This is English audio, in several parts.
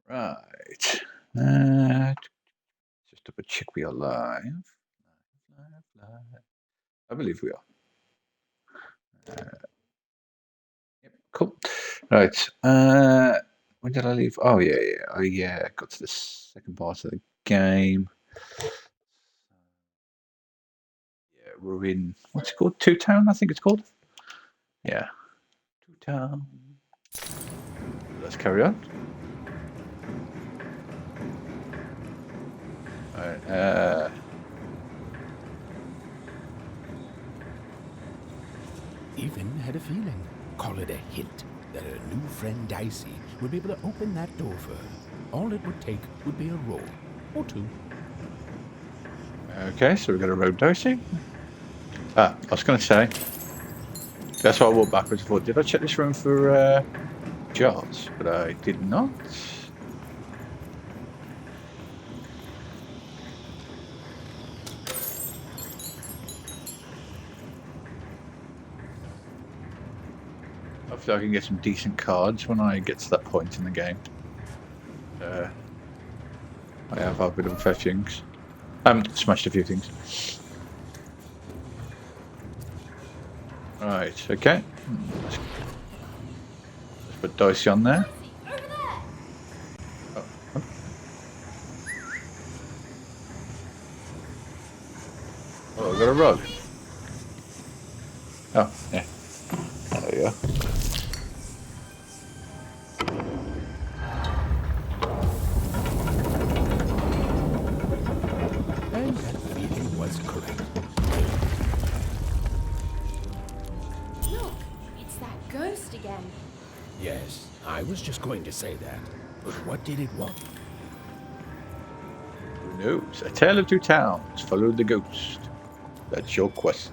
Right. Uh, just double check we are live. Live. I believe we are. Yep, cool. Right. When did I leave? Oh yeah. I got to the second part of the game. Yeah, we're in what's it called? Two Town, I think it's called. Yeah. Two Town. Let's carry on. Alright, Even had a feeling, call it a hint, that her new friend Dicey would be able to open that door for her. All it would take would be a roll or two. okay, so we've got a road dosing. I was going to say, that's why I walked backwards and thought, did I check this room for jars? But I did not. Hopefully I can get some decent cards when I get to that point in the game. I have had a bit of a fair things. Smashed a few things. Right, okay. Let's put Dicey on there. Oh, I've got a rug. Oh, yeah. There we go. And that feeling was correct. Look, it's that ghost again. Yes, I was just going to say that. But what did it want? Who knows? A tale of two towns. Follow the ghost. That's your quest.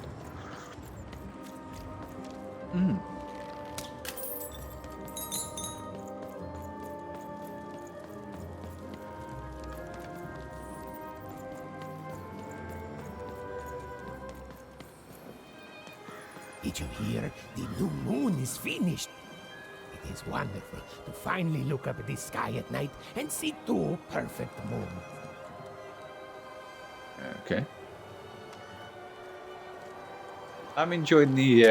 Did you hear? The new moon is finished. It is wonderful to finally look up at the sky at night and see two perfect moons. Okay. I'm enjoying the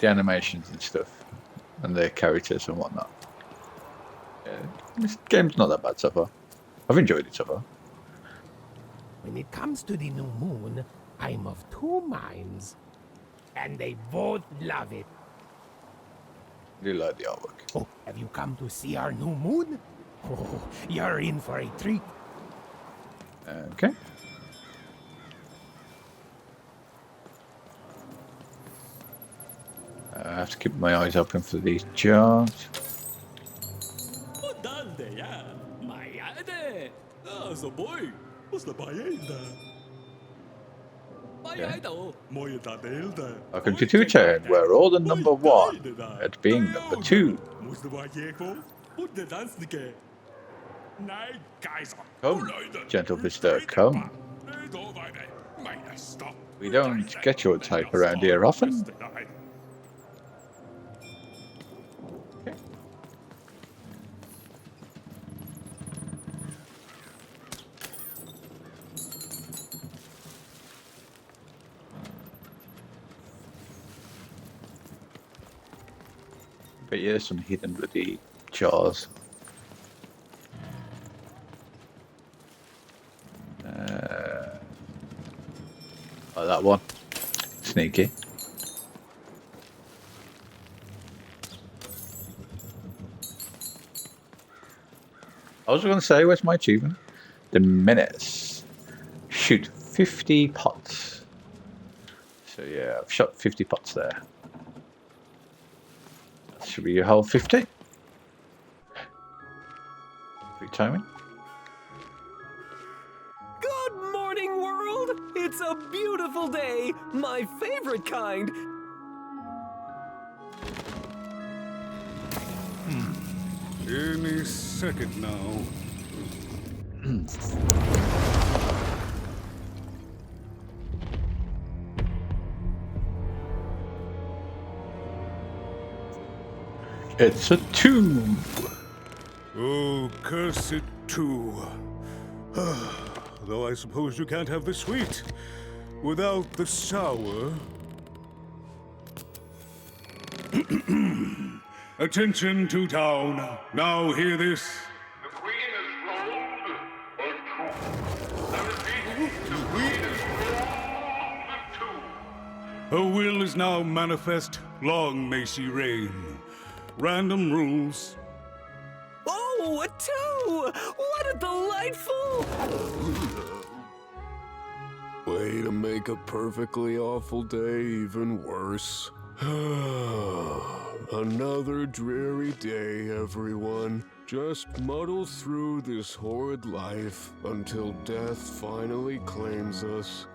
animations and stuff, and the characters and whatnot. This game's not that bad so far. I've enjoyed it so far. When it comes to the new moon, I'm of two minds. And they both love it. I do like the artwork. Oh, have you come to see our new moon? Oh, you're in for a treat. Okay. I have to keep my eyes open for these jars. Welcome to Two Town, where all the number one at being number two. Come, gentle visitor, come. We don't get your type around here often. Okay. But yeah, there's some hidden bloody jars. Like that one. Sneaky. I was going to say, where's my achievement? The menace. Shoot 50 pots. So yeah, I've shot 50 pots there. That should be your whole 50. Free timing. Good morning, world! It's a beautiful day, my favorite kind. Any second now. It's a tomb. Oh, curse it too. Though I suppose you can't have the sweet without the sour. Attention to town. Now hear this. The queen is rolled or two. I repeat, the queen is rolled two. Her will is now manifest. Long may she reign. Random rules. Oh, a two! What a delightful... Way to make a perfectly awful day even worse. Another dreary day, everyone. Just muddle through this horrid life until death finally claims us.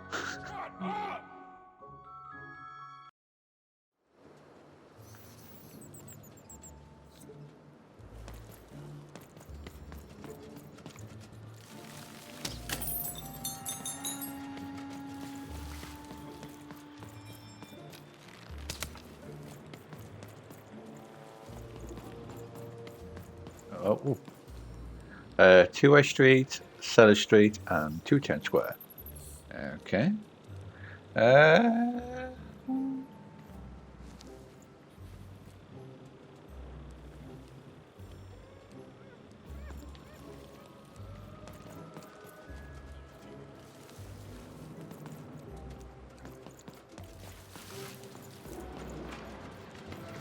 Oh, two-way street, Cellar Street, and 210 Square. Okay.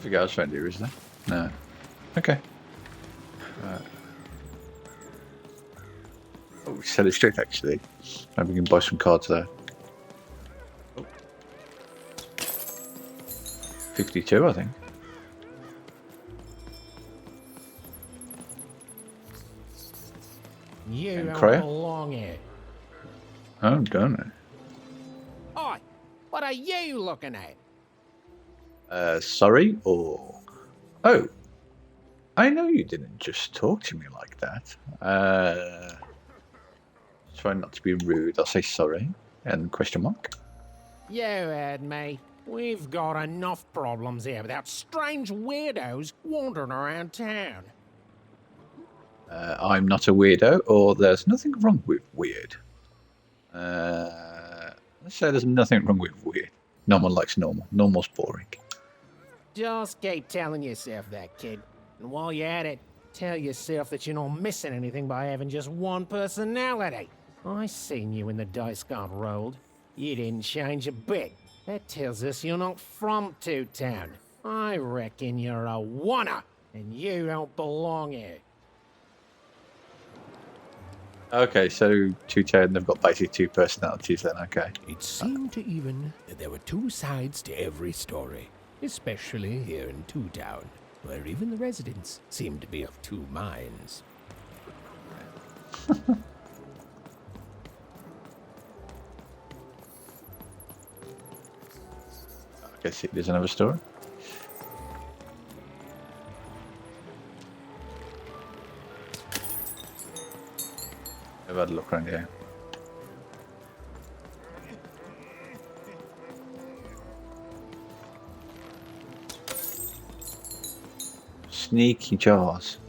The guy's friend here, is there? No. Okay. Oh, Cellar Street actually. Maybe we can buy some cards there. Oh. 52, I think. You And don't Cryer? belong here. Oh, don't I? Oi, what are you looking at? Sorry, or... Oh. I know you didn't just talk to me like that. Try not to be rude. I'll say sorry. And question mark. You heard me. We've got enough problems here without strange weirdos wandering around town. I'm not a weirdo, or there's nothing wrong with weird. Let's say there's nothing wrong with weird. No one likes normal. Normal's boring. Just keep telling yourself that, kid. And while you're at it, tell yourself that you're not missing anything by having just one personality. I seen you when the dice got rolled. You didn't change a bit. That tells us you're not from Two-Town. I reckon you're a oner, and you don't belong here. Okay, so two-town, they've got basically two personalities then, okay. It seemed to even that there were two sides to every story, especially here in Two-Town, where even the residents seemed to be of two minds. I guess there's another story. I've had a look around here. Sneaky Jaws.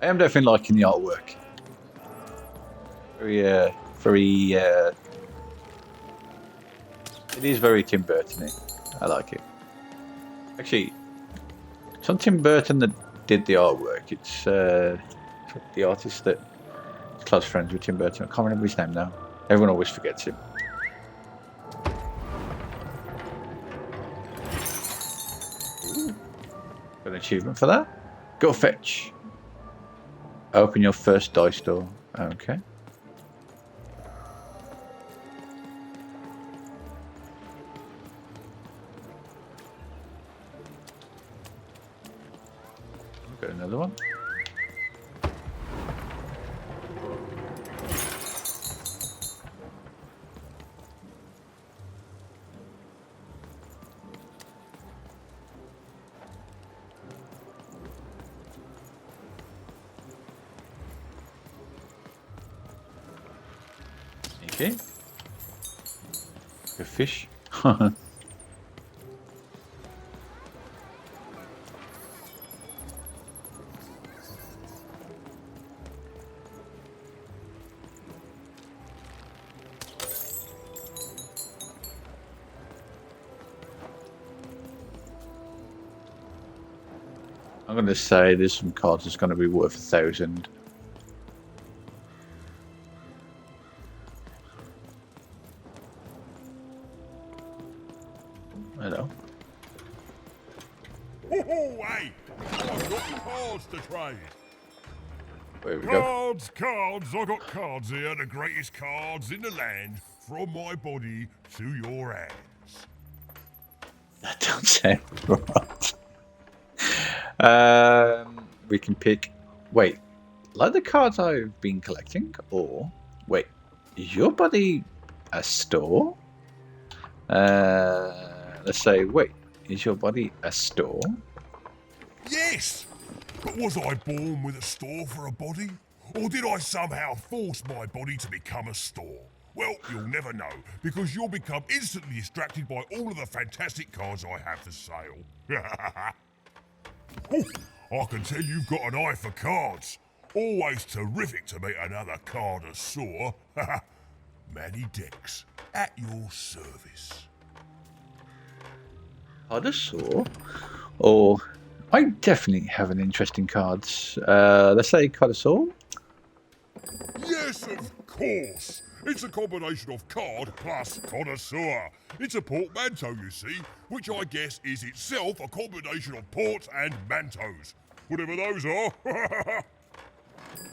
I am definitely liking the artwork. Very, it is very Tim Burton-y. I like it. Actually, it's not Tim Burton that did the artwork. It's the artist that is close friends with Tim Burton. I can't remember his name now. Everyone always forgets him. Ooh. Got an achievement for that. Go fetch. Open your first dice door. Okay. Got another one. Okay. A fish. I'm going to say there's some cards that's going to be worth 1,000. Hello. Oh, hey! I've got cards to trade. There we go. Cards! I got cards here, the greatest cards in the land, from my body to your hands. That don't sound right. We can pick. Wait, like the cards I've been collecting, or wait, is your body a store? Let's say, wait, is your body a store? Yes! But was I born with a store for a body? Or did I somehow force my body to become a store? Well, you'll never know, because you'll become instantly distracted by all of the fantastic cards I have for sale. Ooh, I can tell you've got an eye for cards. Always terrific to meet another connoisseur. Manny Dex, at your service. Connoisseur? Or I definitely have an interest in cards. Let's say connoisseur. Yes, of course. It's a combination of card plus connoisseur. It's a portmanteau, you see, which I guess is itself a combination of ports and mantos. Whatever those are.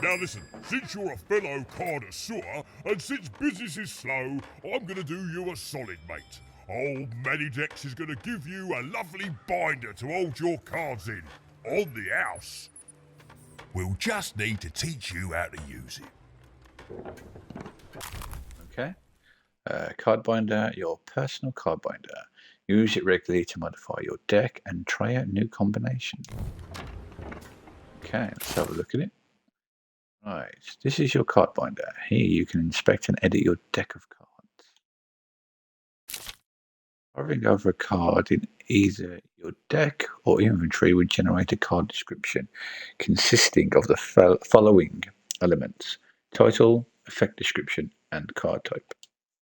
Now listen, since you're a fellow connoisseur, and since business is slow, I'm gonna do you a solid, mate. Old Manny Dex is gonna give you a lovely binder to hold your cards in, on the house. We'll just need to teach you how to use it. Okay. Card binder, your personal card binder. Use it regularly to modify your deck and try out new combinations. Okay, let's have a look at it. Right, this is your card binder. Here you can inspect and edit your deck of cards. Hovering over a card in either your deck or inventory would generate a card description consisting of the following elements: title, effect description, and card type.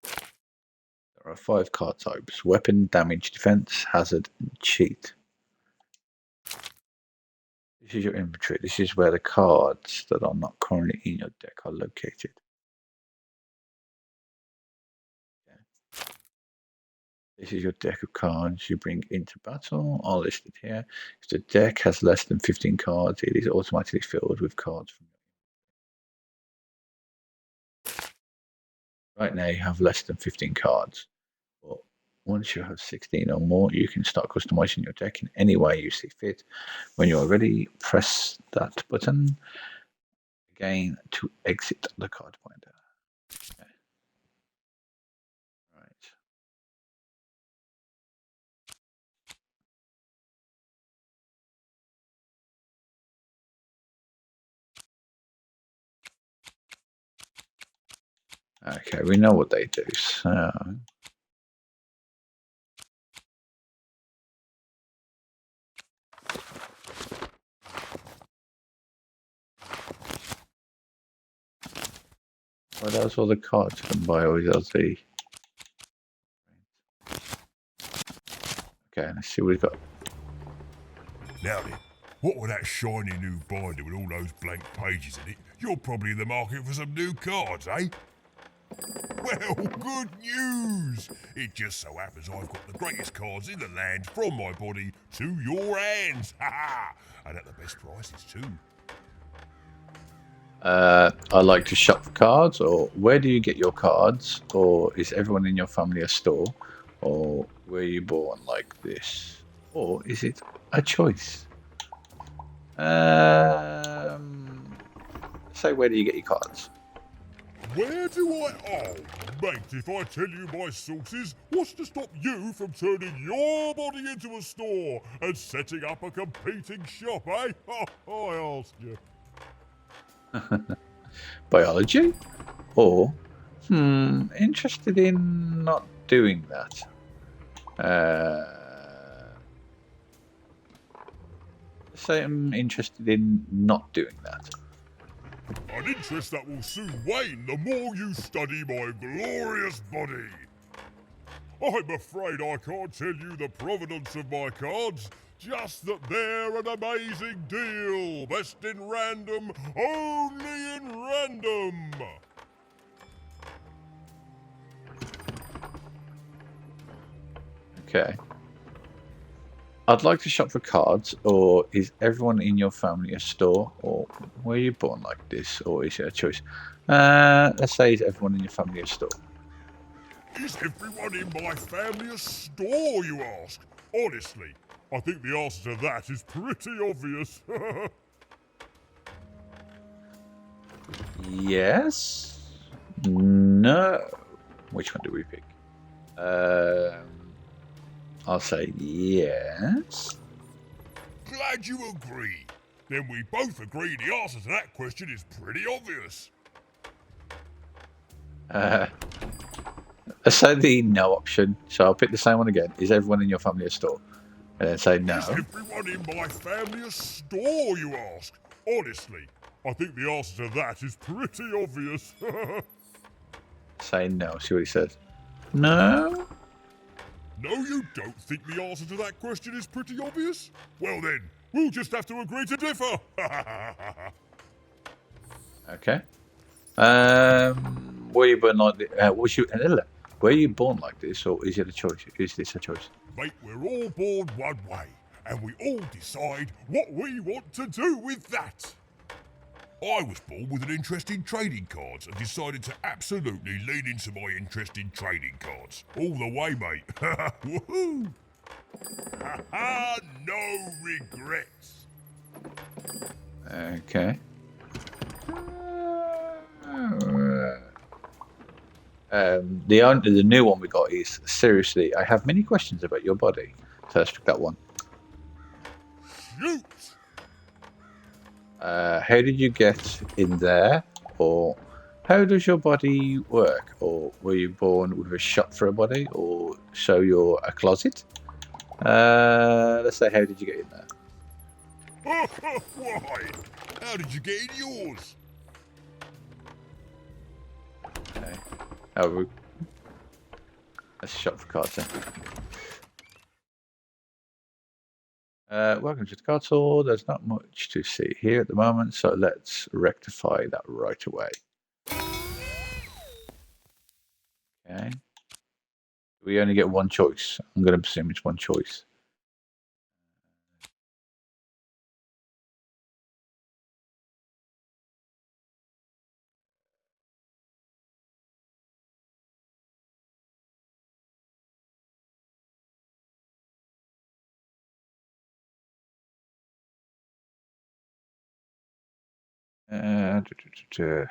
There are 5 card types: weapon, damage, defense, hazard, and cheat. This is your inventory. This is where the cards that are not currently in your deck are located. This is your deck of cards you bring into battle, all listed here. If the deck has less than 15 cards, it is automatically filled with cards from right now you have less than 15 cards. But once you have 16 or more, you can start customizing your deck in any way you see fit. When you are ready, press that button again to exit the card binder. Okay. Right. Okay, we know what they do. So what else all the cards can buy or does the okay, let's see what we've got. Now then, what with that shiny new binder with all those blank pages in it, you're probably in the market for some new cards, eh? Well, good news! It just so happens I've got the greatest cards in the land from my body to your hands. Ha ha! And at the best prices too. I like to shop for cards, or where do you get your cards? Or is everyone in your family a store? Or were you born like this? Or is it a choice? Say, where do you get your cards? Where do I... Oh, mate, if I tell you my sources, what's to stop you from turning your body into a store and setting up a competing shop, eh? I ask you. Biology? Or Interested in not doing that. Say I'm interested in not doing that. An interest that will soon wane the more you study my glorious body. I'm afraid I can't tell you the provenance of my cards, just that they're an amazing deal. Best in random, only in random. Okay. I'd like to shop for cards, or is everyone in your family a store, or were you born like this, or is it a choice? Let's say is everyone in your family a store. Is everyone in my family a store, you ask? Honestly, I think the answer to that is pretty obvious. Yes. No. Which one do we pick? I'll say yes. Glad you agree. Then we both agree the answer to that question is pretty obvious. Let's say the no option. So I'll pick the same one again. Is everyone in your family a store? And then say no. Is everyone in my family a store, you ask? Honestly, I think the answer to that is pretty obvious. Say no. See what he says. No. No, you don't think the answer to that question is pretty obvious? Well then, we'll just have to agree to differ. Okay. Were you born like this? Were you born like this, or is it a choice? Is this a choice? Mate, we're all born one way, and we all decide what we want to do with that. I was born with an interest in trading cards and decided to absolutely lean into my interest in trading cards. All the way, mate. Woohoo! No regrets. Okay. The new one we got is seriously. I have many questions about your body. So let's pick that one. Shoot! How did you get in there? Or how does your body work? Or were you born with a shot for a body? Or so you're a closet? Let's say, how did you get in there? Why? How did you get in yours? Okay. Let's shop for cards then. Welcome to the card store. There's not much to see here at the moment, so let's rectify that right away. Okay. We only get one choice. I'm going to assume it's one choice. Uh, duh, duh, duh, duh.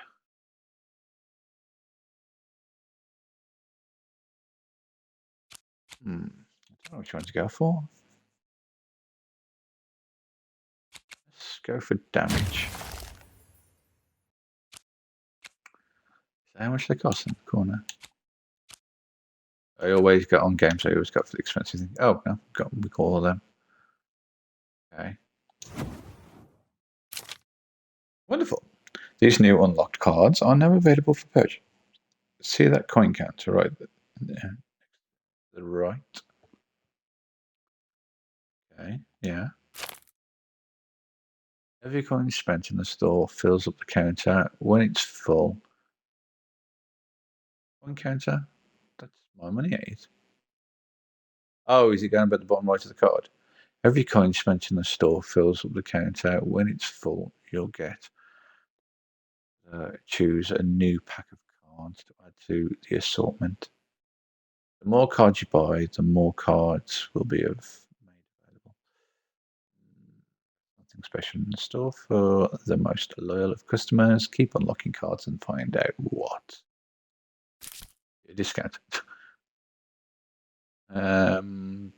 I don't know which one to go for. Let's go for damage. So how much they cost in the corner? I always go on games. I always go for the expensive thing. Oh no, we got all of them. Okay. Wonderful. These new unlocked cards are now available for purchase. See that coin counter right there? The right. Okay, yeah. Every coin spent in the store fills up the counter. When it's full, one counter. That's my money, ain't it? Oh, is it going about the bottom right of the card? Every coin spent in the store fills up the counter. When it's full, you'll get choose a new pack of cards to add to the assortment. The more cards you buy, the more cards will be made available. Nothing special in the store for the most loyal of customers. Keep unlocking cards and find out what. A discount. um,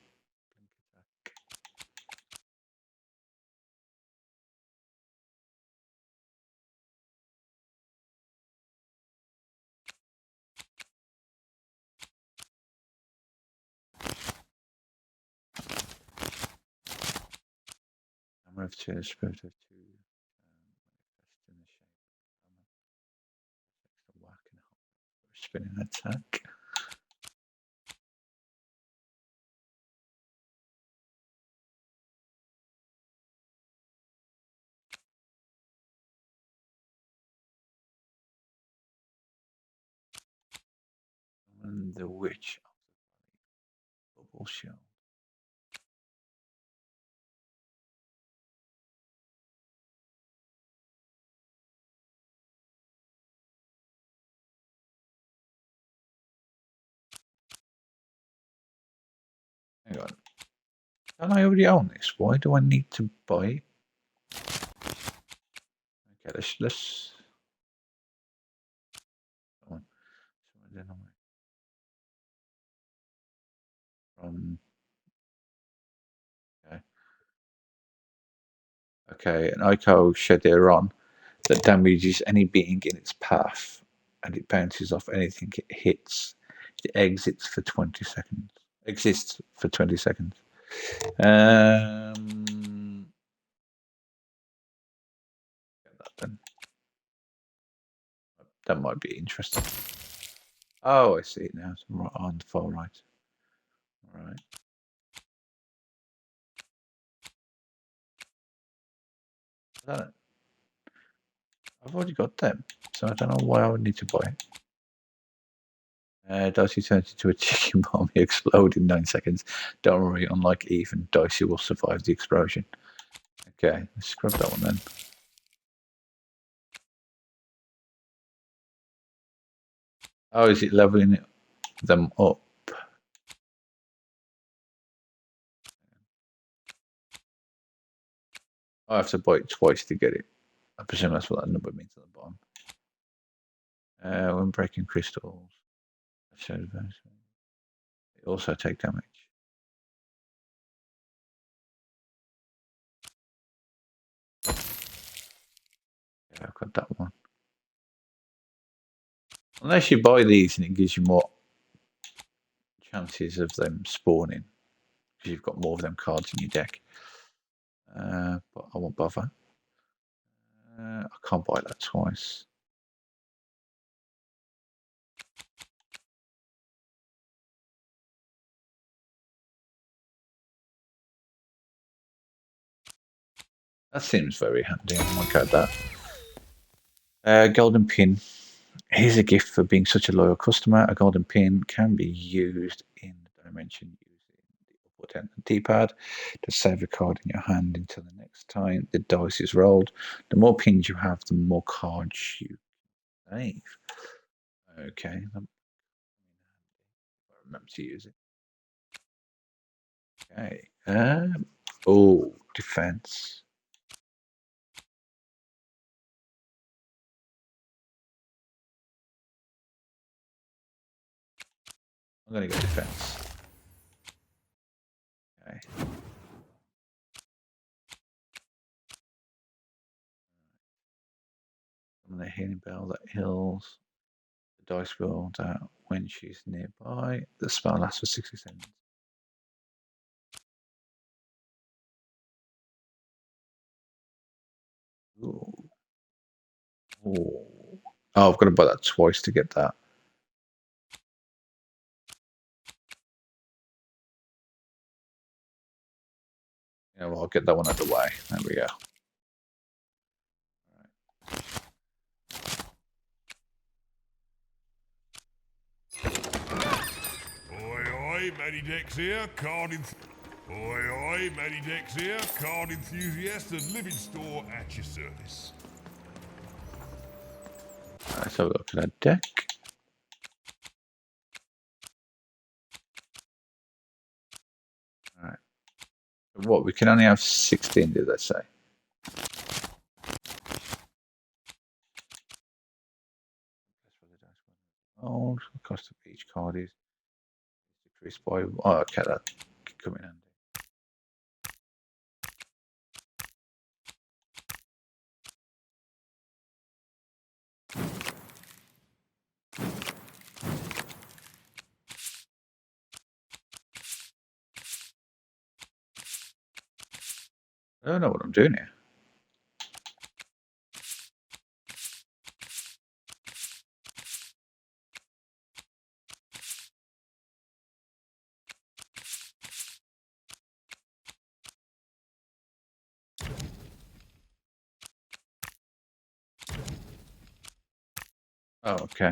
Hammer of two, spirit of two. Manifest in the shape of hammer. Whack and hop. Spinning attack. And the witch of the bubble shield. Hang on. Don't I already own this? Why do I need to buy it? Okay, let's come on. Okay. Okay, an Ico Shadir on that damages any being in its path and it bounces off anything it hits. It exits for 20 seconds. Exists for 20 seconds. Get that then. That might be interesting. Oh, I see it now. It's right on the far right. All right. I don't know. I've already got them, so I don't know why I would need to buy it. Dicey turns into a chicken bomb. He explodes in 9 seconds. Don't worry, unlike Ethan, Dicey will survive the explosion. Okay, let's scrub that one then. Oh, is it leveling them up? I have to buy it twice to get it. I presume that's what that number means at the bottom. When breaking crystals, they also take damage. Yeah, I've got that one. Unless you buy these and it gives you more chances of them spawning, because you've got more of them cards in your deck. But I won't bother. I can't buy that twice. That seems very handy. I might go that. Golden pin. Here's a gift for being such a loyal customer. A golden pin can be used in the dimension using the upward end of the D-pad to save a card in your hand until the next time the dice is rolled. The more pins you have, the more cards you save. Okay. I remember to use it. Okay. Oh, defense. I'm going to go defense. Okay. I'm going to healing bell that heals. The dice rolled out when she's nearby. The spell lasts for 60 seconds. Ooh. Ooh. Oh, I've got to buy that twice to get that. Yeah, well, I'll get that one out of the way. There we go. Oi, oi, Matty Dex here, card enthusiast and living store at your service. Let's have a look at that deck. All right. What, we can only have 16, did they say? Oh, the cost of each card is decreased by. Oh, okay, that could come in handy. I don't know what I'm doing here. Oh, okay.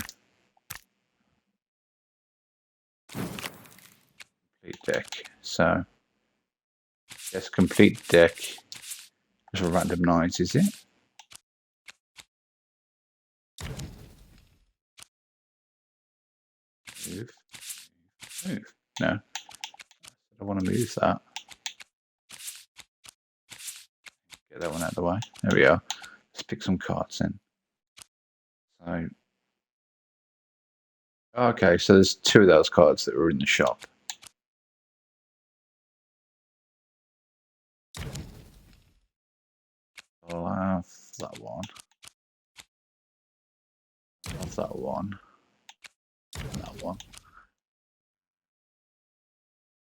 Complete deck. So, yes, complete deck. There's a random noise, is it? Move. Move. No. I don't want to move that. Get that one out of the way. There we are. Let's pick some cards in. So, okay, so there's 2 of those cards that were in the shop. I'll have that one. I'll have that one. And that one.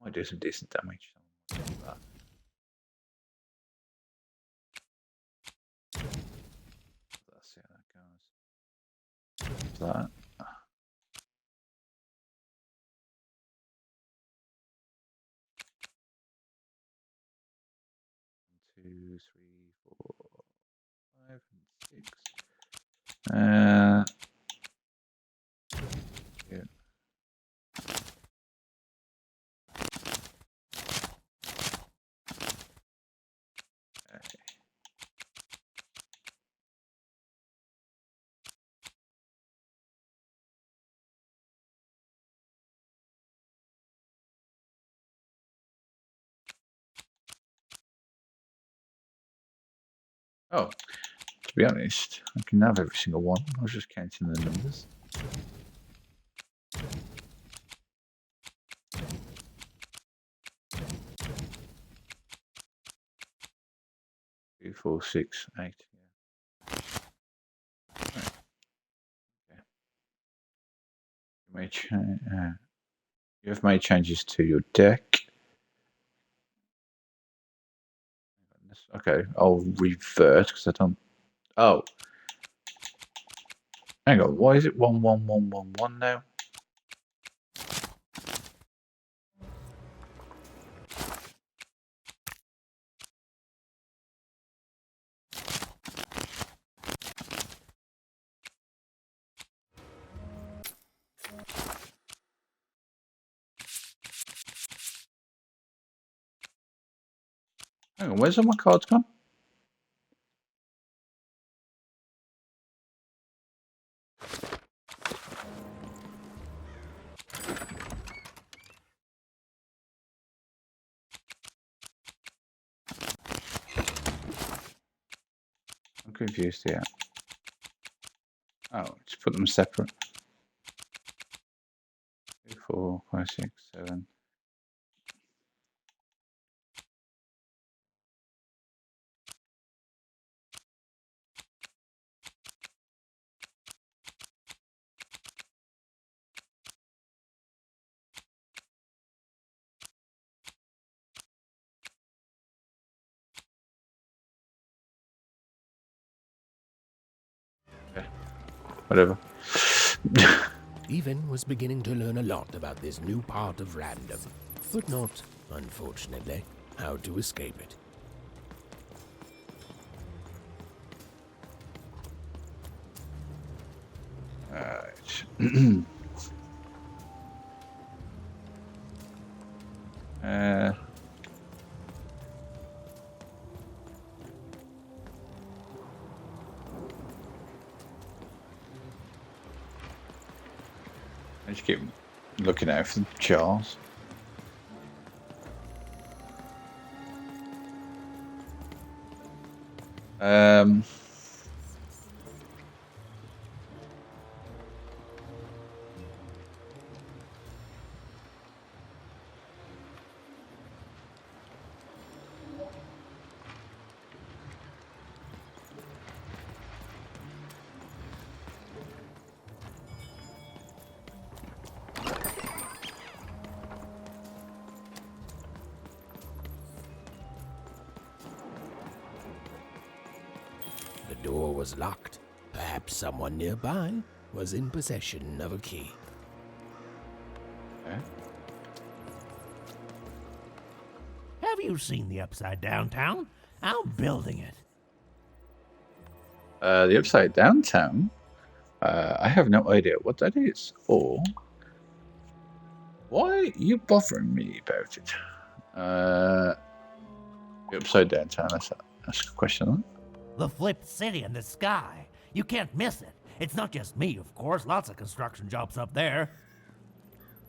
Might do some decent damage. That. Let's see how that goes. That. 2, 3, 4, 5, and 6. Yeah. Oh, to be honest, I can have every single one. I was just counting the numbers. 2, 4, 6, 8. Yeah. Right. Okay. You have made changes to your deck. Okay, I'll revert because I don't. Oh, hang on. Why is it 11111 now? Hang on, where's all my cards gone? I'm confused here. Oh, just put them separate. 2, 4, 5, 6, 7. Okay. Whatever. Even was beginning to learn a lot about this new part of random, but not, unfortunately, how to escape it. Alright. I just keep looking out for Charles. door was locked. Perhaps someone nearby was in possession of a key. Okay. Have you seen the Upside Down Town? I'm building it. The Upside Down Town? I have no idea what that is, or why are you bothering me about it? The Upside Down Town, let's ask a question on that. The flipped city in the sky. You can't miss it. It's not just me, of course. Lots of construction jobs up there.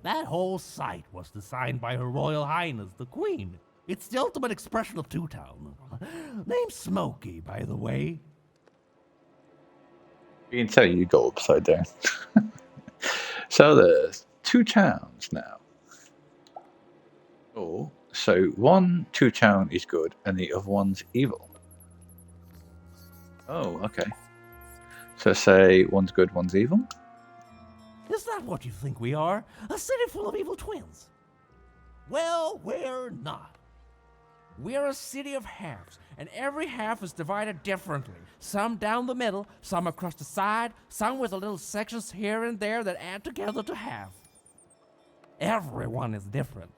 That whole site was designed by Her Royal Highness, the Queen. It's the ultimate expression of Two Town. Name's Smokey, by the way. You can tell you go upside down. So there's two towns now. Oh, so two town is good and the other one's evil. Oh, okay. So say one's good, one's evil? Is that what you think we are? A city full of evil twins? Well, we're not. We're a city of halves, and every half is divided differently. Some down the middle, some across the side, some with little sections here and there that add together to half. Everyone is different.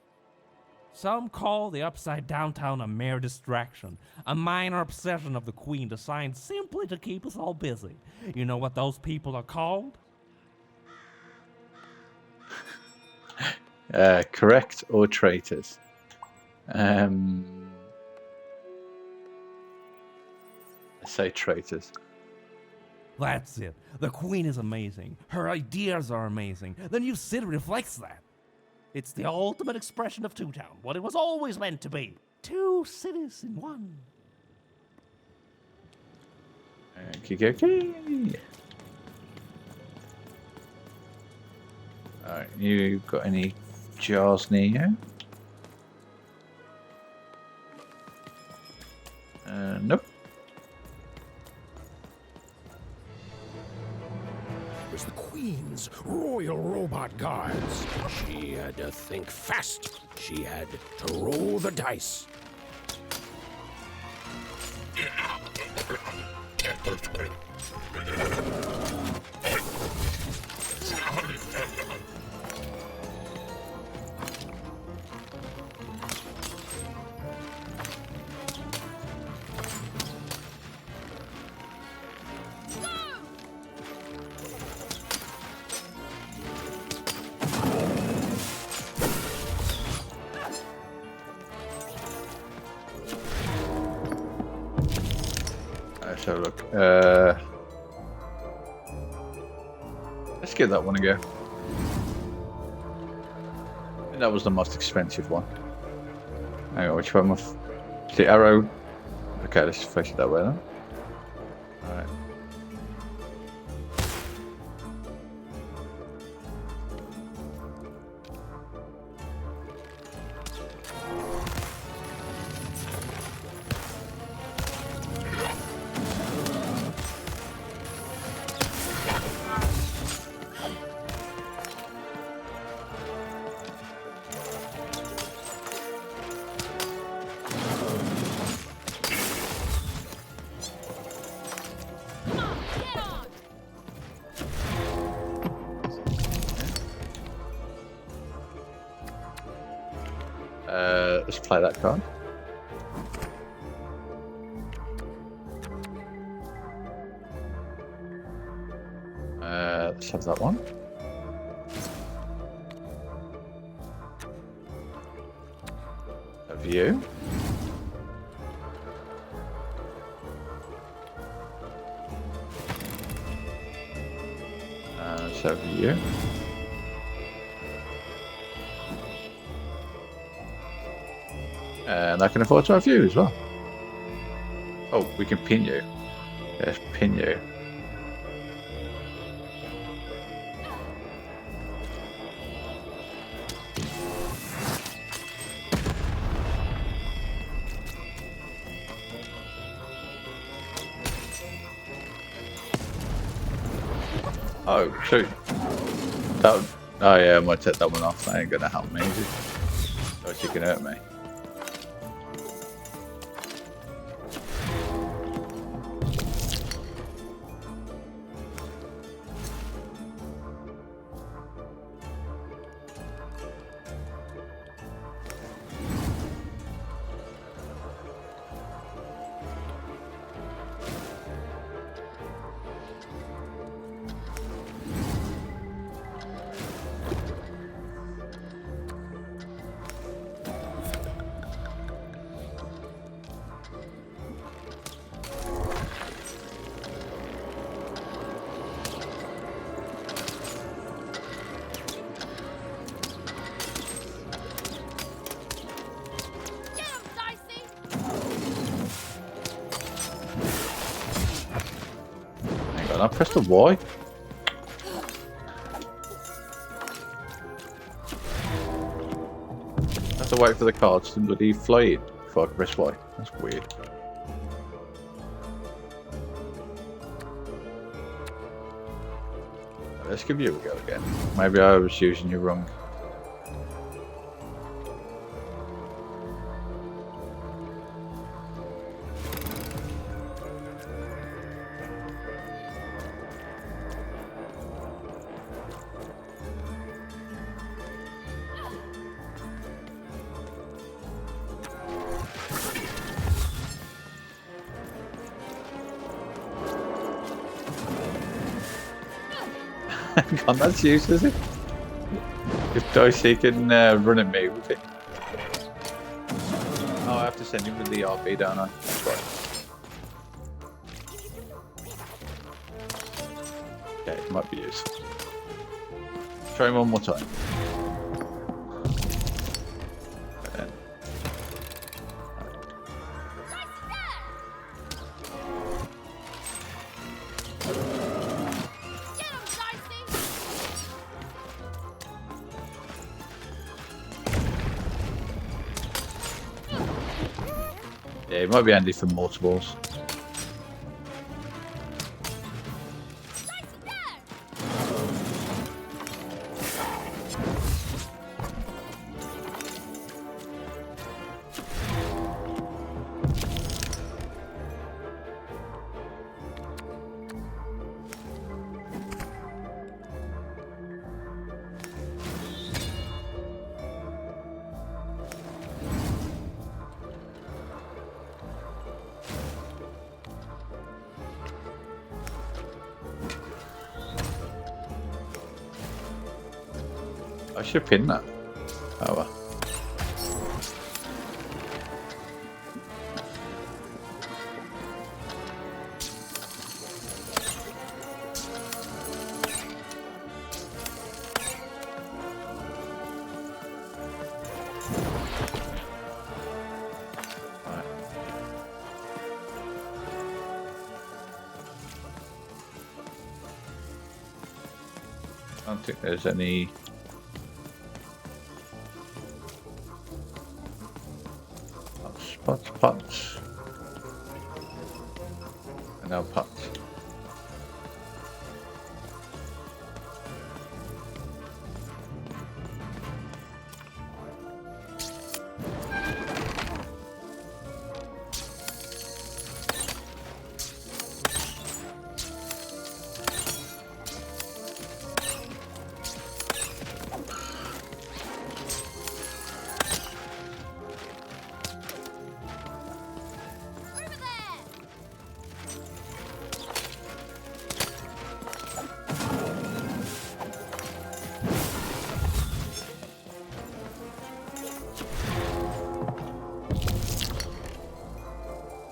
Some call the Upside Down Town a mere distraction, a minor obsession of the Queen designed simply to keep us all busy. You know what those people are called? Correct or traitors? Let's say traitors. That's it. The Queen is amazing. Her ideas are amazing. The new city reflects that. It's the ultimate expression of Two Town, what it was always meant to be. Two cities in one. Okay. Alright, you got any jars near you? Nope. It was the Queen's Royal Robot Guards. She had to think fast. She had to roll the dice. Let's have a look. Let's give that one a go. I think that was the most expensive one. Hang on, which one was the arrow? Okay, let's face it that way then. Alright. Let's play that card. Let's have that one. Have you? Let's have you. And I can afford to have you as well. Oh, we can pin you. Yes, pin you. Oh, shoot. Oh yeah, I might take that one off. That ain't gonna help me, is it? Oh, she can hurt me. And I pressed the Y. I have to wait for the cards to bloody fly in before I can press Y. That's weird. Let's give you a go again. Maybe I was using you wrong. God, that's useless. If Dicey can run at me with it. Oh, I have to send him with the RP, don't I? That's right. Okay, it might be useful. Try him one more time. And yeah, it might be handy for multiples. I should pin that. Oh well. I don't think there's any. Pots. And now pots.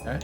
Okay.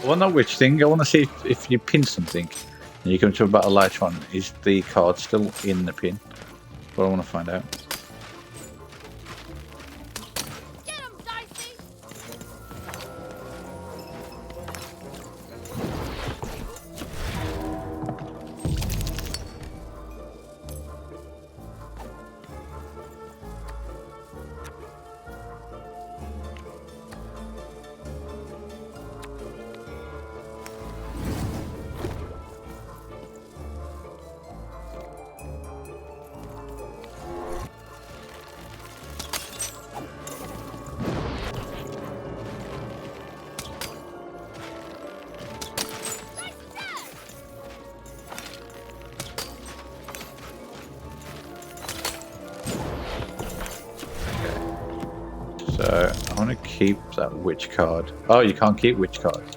well, not which thing. I want to see if you pin something and you come to a battle later on, is the card still in the pin? That's what I want to find out. Get him, Dicey! So I want to keep that witch card. Oh, you can't keep witch cards.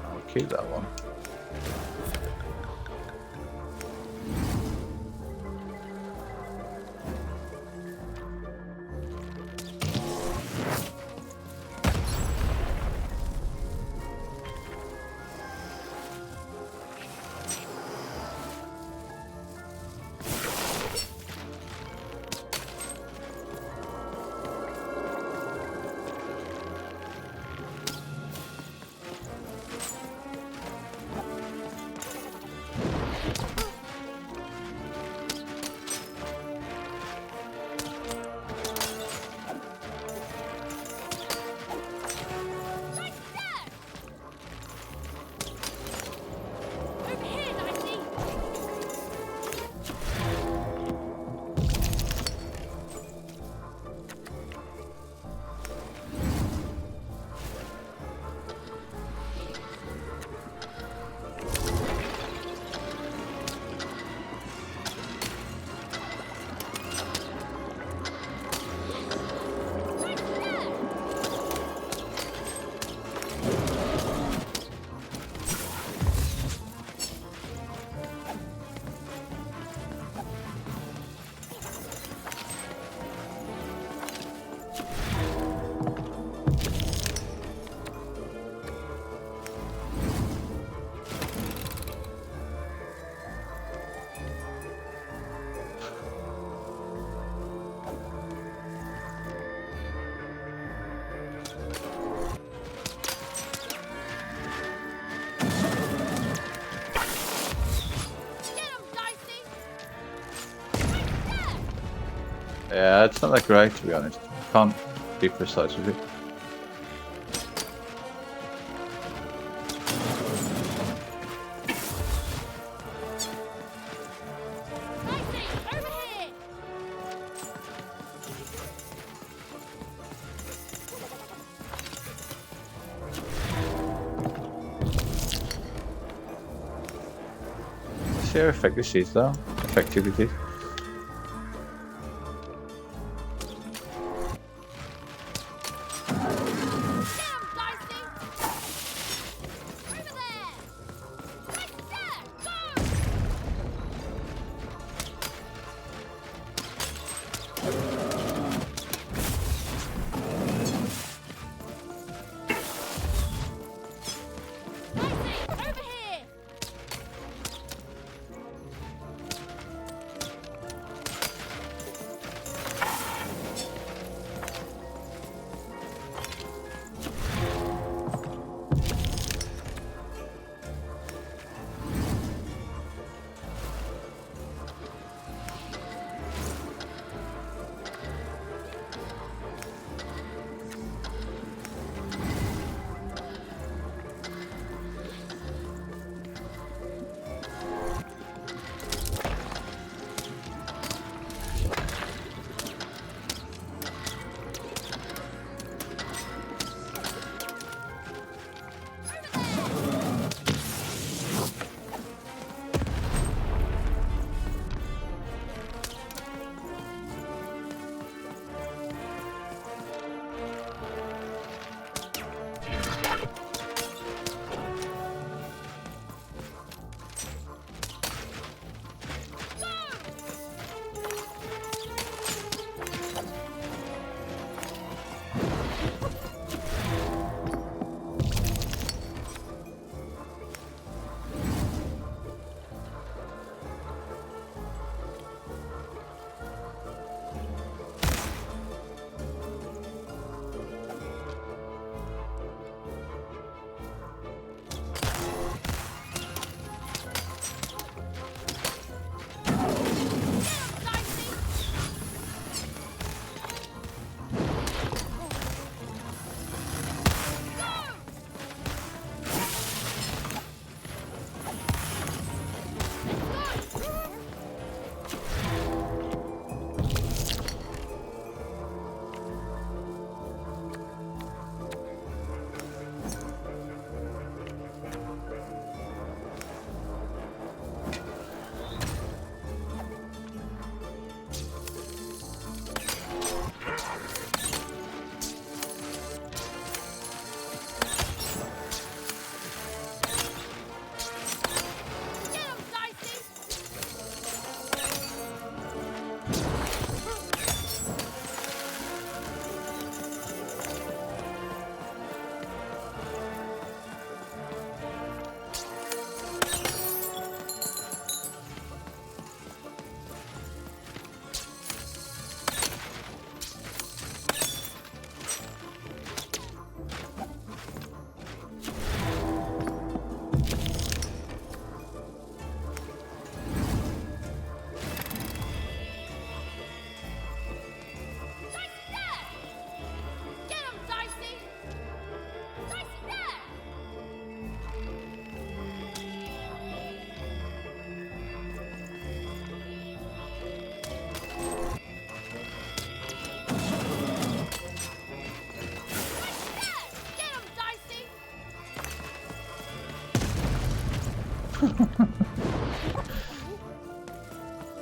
I'll keep that one. Over here, Dicey! Yeah, it's not that great to be honest. Can't be precise with it. Dicey, over here! Let's see how effective this is though. Effective it is.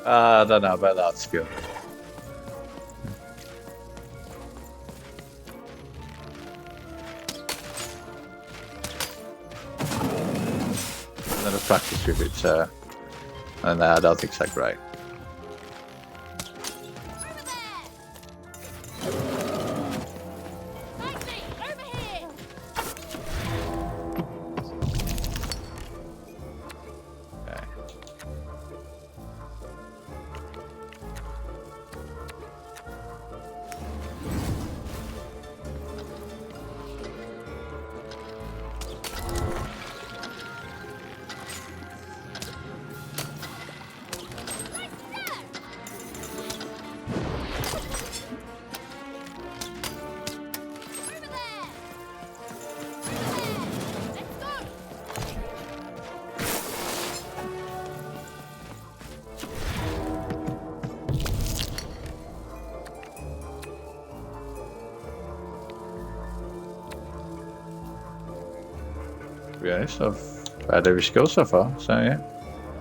I don't know about that skill. I've practiced with it, and I don't think it's that great. Dicey, over here! Okay. Over there! Let's go! To be honest, I've had every skill so far, so yeah.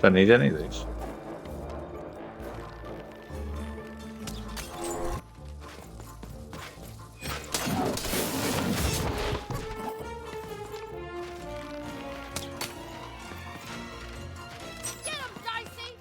Don't need any of these. Get him, Dicey!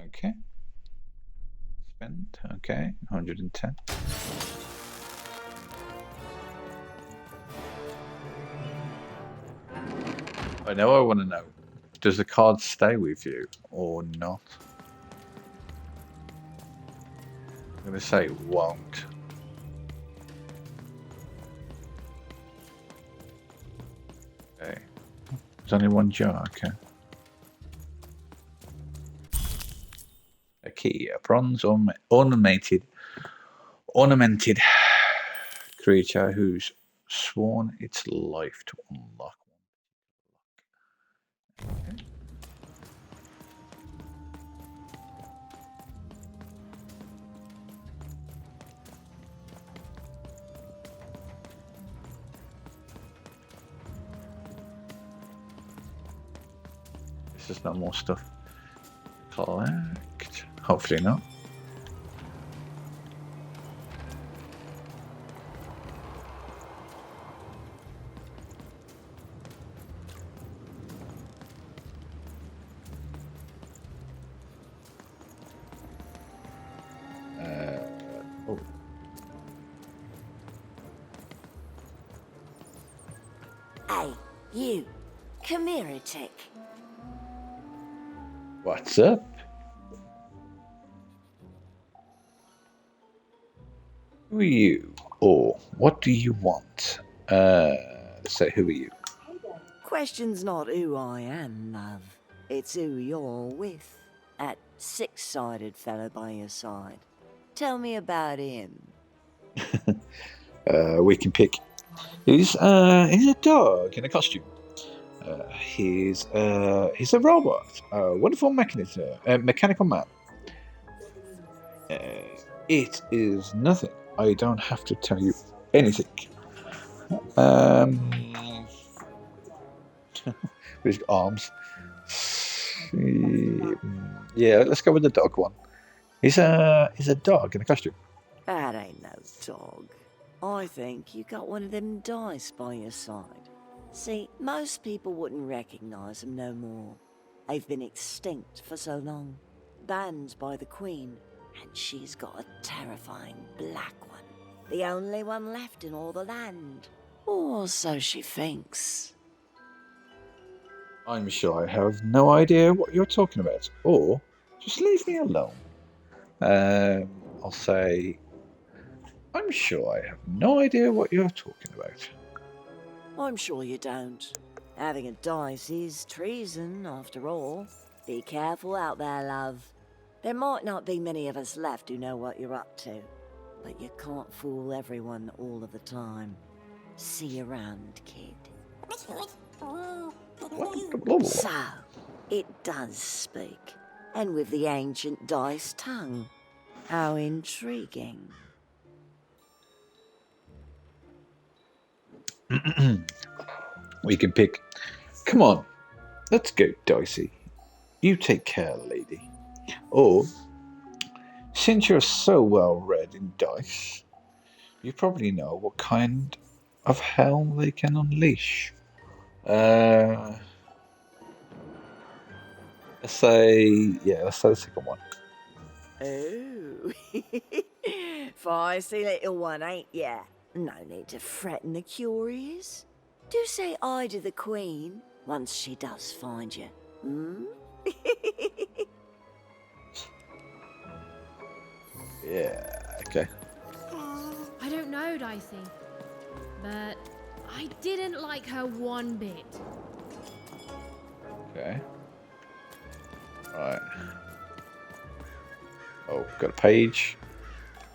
Okay. Spend. Okay. 110. I know I want to know. Does the card stay with you or not? I'm going to say it won't. Okay. There's only one jar, okay. A key, a bronze ornamented creature who's sworn its life to unlock one. Okay. This is no more stuff. Collect. Hopefully not. Oh. Hey, you. Come here a tick. What's up? Who are you? Or what do you want? So who are you? Question's not who I am, love. It's who you're with. That six-sided fellow by your side. Tell me about him. We can pick. He's a dog in a costume. He's a robot. A wonderful mechanical man. It is nothing. I don't have to tell you anything. With his arms. Yeah, let's go with the dog one. He's a dog in a costume. That ain't no dog. I think you got one of them dice by your side. See, most people wouldn't recognize them no more. They've been extinct for so long. Banned by the Queen, and she's got a terrifying black one. The only one left in all the land. Or so she thinks. I'm sure I have no idea what you're talking about. Or just leave me alone. I'll say, I'm sure I have no idea what you're talking about. I'm sure you don't. Having a dice is treason, after all. Be careful out there, love. There might not be many of us left who know what you're up to, but you can't fool everyone all of the time. See you around, kid. So, it does speak, and with the ancient dice tongue. How intriguing. We can pick. Come on, let's go, Dicey. You take care, lady. Or, since you're so well read in dice, you probably know what kind of hell they can unleash. Let's say the second one. Oh, feisty little one, ain't ya? No need to threaten the curious. Do say I to the Queen once she does find you. Hmm? Yeah, okay. I don't know, Dicey, but I didn't like her one bit. Okay. Right. Oh, got a page.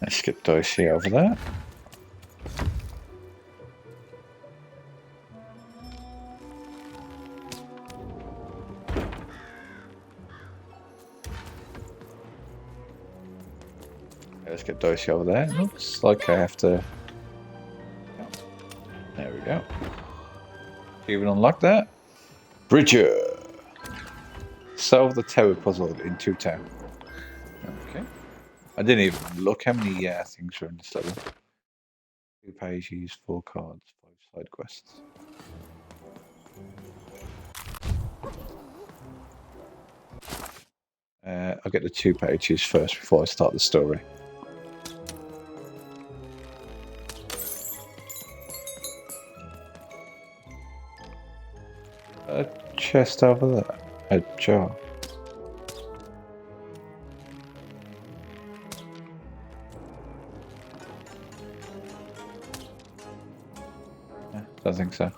Let's skip Dicey over there. Let's get Dicey over there. Looks like I have to. There we go. Even unlock that. Bridger. Solve the tower puzzle in 2 town. Okay. I didn't even look how many things were in this level. 2 pages, 4 cards, 5 side quests. I'll get the 2 pages first before I start the story. A chest over there. A jar. Don't think so.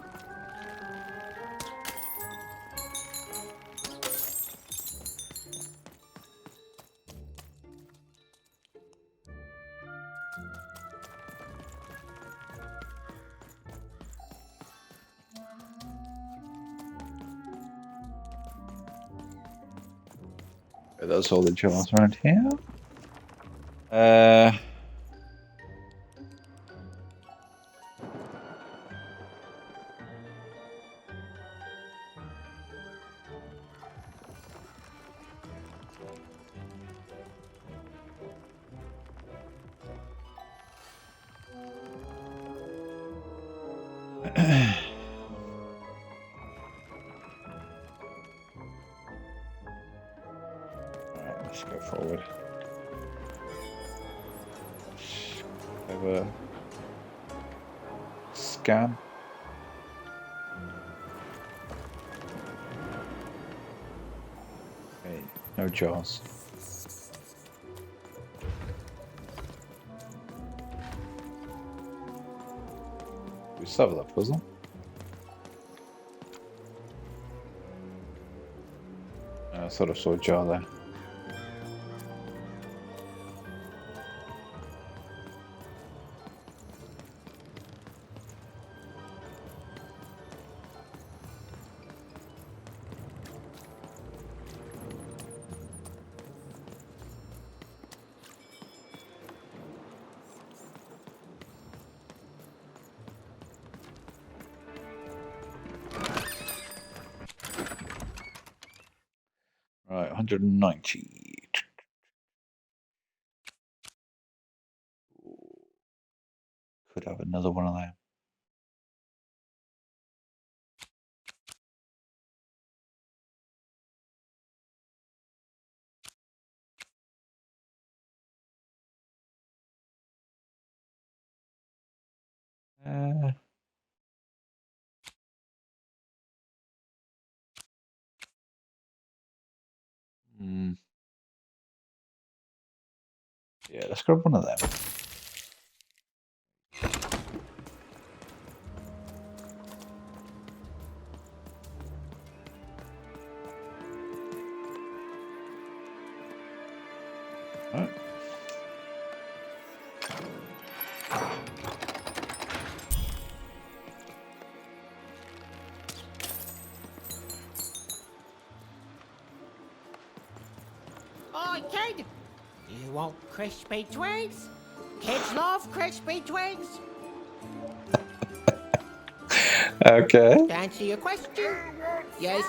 That's all the jars around here. Alright, let's go forward. Have a scan. Okay, no jars. We solved that puzzle. I thought I saw a jar there. Right, 190. Could have another one of them. Yeah, let's grab one of them. Right. Oi, kid! You want crispy twigs? Kids love crispy twigs. Okay. To answer your question, yes,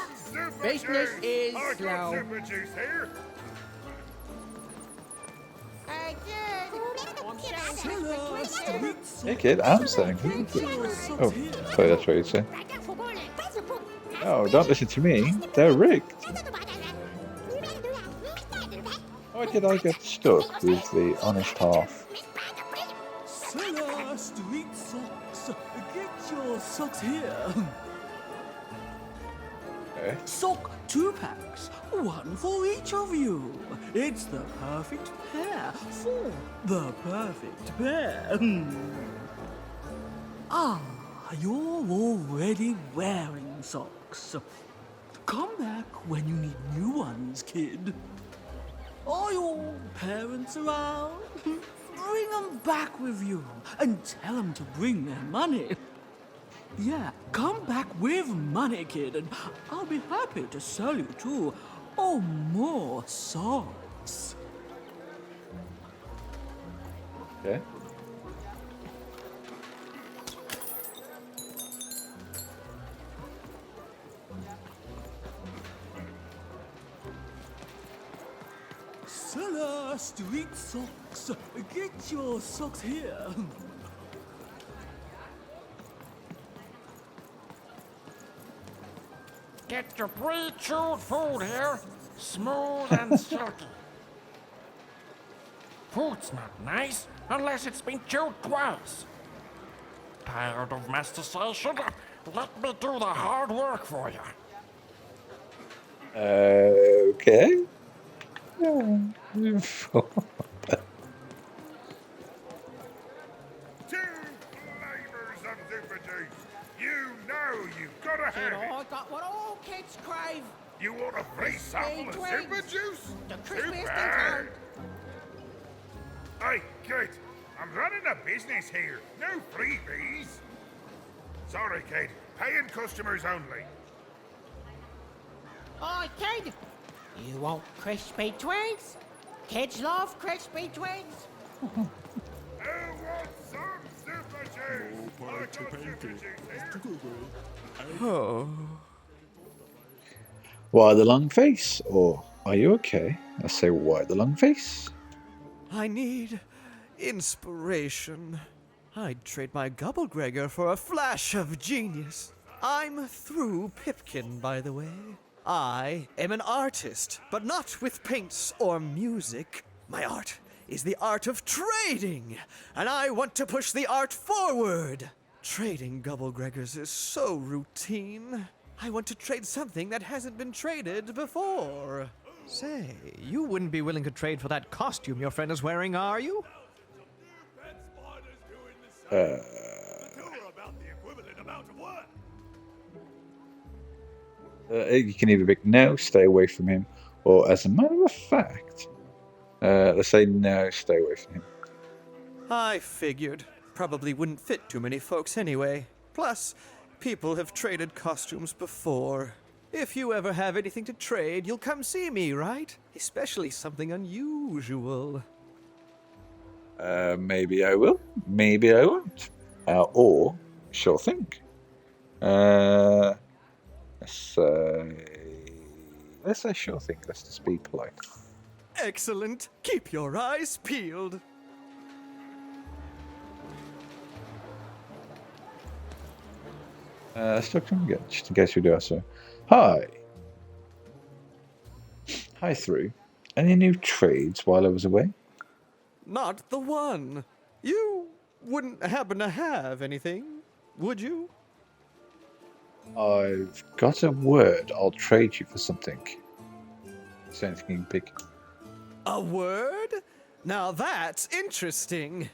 business is slow. Super juice here. Hey, kid! I'm selling crispy twigs. Hey kid, I'm saying. Oh, sorry, that's what you said. Oh, don't listen to me. They're rigged. Why did I get stuck with the honest half? Seller street socks. Get your socks here. Okay. Sock 2 packs, one for each of you. It's the perfect pair for the perfect pair. Ah, you're already wearing socks. Come back when you need new ones, kid. Are your parents around? Bring them back with you and tell them to bring their money. Yeah, come back with money, kid, and I'll be happy to sell you 2 or more socks. Okay. Seller street socks. Get your socks here. Get your pre-chewed food here, smooth and silky. Food's not nice unless it's been chewed twice. Tired of mastication? Let me do the hard work for you. Okay. Two flavors of super juice. You know you've got to Kid, have it. I got what all kids crave. You want a free sample of super twigs. juice? The Too crispiest in bad. town. Hey, kid, I'm running a business here. No freebies. Sorry, kid. Paying customers only. Oi, kid! You want crispy twigs? Kids love crispy twigs. Who wants some super juice? I got super juice here. Why the long face? Or are you okay? I say, why the long face? I need inspiration. I'd trade my Gubblegregor for a flash of genius. I'm through Pipkin, by the way. I am an artist, but not with paints or music. My art is the art of trading, and I want to push the art forward. Trading Gubblegregors is so routine. I want to trade something that hasn't been traded before. Say, you wouldn't be willing to trade for that costume your friend is wearing, are you? You can either pick no, stay away from him, or as a matter of fact, let's say no, stay away from him. I figured. Probably wouldn't fit too many folks anyway. Plus, people have traded costumes before. If you ever have anything to trade, you'll come see me, right? Especially something unusual. Maybe I will, maybe I won't. Or, sure thing. Let's say sure thing, let's just be polite. Excellent. Keep your eyes peeled. Let's talk to him again, just in case we do so. Hi. Hi, through. Any new trades while I was away? Not the one. You wouldn't happen to have anything, would you? I've got a word. I'll trade you for something. Is there anything you can pick? A word? Now that's interesting.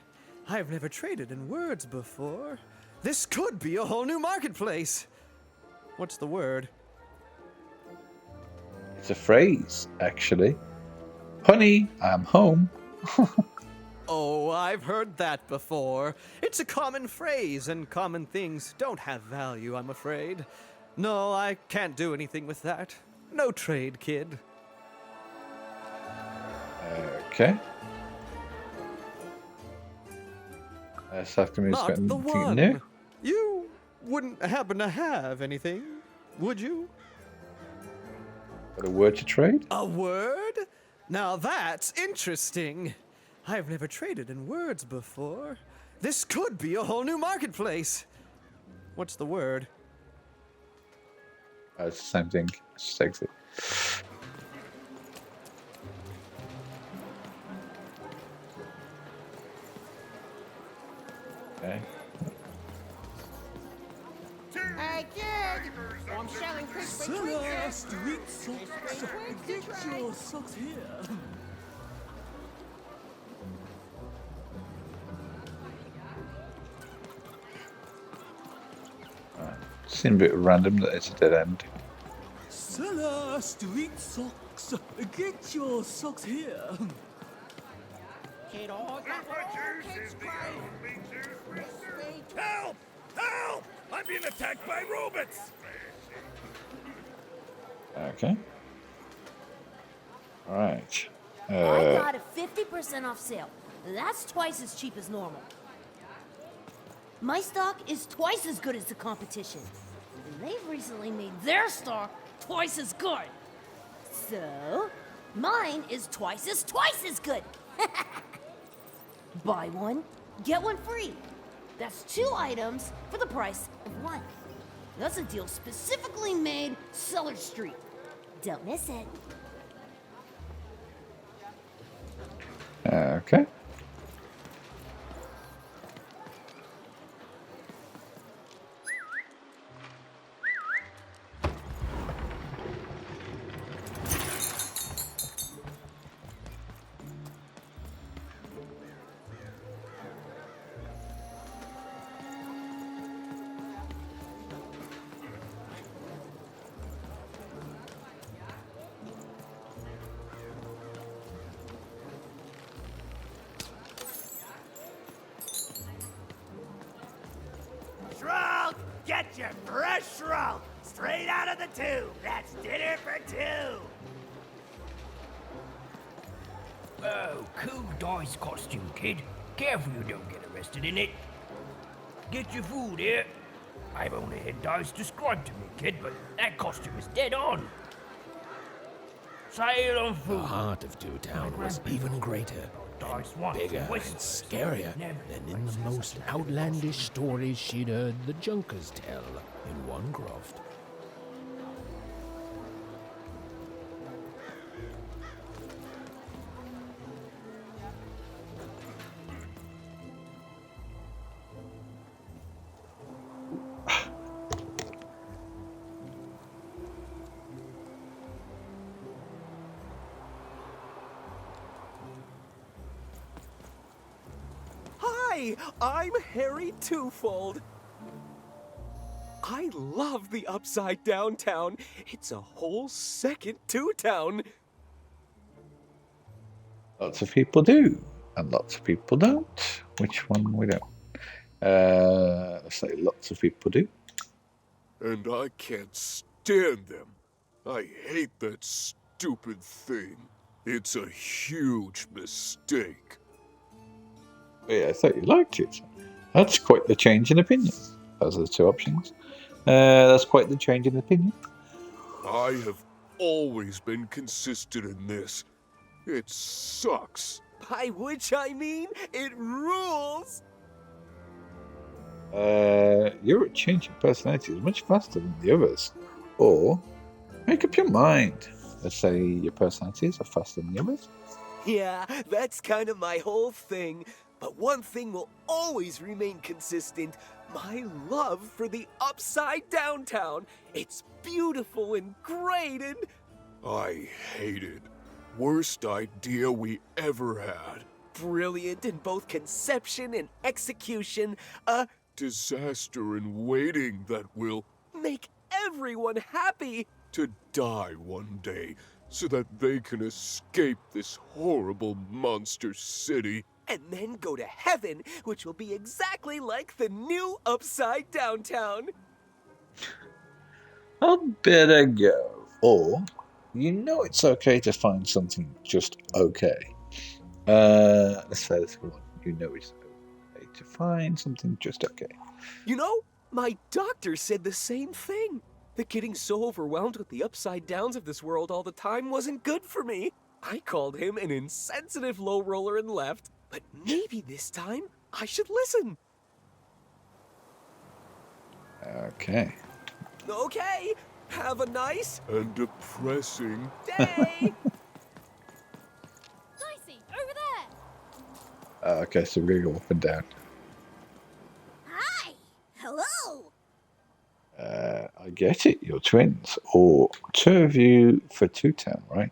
I've never traded in words before. This could be a whole new marketplace. What's the word? It's a phrase, actually. Honey, I'm home. Oh, I've heard that before. It's a common phrase, and common things don't have value, I'm afraid. No, I can't do anything with that. No trade, kid. Okay. So after me, Not the anything one. new? You wouldn't happen to have anything, would you? Got a word to trade? A word? Now that's interesting. I've never traded in words before. This could be a whole new marketplace. What's the word? It's the same thing. Sexy. Okay. Hey, kid! I'm selling crispy Seller, treats. street socks. Get your socks here. Seems a bit random that it's a dead end. Seller, street socks. Get your socks here. Kid, all kids Help! Help! I'm being attacked by robots! Okay. Alright. I got a 50% off sale. That's twice as cheap as normal. My stock is twice as good as the competition. And they've recently made their stock twice as good. So, mine is twice as good. Buy one, get one free. That's 2 items for the price of 1. That's a deal specifically made Cellar Street. Don't miss it. Okay. Shroud! Get your fresh shroud! Straight out of the tube! That's dinner for 2! Oh, cool dice costume, kid. Careful you don't get arrested in it. Get your food here. I've only had dice described to me, kid, but that costume is dead on. Sail on The food. heart of Two Town was even greater, and bigger and scarier than in the most outlandish stories she'd heard the Junkers tell in one croft. Hi, I'm Harry Twofold. I love the Upside Down Town. It's a whole second Two Town. Lots of people do, and lots of people don't. Which one we don't? Let's say lots of people do. And I can't stand them. I hate that stupid thing. It's a huge mistake. Yeah, I thought you liked it. That's quite the change in opinion. Those are the 2 options. That's quite the change in opinion. I have always been consistent in this. It sucks. By which I mean, it rules. You're changing personalities much faster than the others. Or make up your mind. Let's say your personalities are faster than the others. Yeah, that's kind of my whole thing. But one thing will always remain consistent. My love for the Upside Down Town. It's beautiful and great and... I hate it. Worst idea we ever had. brilliant in both conception and execution, a disaster in waiting that will make everyone happy, to die one day so that they can escape this horrible monster city. and then go to heaven, which will be exactly like the new Upside Downtown. I'll better go. Or, you know it's okay to find something just okay. Let's say this one. You know it's okay to find something just okay. You know, my doctor said the same thing. That getting so overwhelmed with the upside downs of this world all the time wasn't good for me. I called him an insensitive low roller and left, but maybe this time I should listen. Okay. Okay, have a nice and depressing day. Dicey, over there. Okay, so we're gonna go up and down. Hi. Hello. I get it, you're twins. Or two of you for Two-Town, right?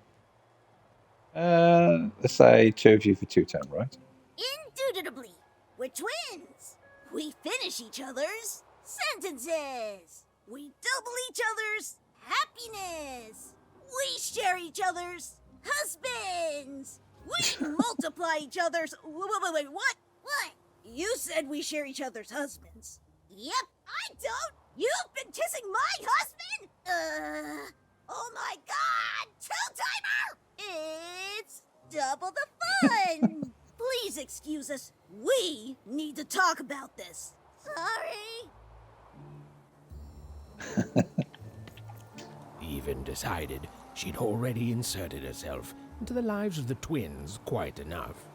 Let's say two of you for Two-Town, right? Indubitably. We're twins. We finish each other's sentences. We double each other's happiness. We share each other's husbands. We multiply each other's... Wait, what? What? You said we share each other's husbands. Yep, I don't. You've been kissing my husband? Oh my god! Two-timer! It's double the fun! Please excuse us. We need to talk about this. Sorry. Even decided she'd already inserted herself into the lives of the twins quite enough.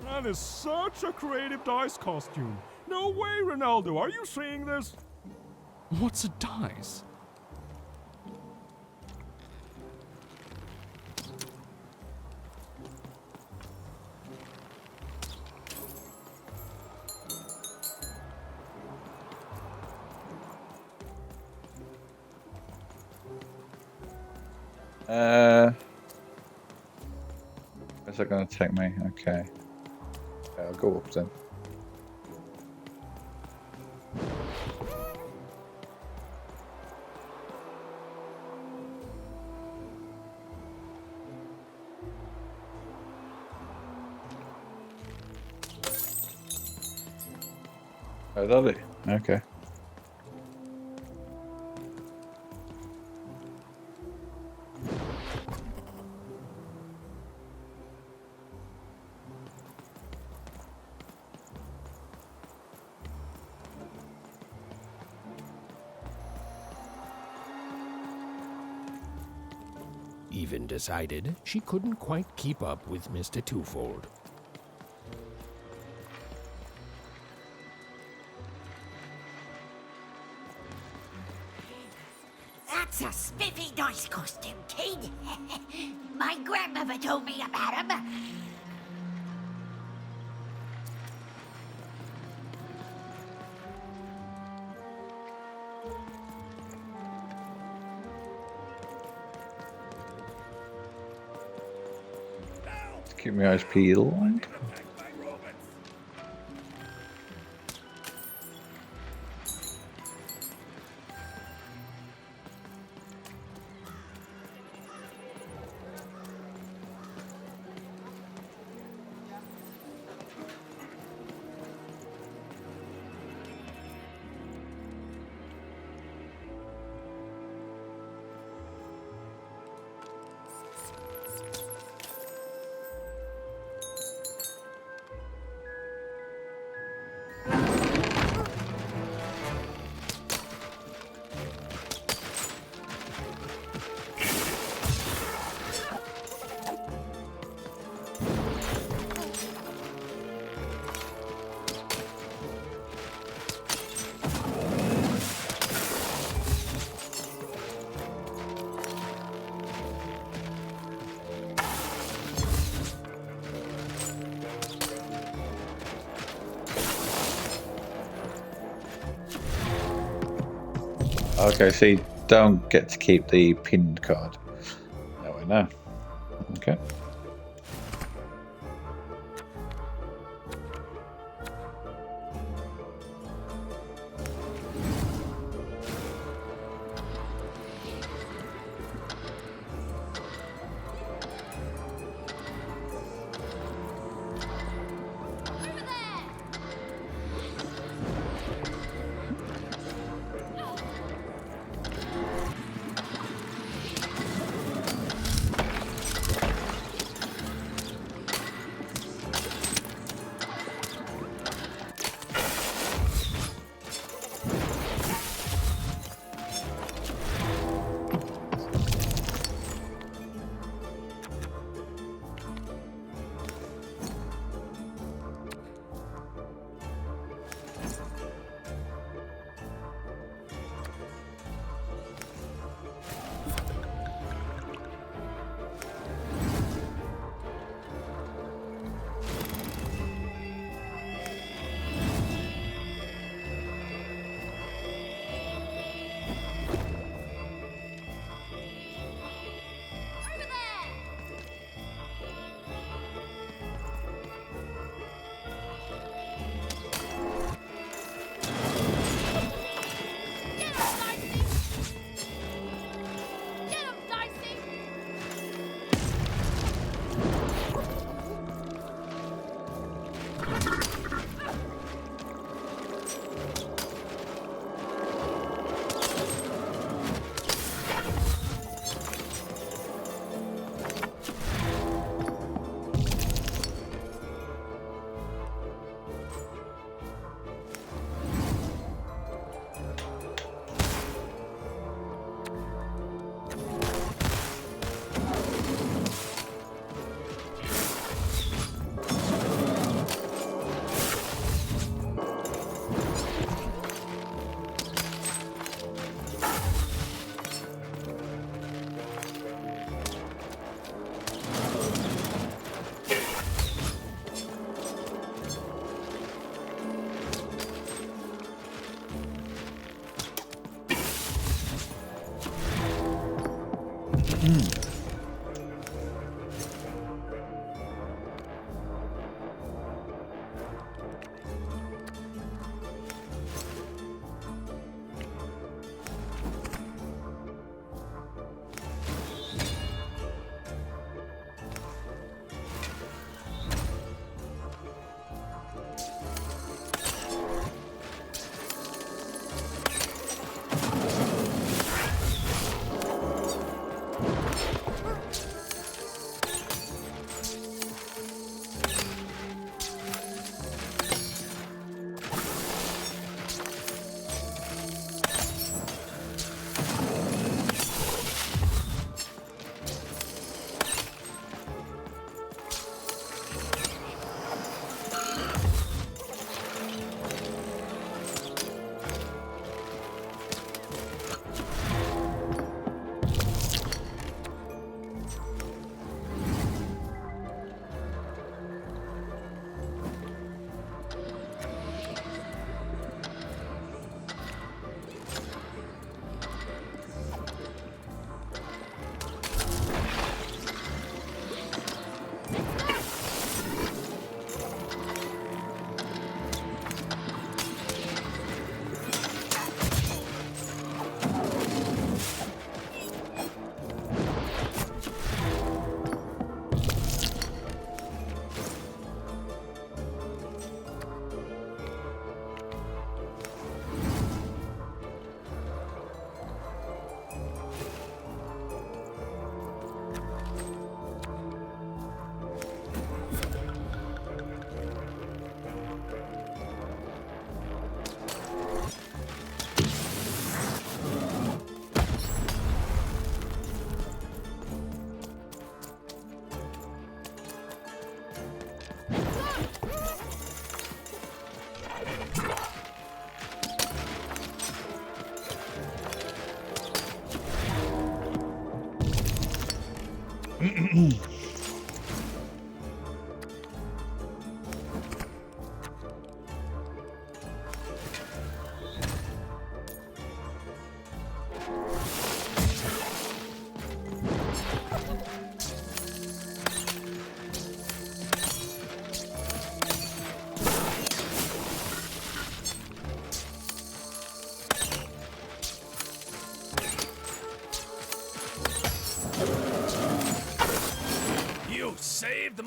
That is such a creative dice costume. No way, Ronaldo. Are you seeing this? What's a dice? Where's that going to take me? Okay. I'll go up then. Oh, lovely. Okay. Even decided she couldn't quite keep up with Mr. Twofold. That's a spiffy dice costume, kid. My grandmother told me about him. Keep my eyes peeled. Okay, see, don't get to keep the pinned card. Now we know. Okay.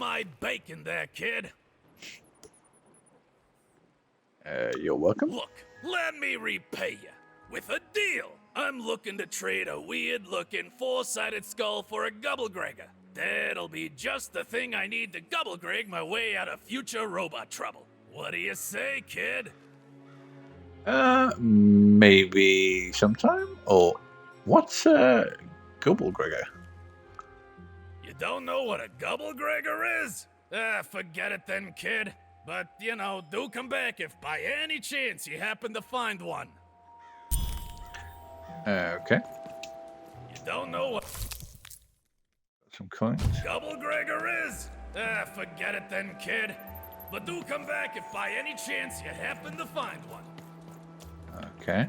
my bacon there, kid. You're welcome. Look, let me repay you with a deal. I'm looking to trade a weird-looking four-sided skull for a Gubblegregger. That'll be just the thing I need to Gubblegreg my way out of future robot trouble. What do you say, kid? Maybe sometime? Or what's a Gubblegregger? You don't know what a Gubblegregger is? Forget it then, kid. But, you know, do come back if by any chance you happen to find one. Okay. You don't know what Some coins. Gubblegregger is? Forget it then, kid. But do come back if by any chance you happen to find one. Okay.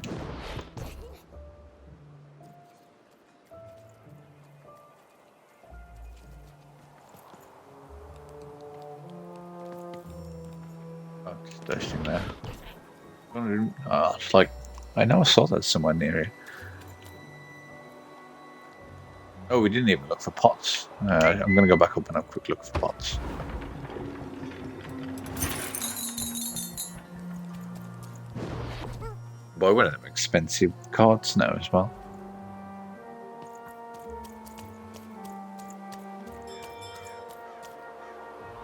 Oh, just dusting there. Oh, it's like I know I saw that somewhere near here. Oh, we didn't even look for pots. I'm gonna go back up and have a quick look for pots. Boy, one of them expensive cards now as well.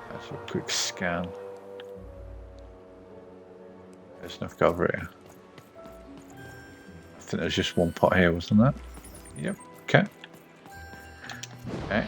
That's a quick scan. There's enough cover here. I think there's just one pot here, wasn't there? Yep. Okay. Okay.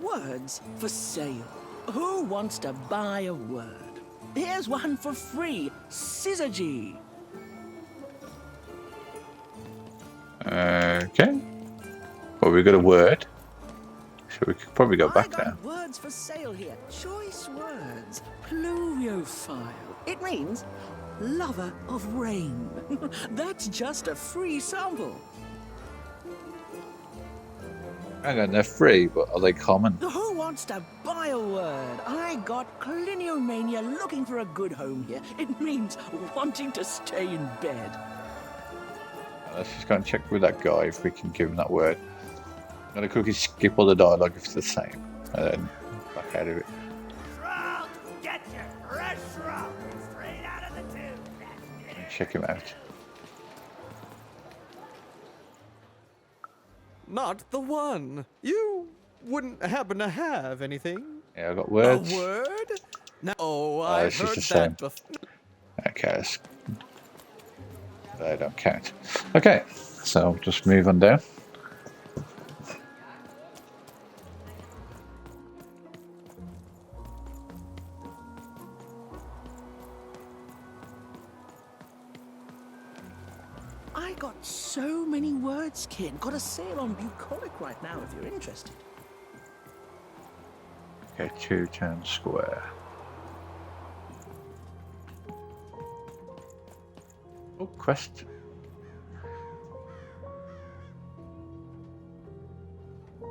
Words for sale. Who wants to buy a word? Here's one for free. Syzygy. Okay. Well, we got a word. So we could probably go back now. Words for sale here. Choice words. Pluviophile. It means lover of rain. That's just a free sample. Hang on, they're free, but are they common? Who wants to buy a word? I got cliniomania looking for a good home here. It means wanting to stay in bed. Let's just go and check with that guy if we can give him that word. I'm gonna quickly skip all the dialogue if it's the same, and then back out of it. Shroud, get your fresh shroud straight out of the tube. Check him out. Not the one. You wouldn't happen to have anything? Yeah, I got words. A word? No, It's I've just heard the same. that before. Okay, they don't count. Okay, so just move on down. I got so many words, kid. Got a sale on bucolic right now if you're interested. Okay, 2 Town Square. Oh, quest.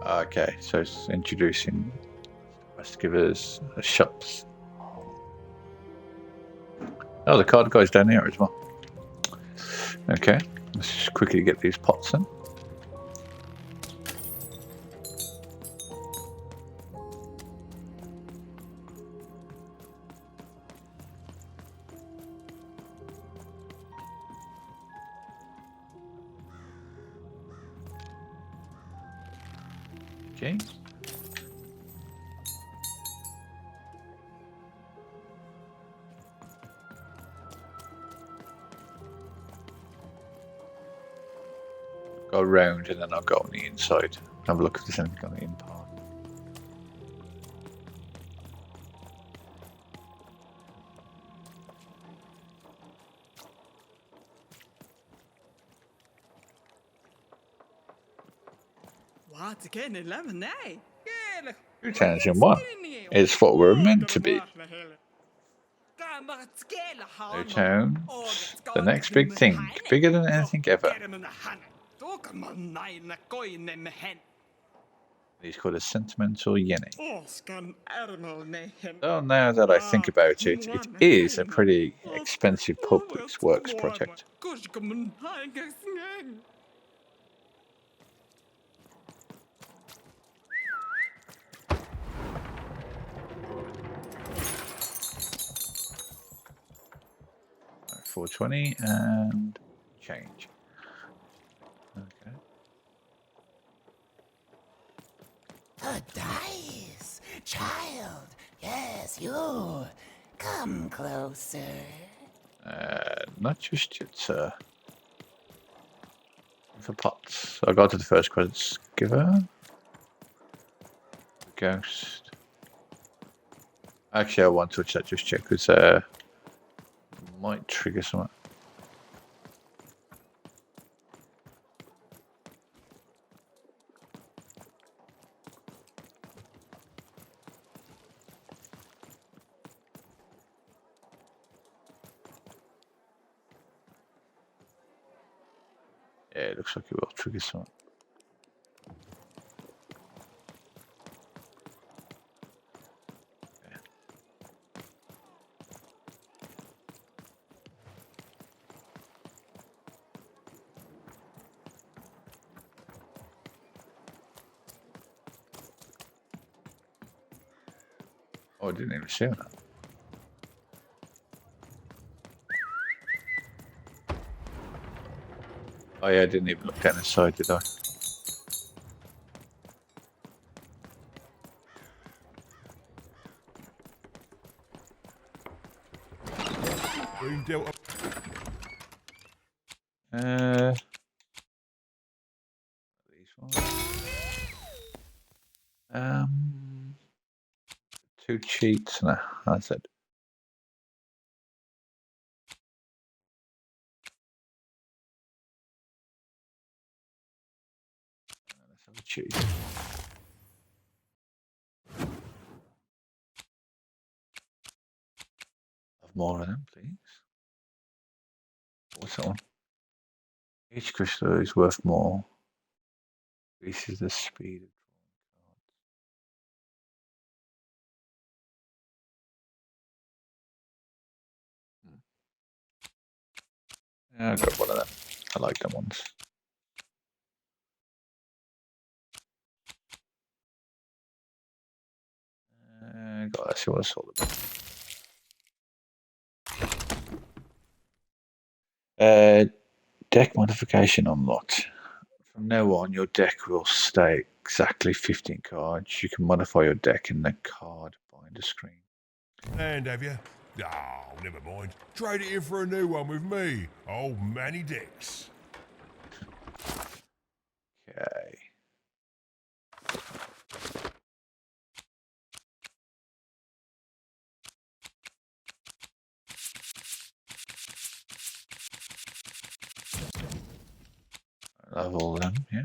Okay, so it's introducing quest givers, shops. Oh, the card guy's down here as well. Okay, let's just quickly get these pots in. Okay. Go around and then I'll go on the inside. Have a look if there's anything on the in part. What can lemonade? Two towns in one. It's what we're meant to be. New towns. The next big thing. Bigger than anything ever. He's called a sentimental Yenny. Oh, now that I think about it, it is a pretty expensive public works project. 420 and change. Okay. The dice! Child, yes, you. Come closer. Not just yet, sir. For pots. I got to the first credits giver. Ghost. Actually, I won't touch that just yet because might trigger something. Yeah, it looks like it will trigger something. Oh, I didn't even see that. Oh yeah, I didn't even look down the side, did I? These ones. Two cheats. Nah, that's it. Let's have a cheat. Have more of them, please. What's that one? Each crystal is worth more. Increases the speed of drawing cards. Yeah, I got one of them. I like them ones. Let's see what it's all about. Deck modification unlocked. From now on, your deck will stay exactly 15 cards. You can modify your deck in the card binder screen. And have you? Oh, never mind. Trade it in for a new one with me. Old Manny Dix. Okay. Level them, yeah.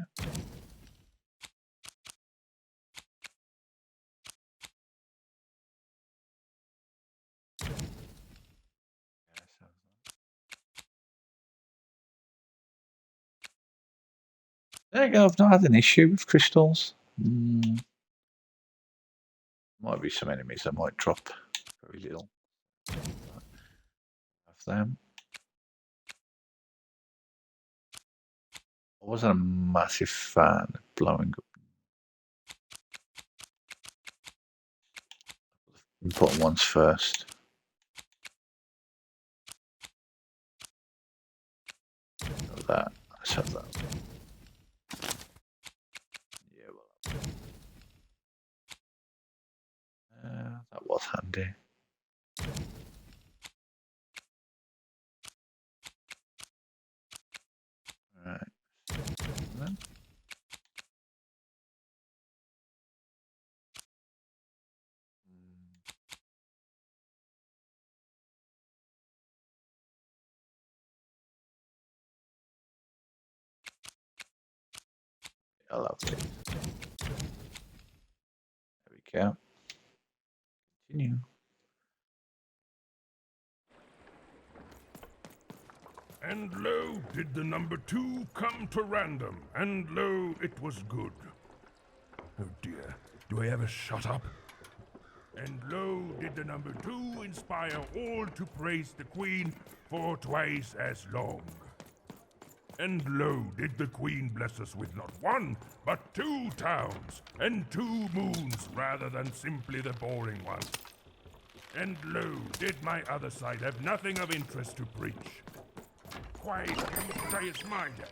There you go, I've not had an issue with crystals. Might be some enemies that might drop very little. Have them. I wasn't a massive fan of blowing up. Important ones first. That. Let's have that. Yeah, well, that was handy. All right. Then. I love these. There we go. Continue. And lo, did the number 2 come to random, and lo, it was good. Oh dear, do I ever shut up? And lo, did the number 2 inspire all to praise the Queen for twice as long. And lo, did the Queen bless us with not 1, but 2 towns, and 2 moons rather than simply the boring one. And lo, did my other side have nothing of interest to preach. Why, you say it's my day.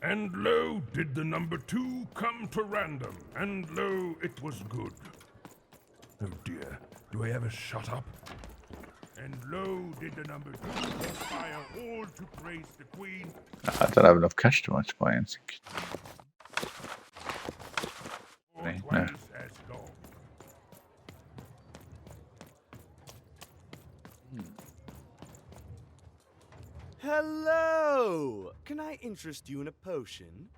And lo, did the number 2 come to random, and lo, it was good. Oh dear, do I ever shut up? And lo, did the number 2 inspire all to praise the Queen? I don't have enough cash to buy anything. No. As long. Hello! Can I interest you in a potion?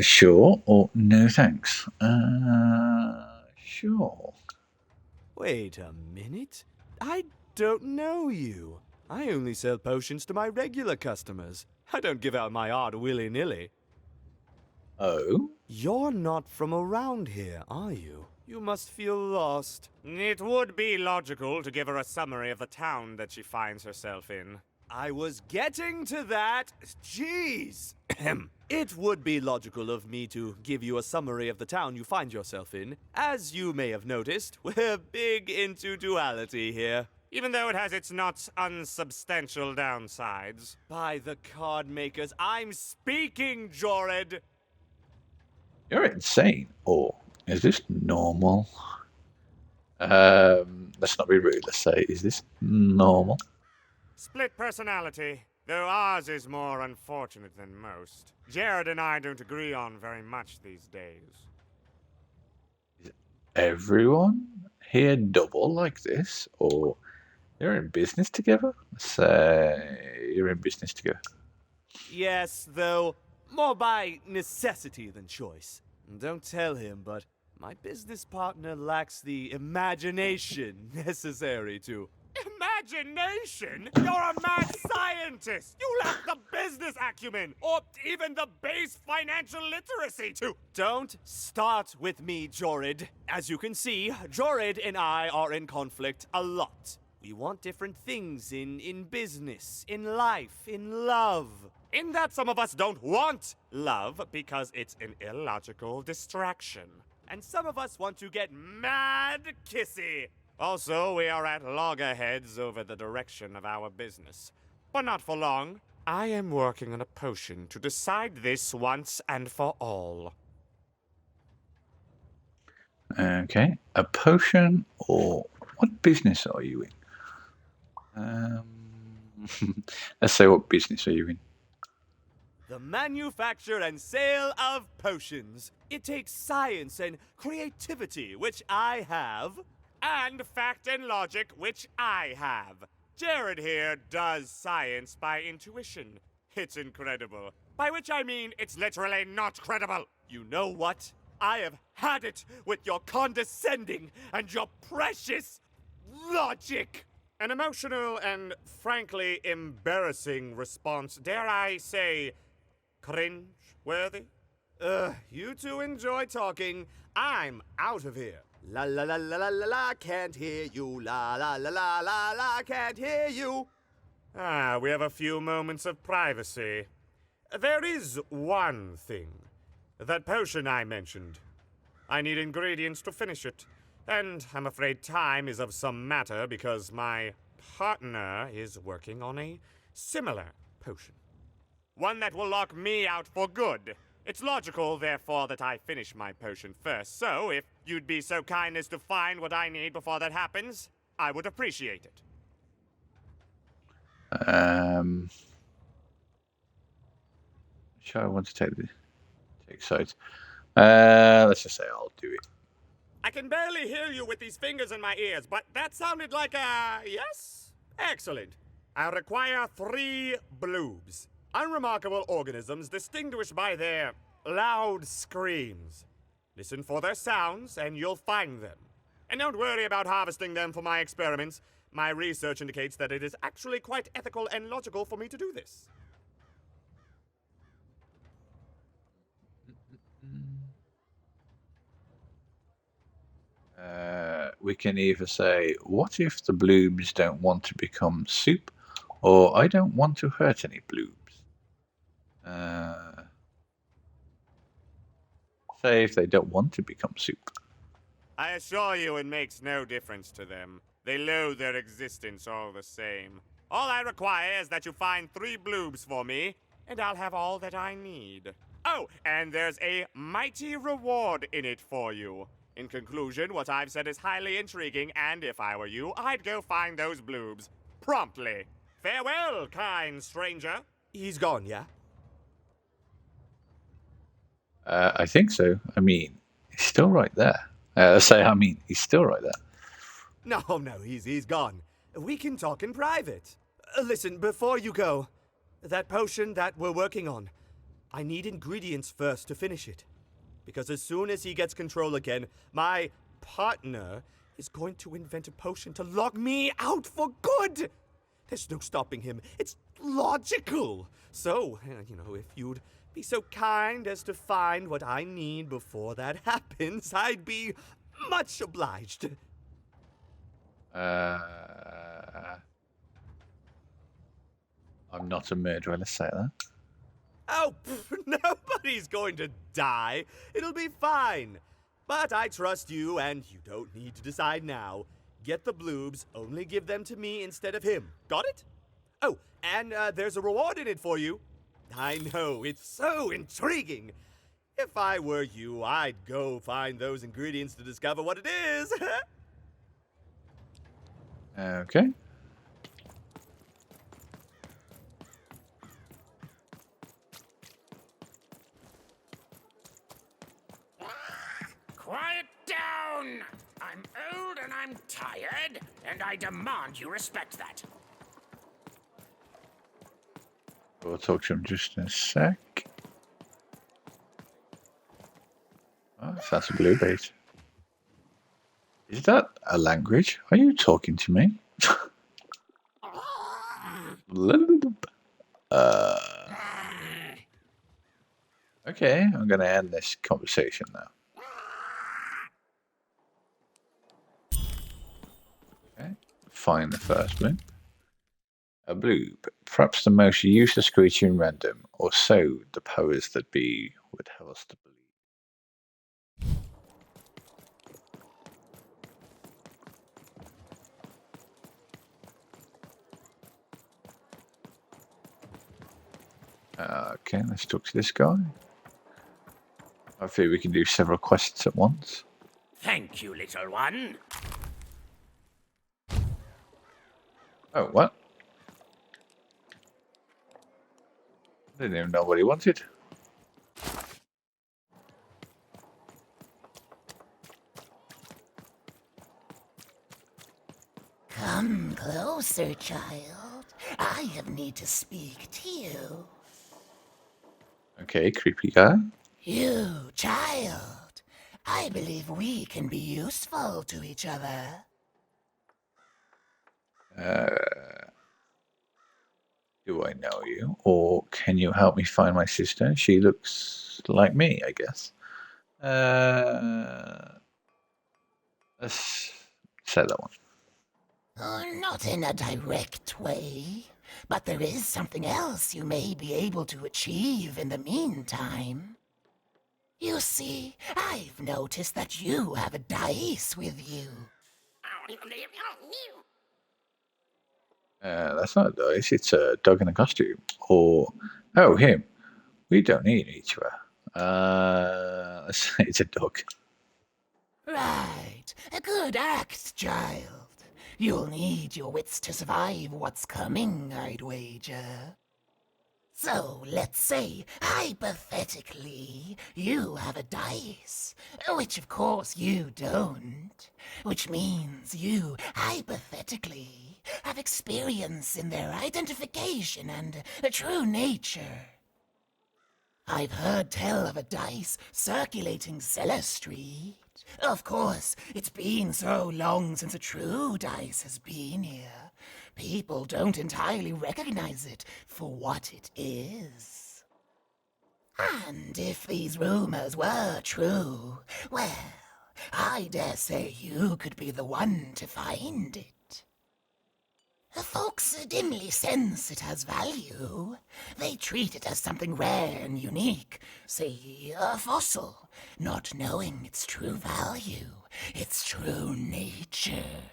Sure, or no thanks. Sure. Wait a minute. I don't know you. I only sell potions to my regular customers. I don't give out my art willy-nilly. Oh? You're not from around here, are you? You must feel lost. It would be logical to give her a summary of the town that she finds herself in. I was getting to that. Jeez. It would be logical of me to give you a summary of the town you find yourself in. As you may have noticed, we're big into duality here. Even though it has its not unsubstantial downsides. By the card makers, I'm speaking, Jorid! You're insane, or is this normal? Let's not be rude, let's say, is this normal? Split personality, though ours is more unfortunate than most. Jared and I don't agree on very much these days. Is everyone here double like this, or you're in business together? Let's say you're in business together. Yes, though more by necessity than choice. Don't tell him, but my business partner lacks the imagination necessary to... Imagination? You're a mad scientist! You lack the business acumen, or even the base financial literacy to... Don't start with me, Jorid. As you can see, Jorid and I are in conflict a lot. We want different things in business, in life, in love. In that some of us don't want love because it's an illogical distraction. And some of us want to get mad kissy. Also, we are at loggerheads over the direction of our business. But not for long. I am working on a potion to decide this once and for all. Okay, a potion, or what business are you in? Let's say, what business are you in? The manufacture and sale of potions. It takes science and creativity, which I have. And fact and logic, which I have. Jared here does science by intuition. It's incredible. By which I mean it's literally not credible. You know what? I have had it with your condescending and your precious logic. An emotional and frankly embarrassing response, dare I say, cringe-worthy? You two enjoy talking. I'm out of here. La la la la la la la, can't hear you. La la la la la la, can't hear you. Ah, we have a few moments of privacy. There is one thing. That potion I mentioned. I need ingredients to finish it. And I'm afraid time is of some matter because my partner is working on a similar potion. One that will lock me out for good. It's logical, therefore, that I finish my potion first. So, if you'd be so kind as to find what I need before that happens, I would appreciate it. Sure, I want to take sides. Let's just say I'll do it. I can barely hear you with these fingers in my ears, but that sounded like a yes? Excellent. I require 3 bloobs. unremarkable organisms distinguished by their loud screams. Listen for their sounds, and you'll find them. And don't worry about harvesting them for my experiments. My research indicates that it is actually quite ethical and logical for me to do this. We can either say, what if the bloobs don't want to become soup, or I don't want to hurt any bloobs. Say if they don't want to become soup. I assure you it makes no difference to them. They loathe their existence all the same. All I require is that you find 3 bloobs for me, and I'll have all that I need. Oh, and there's a mighty reward in it for you. In conclusion, what I've said is highly intriguing, and if I were you, I'd go find those bloobs. Promptly. Farewell, kind stranger. He's gone, yeah? I think so. I mean, he's still right there. He's still right there. No, he's gone. We can talk in private. Listen, before you go, that potion that we're working on, I need ingredients first to finish it. Because as soon as he gets control again, my partner is going to invent a potion to lock me out for good. There's no stopping him. It's logical. So, if you'd be so kind as to find what I need before that happens, I'd be much obliged. I'm not a murderer, let's say that. Oh, nobody's going to die. It'll be fine. But I trust you, and you don't need to decide now. Get the bloobs, only give them to me instead of him. Got it? Oh, and there's a reward in it for you. I know, it's so intriguing. If I were you, I'd go find those ingredients to discover what it is. Okay. Quiet down! I'm old and I'm tired, and I demand you respect that. We'll talk to him just in a sec. Oh, that's a blue bait. Is that a language? Are you talking to me? Okay, I'm going to end this conversation now. Okay, find the first blue. A bloob, perhaps the most useless creature in random, or so the powers that be would have us to believe. Okay, let's talk to this guy. I feel we can do several quests at once. Thank you, little one. Oh, what? I didn't even know what he wanted. Come closer, child. I have need to speak to you. Okay, creepy guy. You, child. I believe we can be useful to each other. Do I know you? Or can you help me find my sister? She looks like me, I guess. Let's say that one. Not in a direct way, but there is something else you may be able to achieve in the meantime. You see, I've noticed that you have a dice with you. That's not a dice, it's a dog in a costume. Or, oh, him. We don't need each other. Let's say it's a dog. Right. A good act, child. You'll need your wits to survive what's coming, I'd wager. So let's say, hypothetically, you have a dice, which of course you don't, which means you, hypothetically, have experience in their identification and true nature. I've heard tell of a dice circulating Cellar Street. Of course, it's been so long since a true dice has been here. People don't entirely recognize it for what it is. And if these rumors were true, well, I dare say you could be the one to find it. Folks dimly sense it has value. They treat it as something rare and unique, say a fossil, not knowing its true value, its true nature.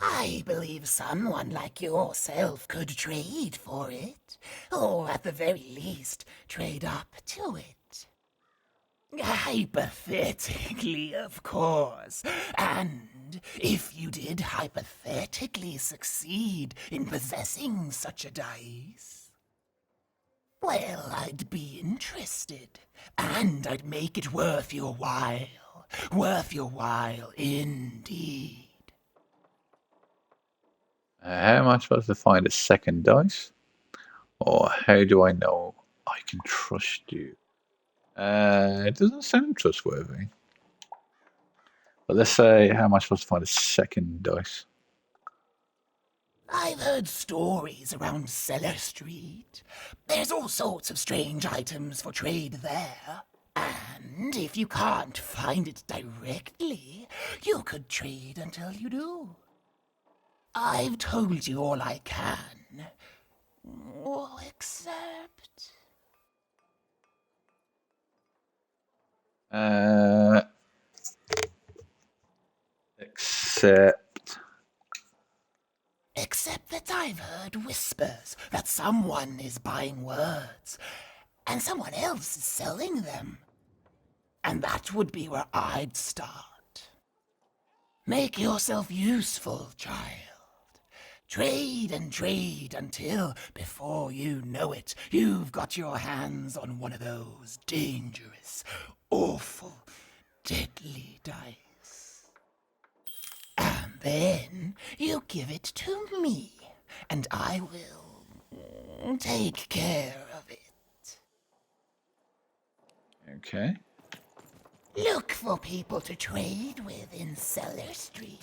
I believe someone like yourself could trade for it, or at the very least, trade up to it. Hypothetically, of course. And if you did hypothetically succeed in possessing such a dice, well, I'd be interested. And I'd make it worth your while. Worth your while indeed. How am I supposed to find a second dice? Or how do I know I can trust you? It doesn't sound trustworthy. But let's say, how am I supposed to find a second dice? I've heard stories around Cellar Street. There's all sorts of strange items for trade there. And if you can't find it directly, you could trade until you do. I've told you all I can. Oh, except... Except that I've heard whispers that someone is buying words, and someone else is selling them. And that would be where I'd start. Make yourself useful, child. Trade and trade until, before you know it, you've got your hands on one of those dangerous, awful, deadly dice. And then you give it to me, and I will take care of it. Okay. Look for people to trade with in Cellar Street.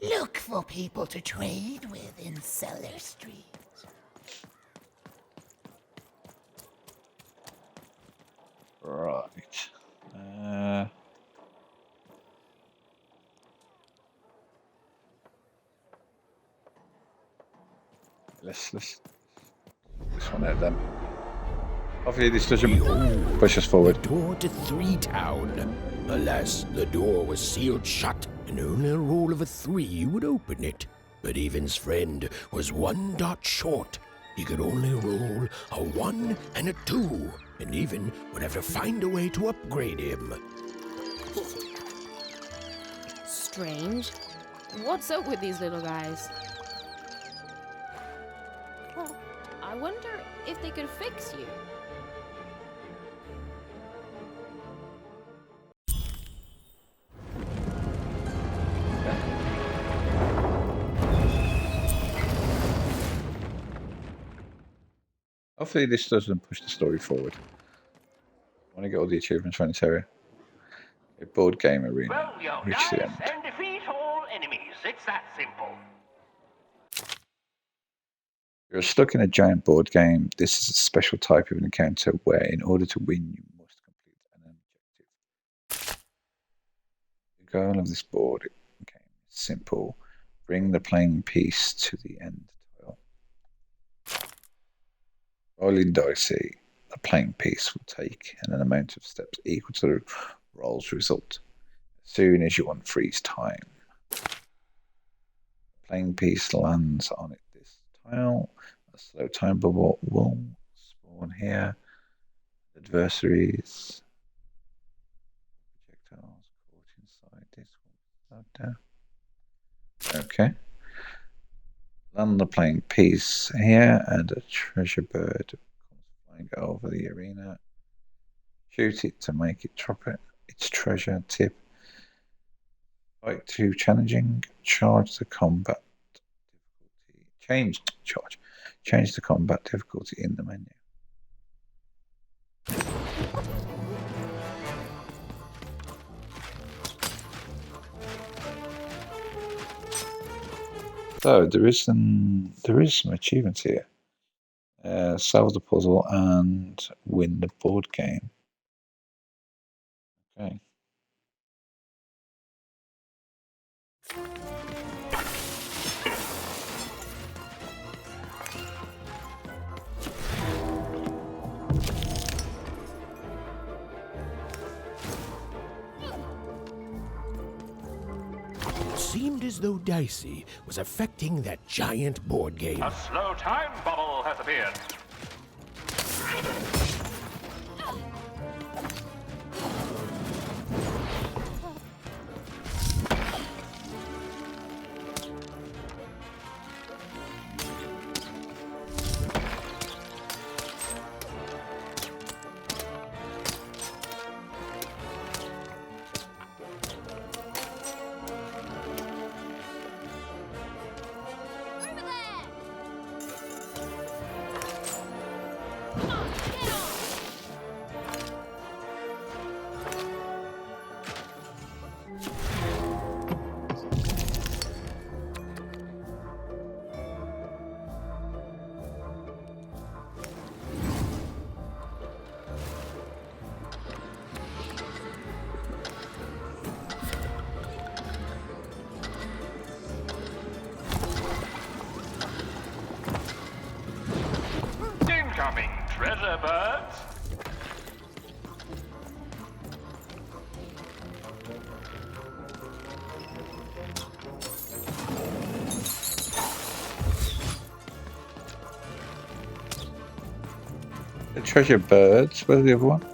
Look for people to trade with in Cellar Street. Right. Let's this one out then. Hopefully this doesn't push us forward. The door to Three Town. Alas, the door was sealed shut, and only a roll of a 3 would open it. But Evan's friend was 1 dot short. He could only roll a 1 and a 2, and Even would have to find a way to upgrade him. Strange. What's up with these little guys? Well, I wonder if they could fix you. Hopefully this doesn't push the story forward. I want to get all the achievements from this area. A board game arena. Reach the end. And defeat all enemies. It's that simple. You're stuck in a giant board game. This is a special type of an encounter where, in order to win, you must complete an objective. The goal of this board game is simple. Bring the playing piece to the end tile. Rolling dicey, the playing piece will take an amount of steps equal to the roll's result. As soon as you unfreeze time, the playing piece lands on this tile. A slow time bubble will spawn here. Adversaries, projectiles caught inside this will slow down. Okay. Land the playing piece here, and a treasure bird comes flying over the arena. Shoot it to make it drop it. Its treasure tip. Fight too challenging. Charge the combat difficulty. Change the combat difficulty in the menu. So there is some achievements here. Solve the puzzle and win the board game. Okay. It seemed as though Dicey was affecting that giant board game. A slow time bubble has appeared. Incoming treasure birds. The treasure birds. Where's the other one?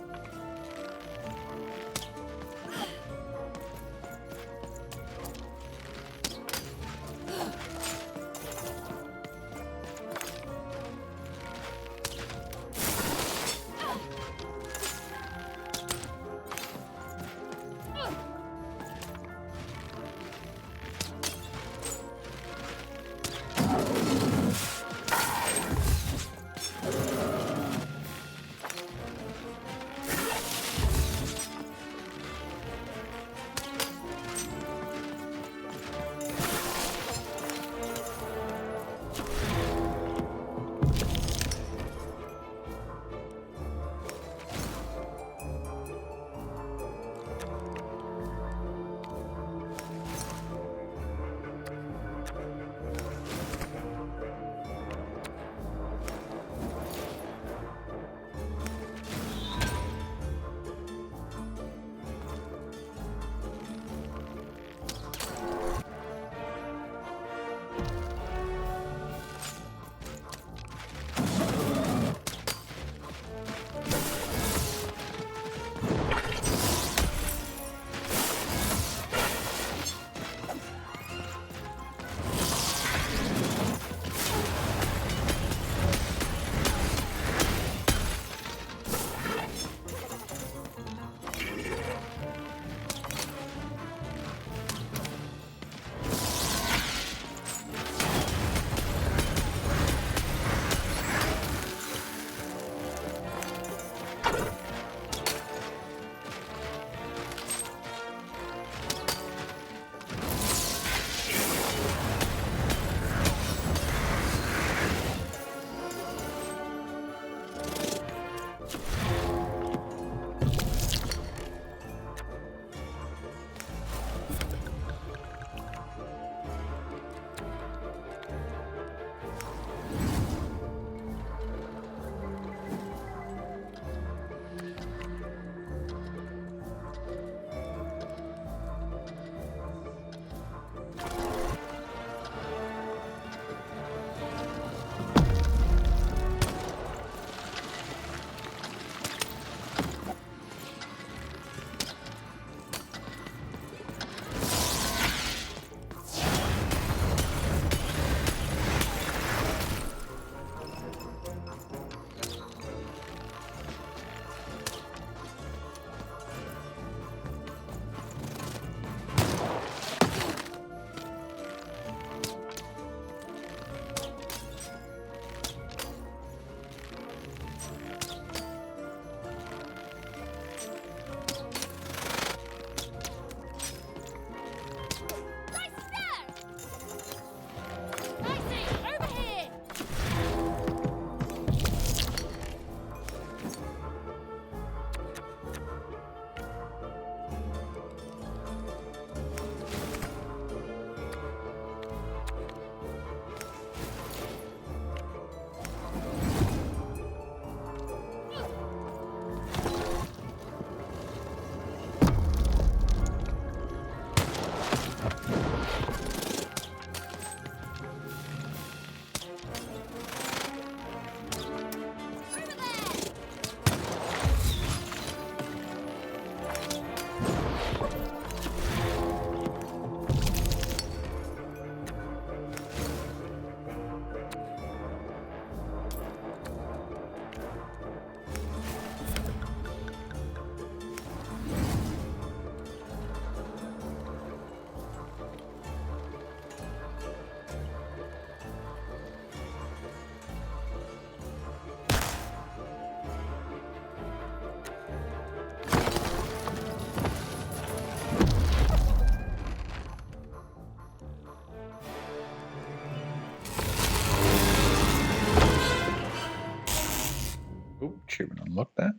Oh, achievement unlocked there.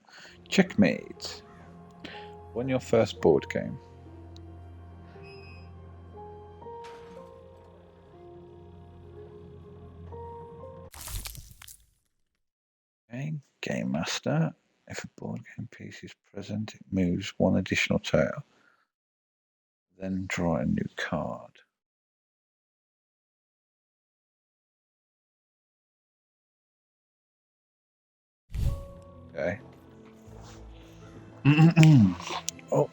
Checkmate. Won your first board game. Okay, Game Master. If a board game piece is present, it moves one additional tile. Then draw a new card. Okay. Oh.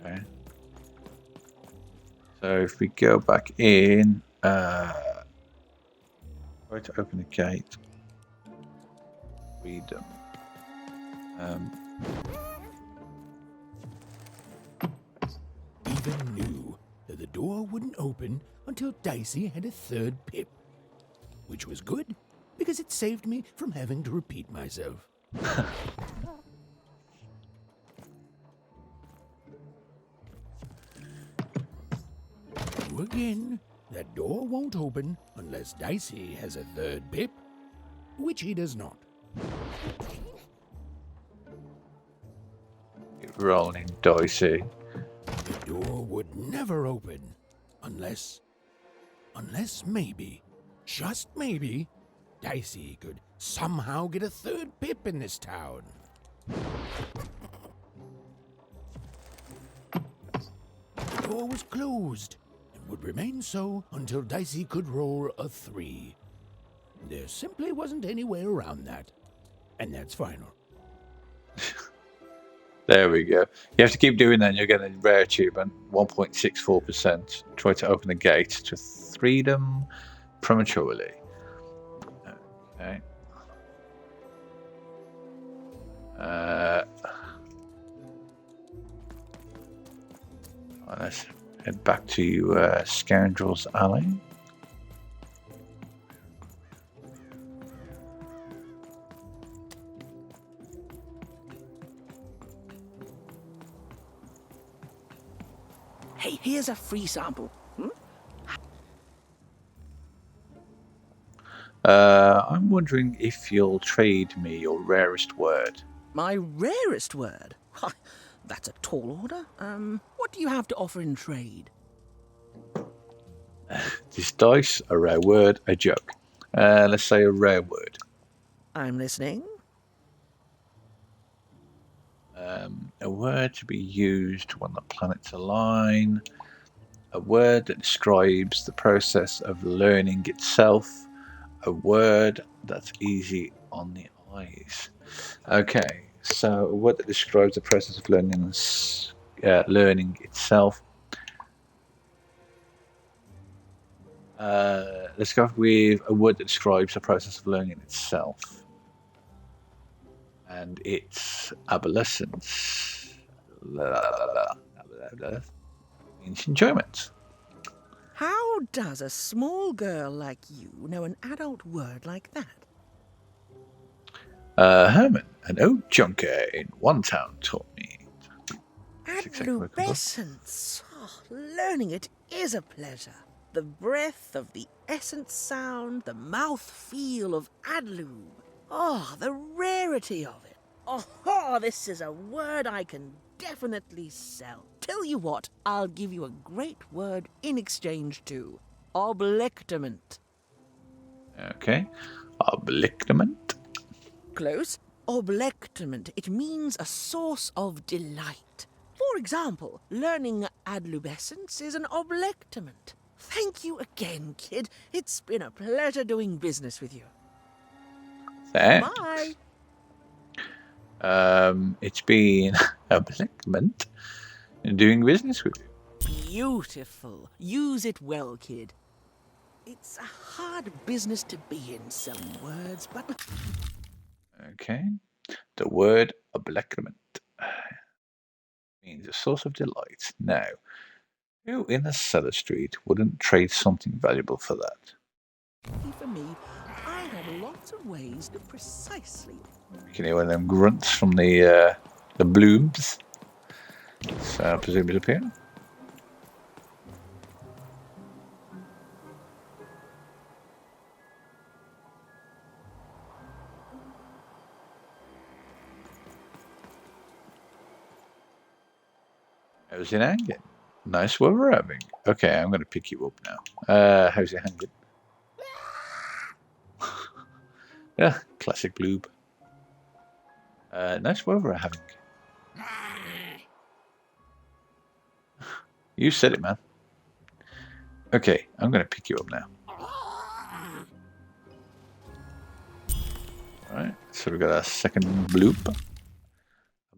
Okay. So if we go back in, try to open the gate. Freedom. Even knew that the door wouldn't open until Dicey had a third pip. Which was good, because it saved me from having to repeat myself. Again, that door won't open unless Dicey has a third pip, which he does not. Rolling Dicey. The door would never open unless maybe, just maybe, Dicey could somehow get a third pip in this town. The door was closed and would remain so until Dicey could roll a 3. There simply wasn't any way around that. And that's final. There we go. You have to keep doing that and you'll get a rare achievement. 1.64%. Try to open the gate to freedom prematurely. Okay. Let's head back to Scoundrels Alley. Hey, here's a free sample. I'm wondering if you'll trade me your rarest word. My rarest word? That's a tall order. What do you have to offer in trade? This dice, a rare word, a joke. Let's say a rare word. I'm listening. A word to be used when the planets align. A word that describes the process of learning itself. A word that's easy on the eyes. Okay, so a word that describes the process of learning itself. Let's go with a word that describes the process of learning itself. And it's adolescence. Means enjoyment. How does a small girl like you know an adult word like that? Herman, an old junker in one town, taught me. Adolescence. Oh, learning it is a pleasure. The breath of the essence sound, the mouth feel of adlube. Oh, the rarity of it. Oh, this is a word I can definitely sell. Tell you what, I'll give you a great word in exchange too. Oblectament. Okay. Oblectament. Close. Oblectament. It means a source of delight. For example, learning adlubescence is an oblectament. Thank you again, kid. It's been a pleasure doing business with you. Thanks. Bye. It's been a oblectament in doing business with you. Beautiful. Use it well, kid. It's a hard business to be in, selling words, but... Okay. The word oblectament means a source of delight. Now, who in a cellar street wouldn't trade something valuable for that? For me, I have lots of ways to precisely... You can hear one of them grunts from the blooms. So I presume it's up here. How's it hanging? Nice weather we're having. Okay, I'm going to pick you up now. How's it hanging? Yeah, classic bloob. Nice weather we're having. You said it, man. Okay, I'm going to pick you up now. Alright, so we've got our second bloop.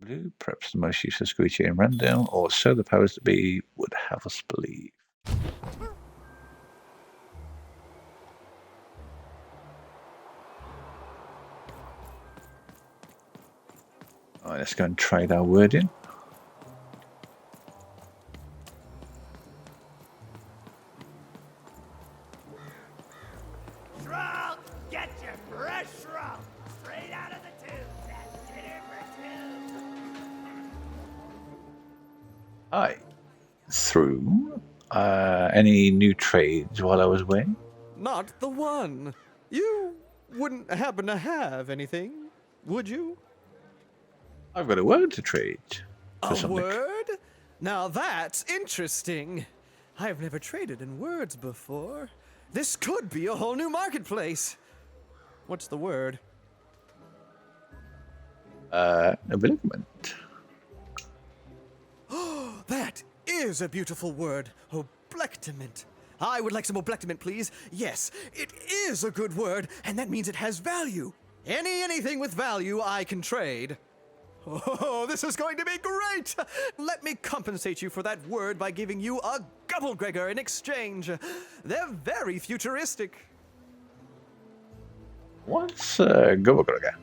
Blue, perhaps the most useless creature in random, or so the powers that be would have us believe. Alright, let's go and trade our word in. Shroud, get your fresh shroud straight out of the tube. That's dinner for two. Hi. Through. Any new trades while I was away? Not the one. You wouldn't happen to have anything, would you? I've got a word to trade. For A something. word? Now that's interesting. I've never traded in words before. This could be a whole new marketplace. What's the word? Obligament. That is a beautiful word. Oblectament. I would like some oblectament, please. Yes, it is a good word, and that means it has value. Anything with value I can trade. Oh, this is going to be great! Let me compensate you for that word by giving you a Gubblegregor in exchange. They're very futuristic. What's Gubblegregor?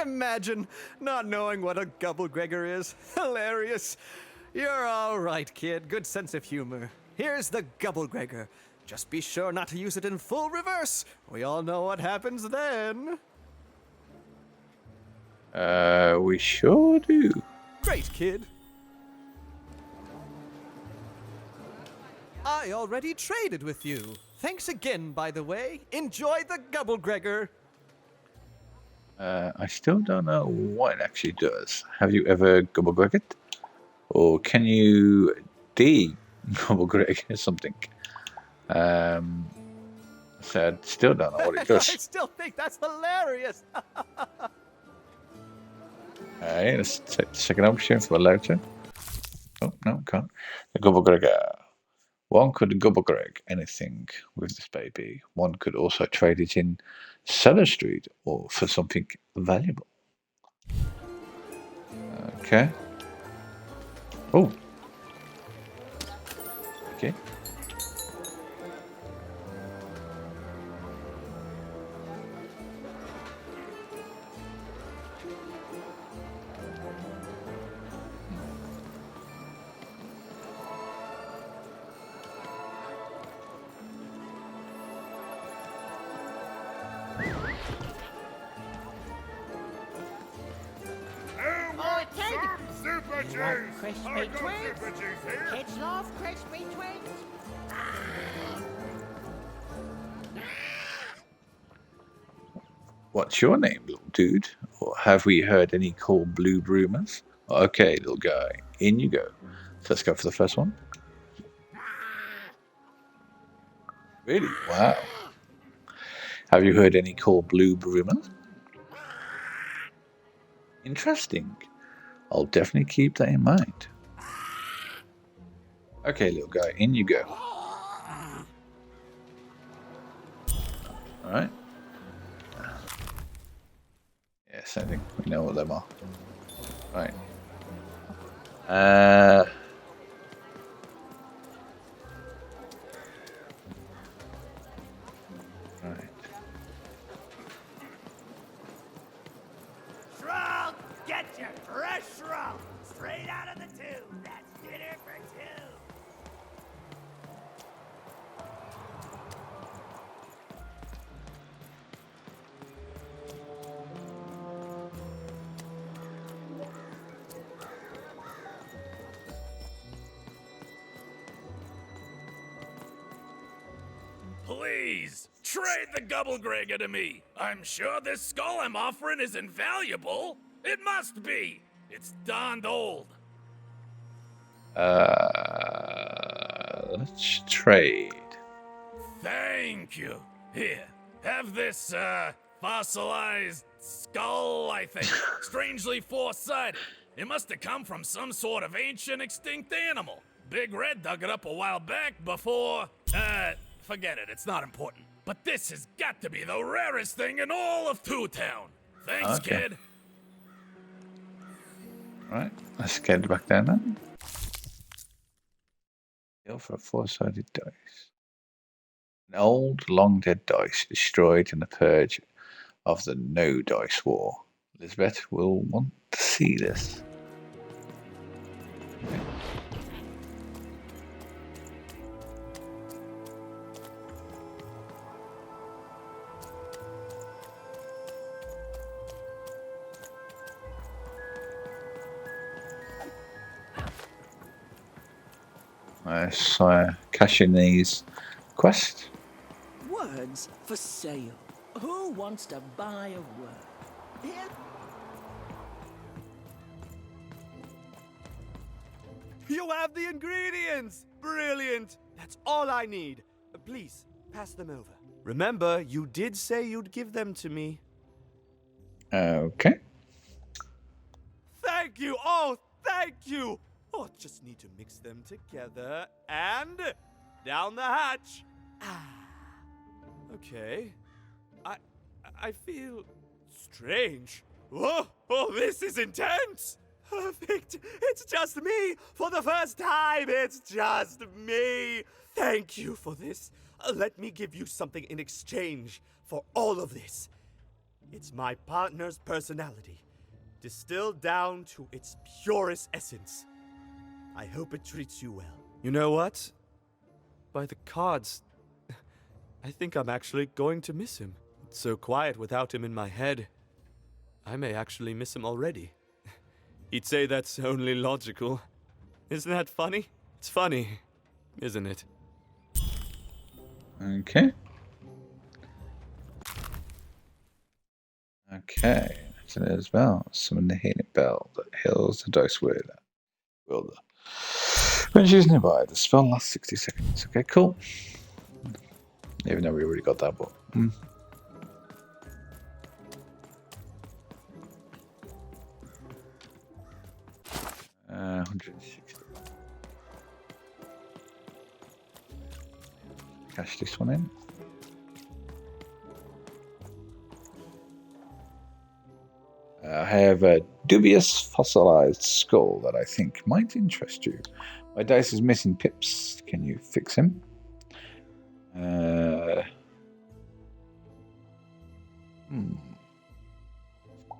Imagine not knowing what a Gubblegregor is. Hilarious. You're all right, kid. Good sense of humor. Here's the Gubblegregor. Just be sure not to use it in full reverse. We all know what happens then. We sure do. Great, kid. I already traded with you. Thanks again, by the way. Enjoy the Gubblegregor. I still don't know what it actually does. Have you ever Gubblegregor it? Or can you de-Gubblegregor something? So I still don't know what it I does. still think that's hilarious. Alright, let's take the second option for the later. Oh, no, can't. The Gubblegregor. One could Gubblegreg anything with this baby. One could also trade it in Cellar Street or for something valuable. Okay. Oh. Okay. Oh, kid! Super You want juice! crispy I got twins? super juice here! Kids love crispy twins. What's your name, little dude? Or have we heard any cold blue rumors? Okay, little guy, in you go. So let's go for the first one. Really? Wow. Have you heard any cold blue rumors? Interesting. I'll definitely keep that in mind. Okay, little guy, in you go. Alright. Yes, I think we know what them are. Right. Right. Shroud, get your fresh shroud straight out of the tube. That's dinner for two. Please, trade the Gubblegregor to me. I'm sure this skull I'm offering is invaluable. It must be. It's darned old. Let's trade. Thank you. Here, have this, fossilized skull, I think. Strangely four-sided. It must have come from some sort of ancient extinct animal. Big Red dug it up a while back before, forget it, it's not important. But this has got to be the rarest thing in all of Two Town. Thanks, Okay. kid. Right, let's get back down then. Deal for a four-sided dice. An old, long-dead dice destroyed in the purge of the No Dice War. Elizabeth will want to see this. Let's cash in these quests. Words for sale. Who wants to buy a word? Here. You have the ingredients! Brilliant! That's all I need. Please, pass them over. Remember, you did say you'd give them to me. Okay. Thank you! Oh, thank you! Oh, just need to mix them together and down the hatch. Okay. I feel strange. Whoa! Oh, this is intense! Perfect! It's just me! For the first time, it's just me! Thank you for this. Let me give you something in exchange for all of this. It's my partner's personality, distilled down to its purest essence. I hope it treats you well. You know what? By the cards, I think I'm actually going to miss him. It's so quiet without him in my head. I may actually miss him already. He'd say that's only logical. Isn't that funny? It's funny, isn't it? Okay. Okay. So there's well. Summon the healing bell that heals the dice wielder. When she's nearby, the spell lasts 60 seconds. Okay, cool. Even though we already got that, but. 160. Cash this one in. I have a dubious fossilized skull that I think might interest you. My dice is missing pips. Can you fix him?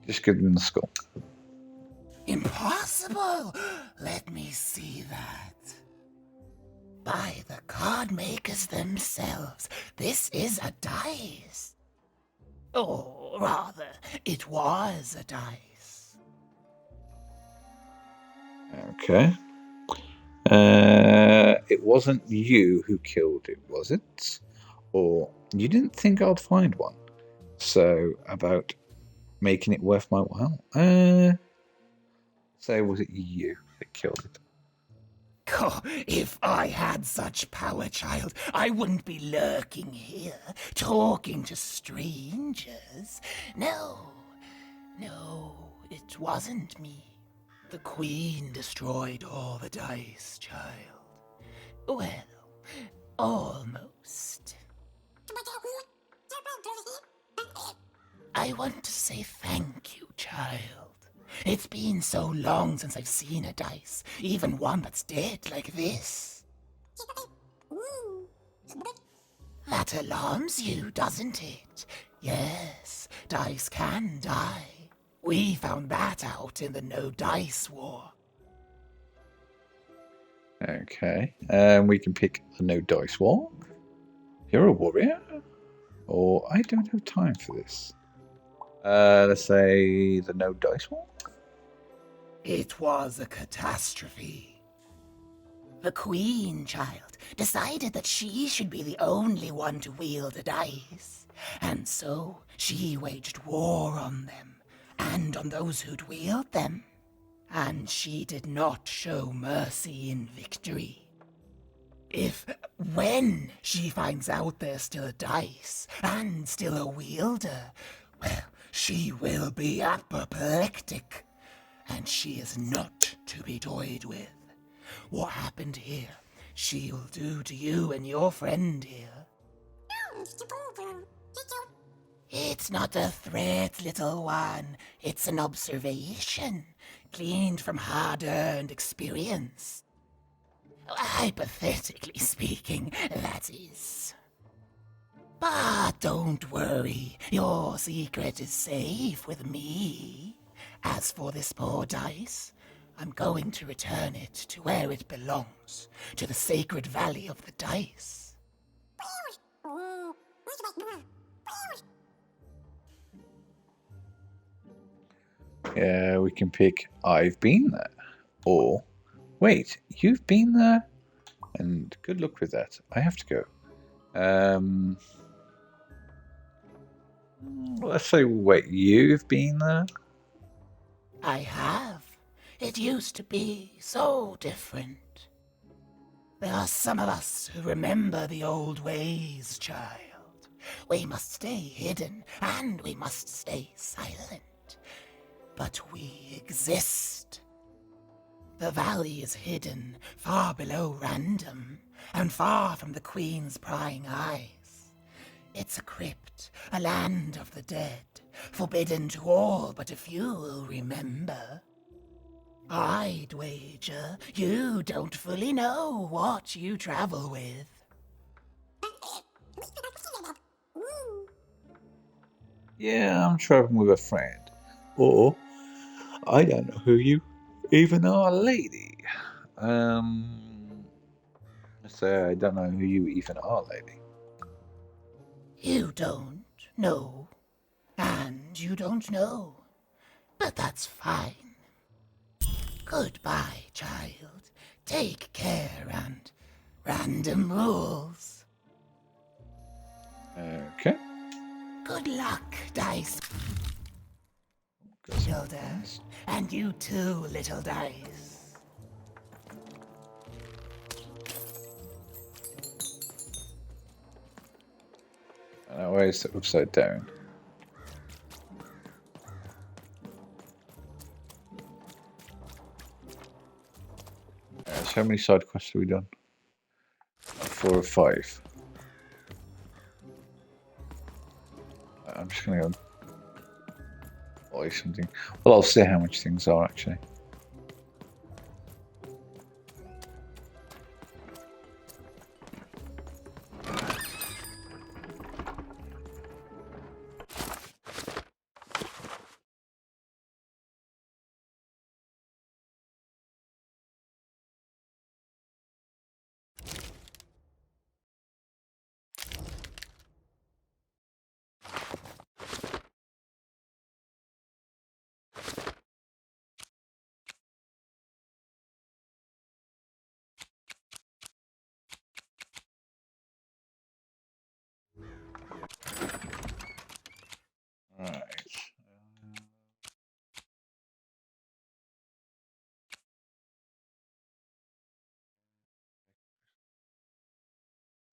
Just give him the skull. Impossible! Let me see that. By the card makers themselves, this is a dice. Or rather, it was a dice. Okay. It wasn't you who killed it, was it? Or you didn't think I'd find one? So, about making it worth my while? Say, was it you that killed it? Oh, if I had such power, child, I wouldn't be lurking here, talking to strangers. No, it wasn't me. The Queen destroyed all the dice, child. Well, almost. I want to say thank you, child. It's been so long since I've seen a dice, even one that's dead like this. That alarms you, doesn't it? Yes, dice can die. We found that out in the No Dice War. Okay. We can pick the No Dice War. You're a warrior? Or I don't have time for this. Let's say the No Dice War? It was a catastrophe. The Queen, child, decided that she should be the only one to wield a dice. And so she waged war on them, and on those who'd wield them. and she did not show mercy in victory. When she finds out there's still a dice and still a wielder, well, she will be apoplectic, and she is not to be toyed with. What happened here, she'll do to you and your friend here. It's not a threat, little one. It's an observation, gleaned from hard-earned experience. Hypothetically speaking, that is. But don't worry, your secret is safe with me. As for this poor dice, I'm going to return it to where it belongs, to the sacred valley of the dice. Yeah, we can pick I've been there. Or, wait, you've been there? And good luck with that. I have to go. Let's say, wait, you've been there? I have. It used to be so different. There are some of us who remember the old ways, child. We must stay hidden, and we must stay silent. But we exist. The valley is hidden far below random, and far from the Queen's prying eyes. It's a crypt, a land of the dead, forbidden to all but a few will remember. I'd wager you don't fully know what you travel with. Yeah, I'm traveling with a friend. Or, I don't know who you even are, lady. Let's say I don't know who you even are, lady. You don't know, and you don't know. But that's fine. Goodbye, child. Take care, and random rules. Okay. Good luck, Dice. Hilda. And you too, little Dice. And why is it upside down? So how many side quests have we done? 4 or 5. I'm just gonna go buy something. Well, I'll see how much things are actually. Alright.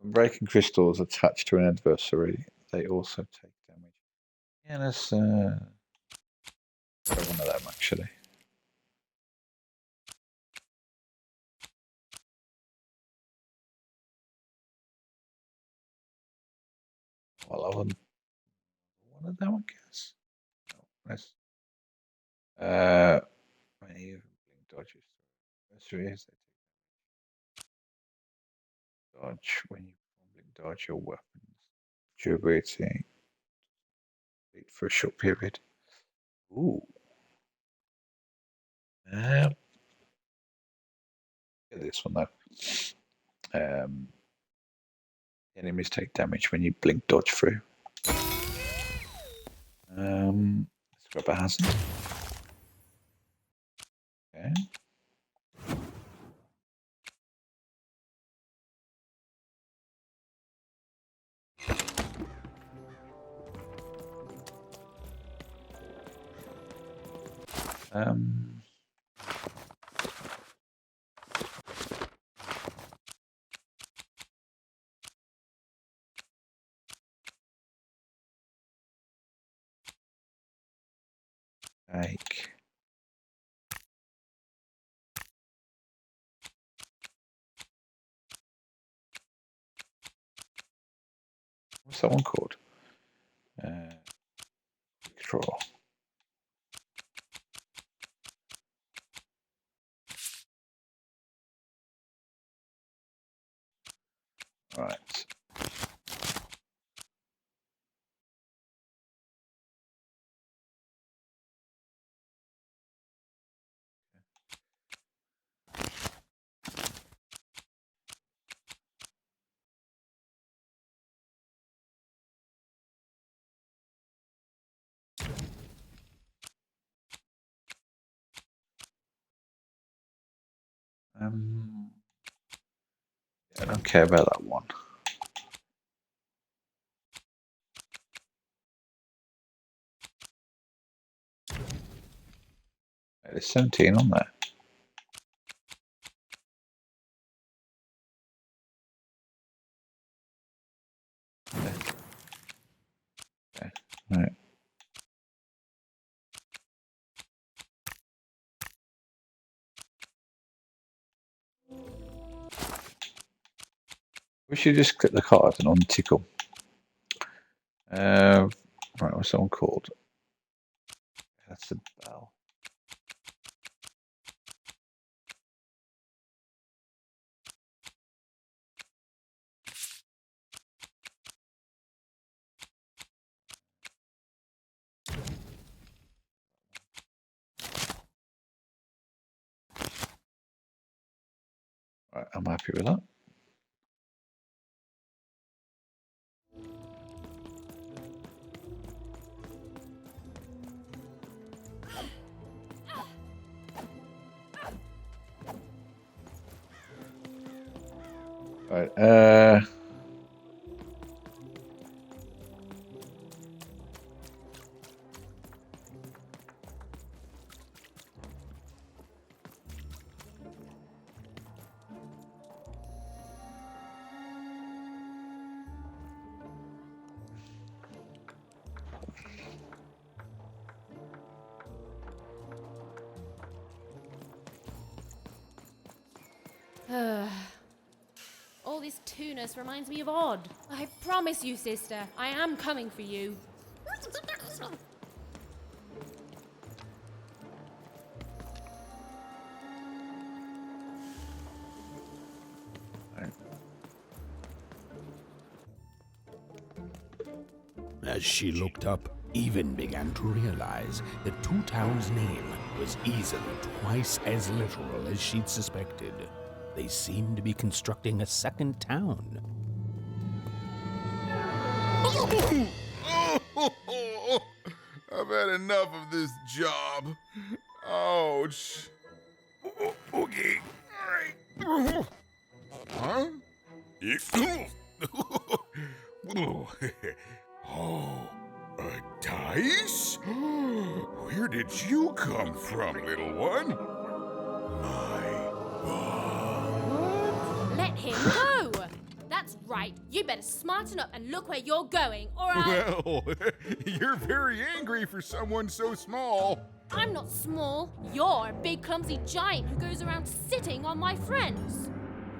When breaking crystals attached to an adversary, they also take damage. Yeah, let's try one of them actually. Well, I want one of them, I guess. No, let's when you blink dodges adversaries, they take dodge when you blink dodge your weapons. Durability for a short period. Ooh. Get this one though. Enemies take damage when you blink dodge through. Let's grab a hazard. Okay. Like. What's that one called? Draw. Right. I don't care about that one. There's 17 on there. Okay. Right. We should just click the card and untickle. Right, what's that one called? That's the bell. Right, I'm happy with that. Right, All this tunus reminds me of Odd. I promise you, sister, I am coming for you. As she looked up, Even began to realize that Two Town's name was easily twice as literal as she'd suspected. They seemed to be constructing a second town. I've had enough of this job. Ouch. Okay. All right. Huh? Oh, a dice? Where did you come from, little one? Let him go! That's right. You better smarten up and look where you're going, or I... Well, you're very angry for someone so small. I'm not small. You're a big, clumsy giant who goes around sitting on my friends.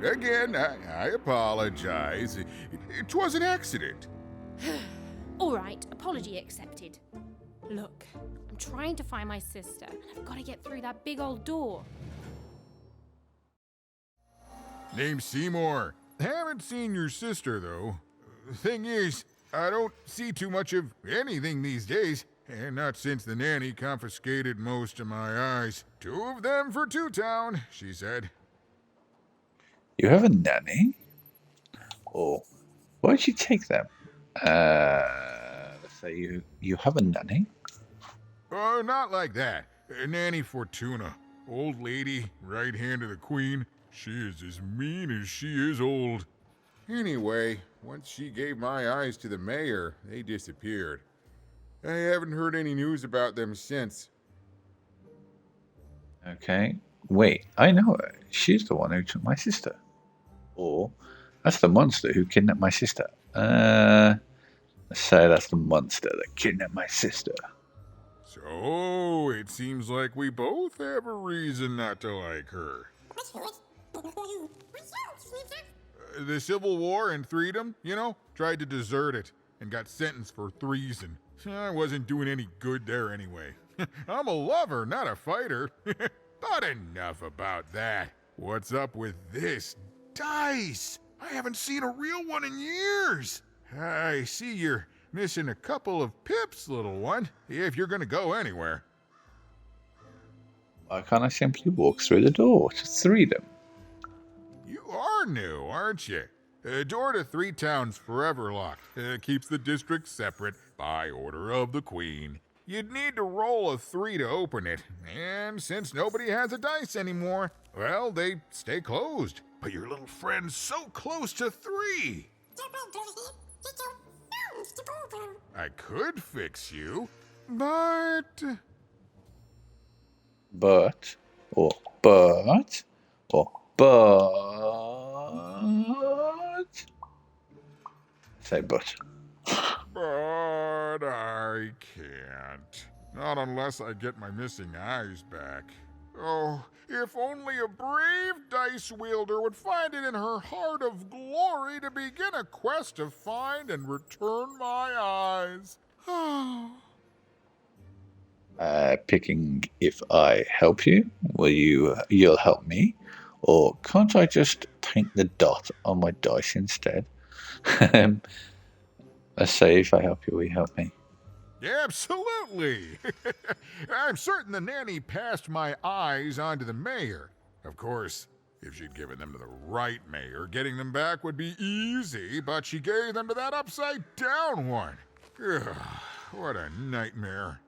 Again, I apologize. It was an accident. All right, apology accepted. Look, I'm trying to find my sister, and I've got to get through that big old door. Name's Seymour. Haven't seen your sister, though. Thing is, I don't see too much of anything these days, and not since the nanny confiscated most of my eyes. 2 of them for Two Town, she said. You have a nanny? Or why'd you take them? Let's say you have a nanny? Not like that. Nanny Fortuna. Old lady, right hand of the queen. She is as mean as she is old. Anyway, once she gave my eyes to the mayor, they disappeared. I haven't heard any news about them since. Okay. Wait, I know her. She's the one who took my sister. Or that's the monster who kidnapped my sister. Let's say that's the monster that kidnapped my sister. So, it seems like we both have a reason not to like her. The Civil War and Freedom, you know, tried to desert it and got sentenced for treason. I wasn't doing any good there anyway. I'm a lover, not a fighter. But enough about that. What's up with this dice? I haven't seen a real one in years. I see you're missing a couple of pips, little one, if you're gonna go anywhere. Why can't I simply walk through the door to Freedom? You are new, aren't you? Door to Three Towns forever locked. Keeps the district separate by order of the Queen. You'd need to roll a 3 to open it, and since nobody has a dice anymore, well, they stay closed. But your little friend's so close to 3. I could fix you, but... But, or say but. But I can't. Not unless I get my missing eyes back. Oh, if only a brave dice wielder would find it in her heart of glory to begin a quest to find and return my eyes. Picking if I help you, you'll help me, or can't I just paint the dot on my dice instead? Let's say if I help you, will you help me? Yeah, absolutely. I'm certain the nanny passed my eyes on to the mayor. Of course, if she'd given them to the right mayor, getting them back would be easy, but she gave them to that upside down one. Ugh, what a nightmare.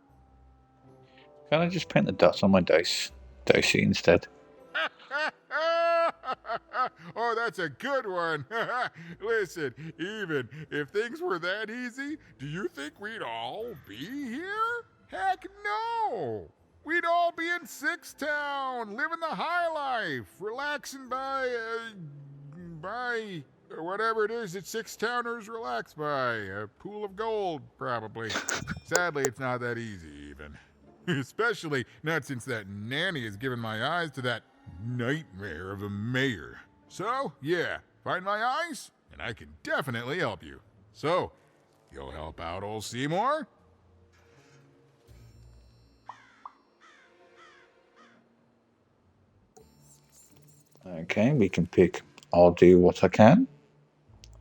Can I just paint the dots on my dicey instead? Oh, that's a good one. Listen, even if things were that easy, do you think we'd all be here? Heck no! We'd all be in Six Town, living the high life, relaxing by whatever it is that Six Towners relax by. A pool of gold, probably. Sadly, it's not that easy, even. Especially not since that nanny has given my eyes to that nightmare of a mayor. So, yeah, find my eyes, and I can definitely help you. So, you'll help out old Seymour? Okay, we can pick I'll do what I can,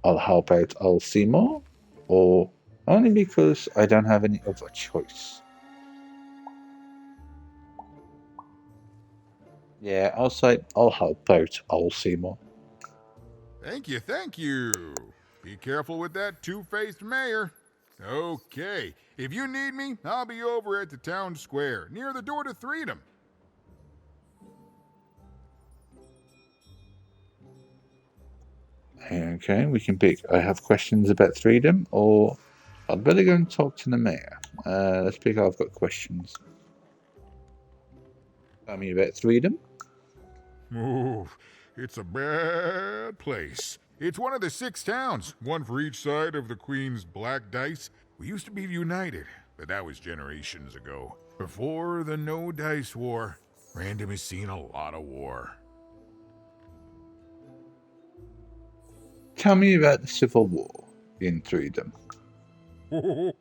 I'll help out old Seymour, or only because I don't have any other choice. Yeah, I'll say I'll help out old Seymour. Thank you, thank you. Be careful with that two-faced mayor. Okay, if you need me, I'll be over at the town square, near the door to Freedom. Okay, we can pick I have questions about Freedom, or I'd better go and talk to the mayor. Let's pick I've got questions. Tell me about Freedom. Oh, it's a bad place. It's one of the 6 towns, one for each side of the Queen's black dice. We used to be united, but that was generations ago. Before the No Dice War, Random has seen a lot of war. Tell me about the Civil War in Freedom. Oh,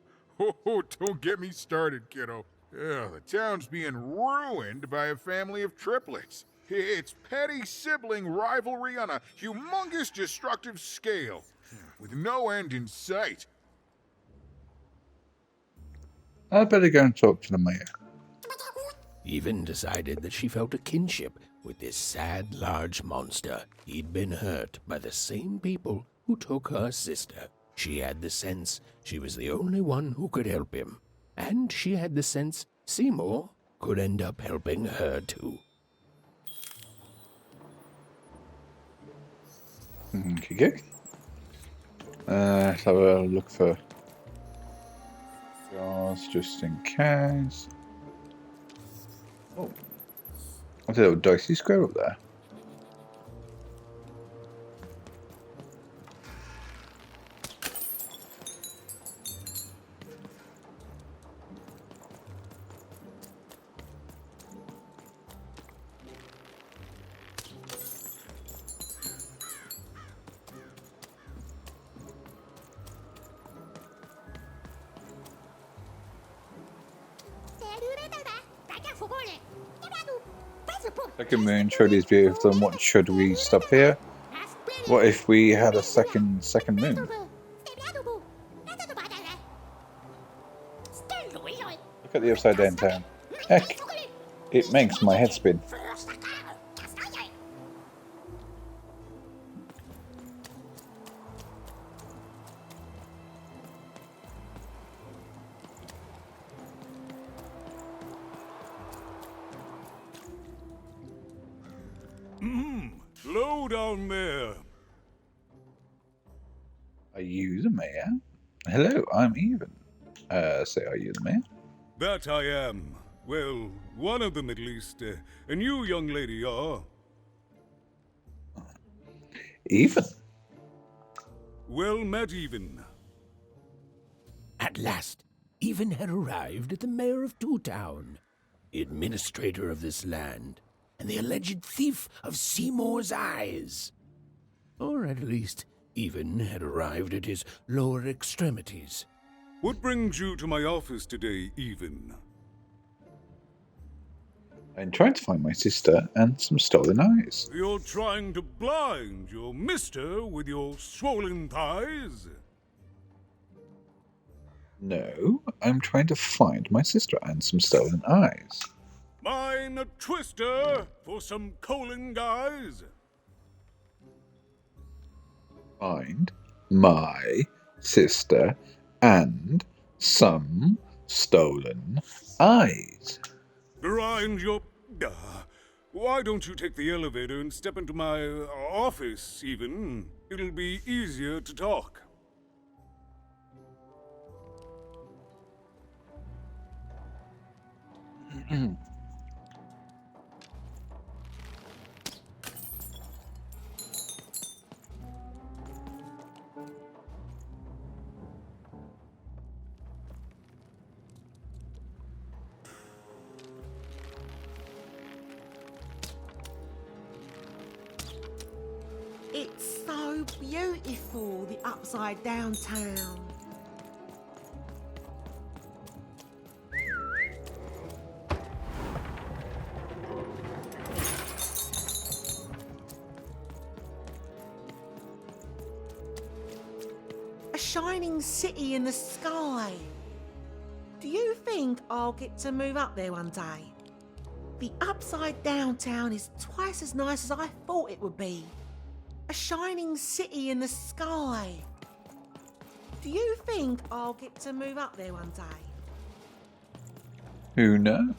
don't get me started, kiddo. The town's being ruined by a family of triplets. It's petty sibling rivalry on a humongous destructive scale, with no end in sight. I'd better go and talk to the mayor. Even decided that she felt a kinship with this sad, large monster. He'd been hurt by the same people who took her sister. She had the sense she was the only one who could help him. And she had the sense Seymour could end up helping her too. Okay. So we'll look for jars just in case. Oh, what's a little dicey square up there? Second moon surely is beautiful. And what should we stop here? What if we had a second moon? Look at the upside down town. Heck, it makes my head spin. Low down there. Are you the mayor? Hello, I'm Even. Say, are you the mayor? That I am. Well, one of them at least. And you, young lady, are? Even? Well met, Even. At last, Even had arrived at the mayor of Two Town, the administrator of this land, and the alleged thief of Seymour's eyes. Or at least, Even had arrived at his lower extremities. What brings you to my office today, Even? I'm trying to find my sister and some stolen eyes. You're trying to blind your mister with your swollen thighs? No, I'm trying to find my sister and some stolen eyes. Mine a twister for some colon guys? Find my sister and some stolen eyes. Grind your... why don't you take the elevator and step into my office, Even? It'll be easier to talk. It's so beautiful, the upside down town. A shining city in the sky. Do you think I'll get to move up there one day? The upside down town is twice as nice as I thought it would be. A shining city in the sky. Do you think I'll get to move up there one day? Who knows?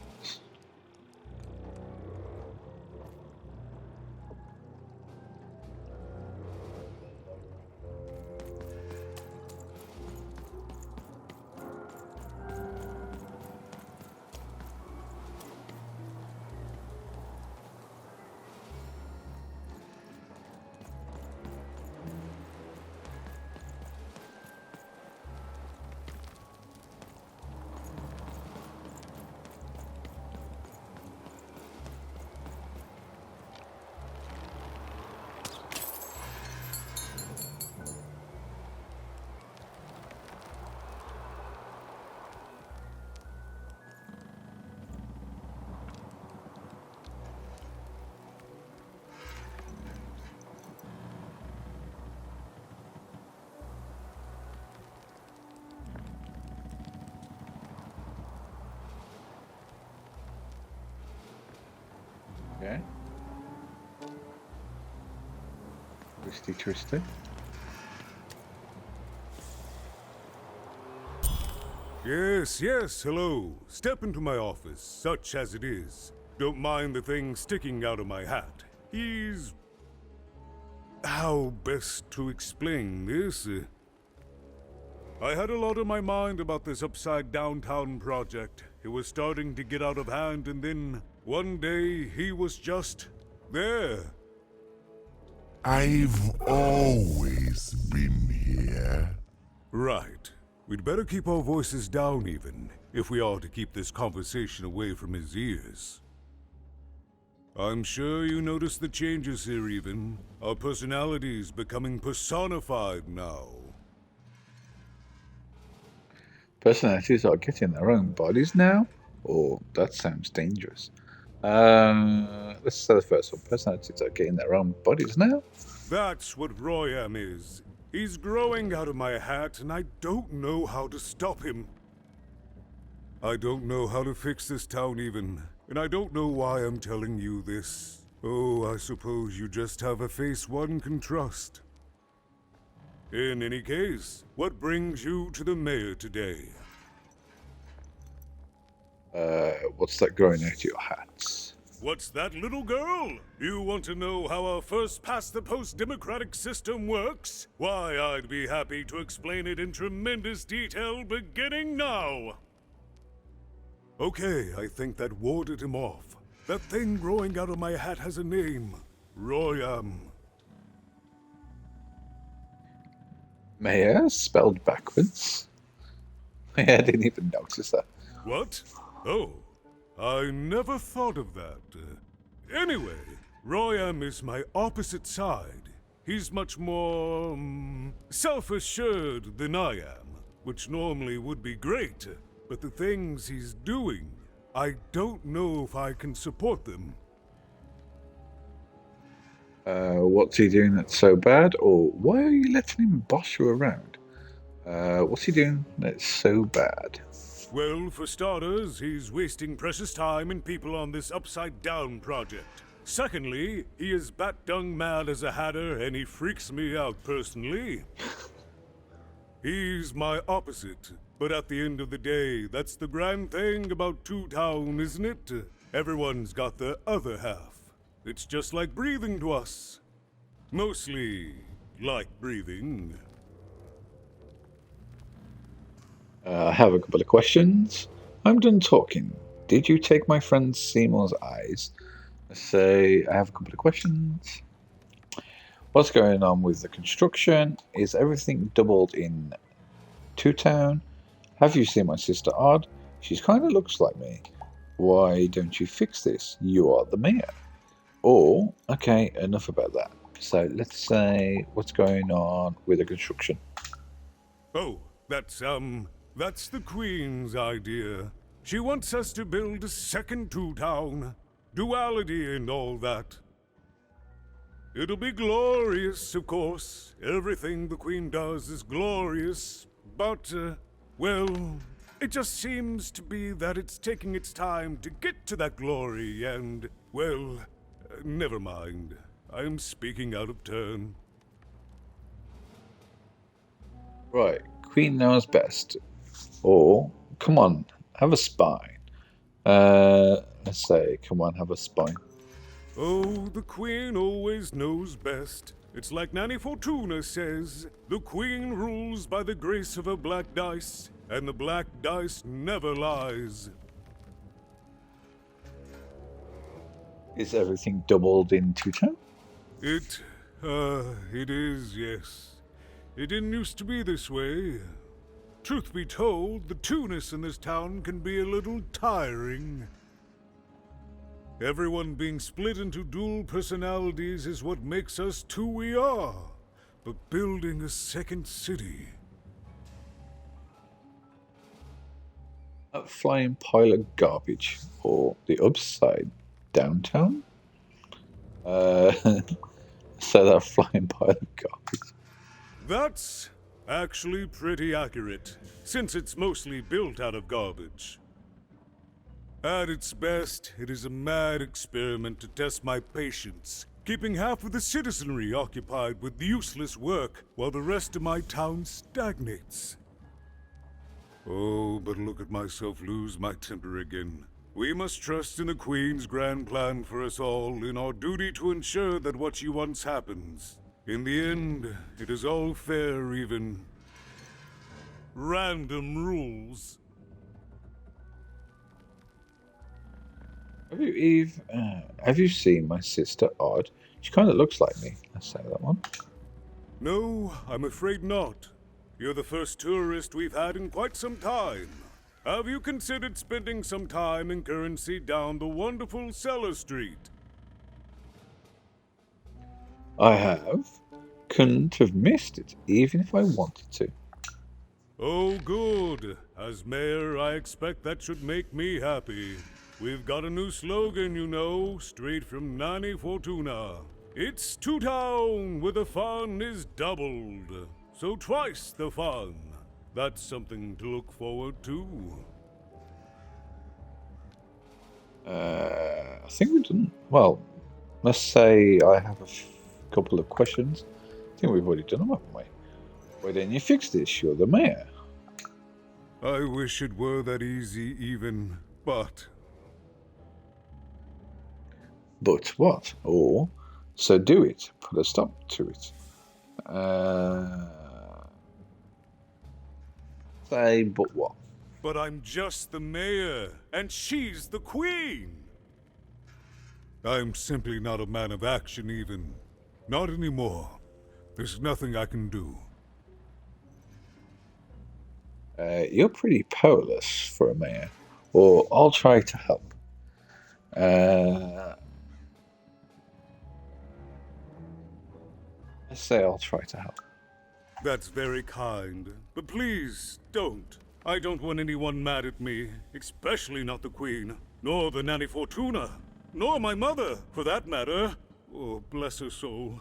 Okay. Twisty twisty. Yes, yes, hello. Step into my office, such as it is. Don't mind the thing sticking out of my hat. He's... how best to explain this? I had a lot on my mind about this upside downtown project. It was starting to get out of hand, and then one day he was just there. I've always been here. Right. We'd better keep our voices down, Even, if we are to keep this conversation away from his ears. I'm sure you noticed the changes here, Even. Our personalities becoming personified now. Personalities are getting their own bodies now? Oh, that sounds dangerous. Let's say the first one. Personalities are getting their own bodies now. That's what Royam is. He's growing out of my hat, and I don't know how to stop him. I don't know how to fix this town even, and I don't know why I'm telling you this. Oh, I suppose you just have a face one can trust. In any case, what brings you to the mayor today? What's that growing out of your hats? What's that, little girl? You want to know how our first-past-the-post democratic system works? Why, I'd be happy to explain it in tremendous detail beginning now. Okay, I think that warded him off. That thing growing out of my hat has a name. Royam. Mayor spelled backwards. I didn't even notice that. What? Oh, I never thought of that. Anyway, Royam is my opposite side. He's much more self-assured than I am, which normally would be great, but the things he's doing, I don't know if I can support them. What's he doing that's so bad, or why are you letting him boss you around? What's he doing that's so bad? Well, for starters, he's wasting precious time and people on this upside-down project. Secondly, he is bat-dung mad as a hatter, and he freaks me out personally. He's my opposite, but at the end of the day, that's the grand thing about Two Town, isn't it? Everyone's got their other half. It's just like breathing to us. Mostly like breathing. I have a couple of questions. I'm done talking. Did you take my friend Seymour's eyes? I have a couple of questions. What's going on with the construction? Is everything doubled in Two Town? Have you seen my sister Odd? She kind of looks like me. Why don't you fix this? You are the mayor. Or, okay, enough about that. So let's say what's going on with the construction. Oh, that's the Queen's idea. She wants us to build a second Two Town. Duality and all that. It'll be glorious, of course. Everything the Queen does is glorious. But, well, it just seems to be that it's taking its time to get to that glory and, well, never mind. I'm speaking out of turn. Right, Queen knows best. Or, come on, have a spine. Let's say, come on, have a spine. Oh, the Queen always knows best. It's like Nanny Fortuna says, the Queen rules by the grace of her black dice, and the black dice never lies. Is everything doubled in Two Town? It is, yes. It didn't used to be this way. Truth be told, the two-ness in this town can be a little tiring. Everyone being split into dual personalities is what makes us who we are. But building a second city... A flying pile of garbage, or the upside downtown? So that flying pile of garbage. That's actually pretty accurate, since it's mostly built out of garbage. At its best, it is a mad experiment to test my patience, keeping half of the citizenry occupied with useless work while the rest of my town stagnates. Oh, but look at myself lose my temper again. We must trust in the Queen's grand plan for us all, in our duty to ensure that what she wants happens. In the end, it is all fair, even random rules. Have you seen my sister Odd? She kind of looks like me. Let's say that one. No, I'm afraid not. You're the first tourist we've had in quite some time. Have you considered spending some time in currency down the wonderful Cellar Street? I have. Couldn't have missed it, even if I wanted to. Oh, good. As mayor, I expect that should make me happy. We've got a new slogan, you know, straight from Nanny Fortuna. It's to town where the fun is doubled, so twice the fun. That's something to look forward to. I think we've done well. Let's say I have a couple of questions. I think we've already done them, haven't we? Why didn't you fix this? You're the mayor. I wish it were that easy, even, but... But what? Or, so do it. Put a stop to it. Say, but what? But I'm just the mayor, and she's the queen! I'm simply not a man of action, even. Not anymore. There's nothing I can do. You're pretty powerless for a mayor. Or I'll try to help. Let's say I'll try to help. That's very kind, but please don't. I don't want anyone mad at me, especially not the Queen, nor the Nanny Fortuna, nor my mother, for that matter. Oh, bless her soul.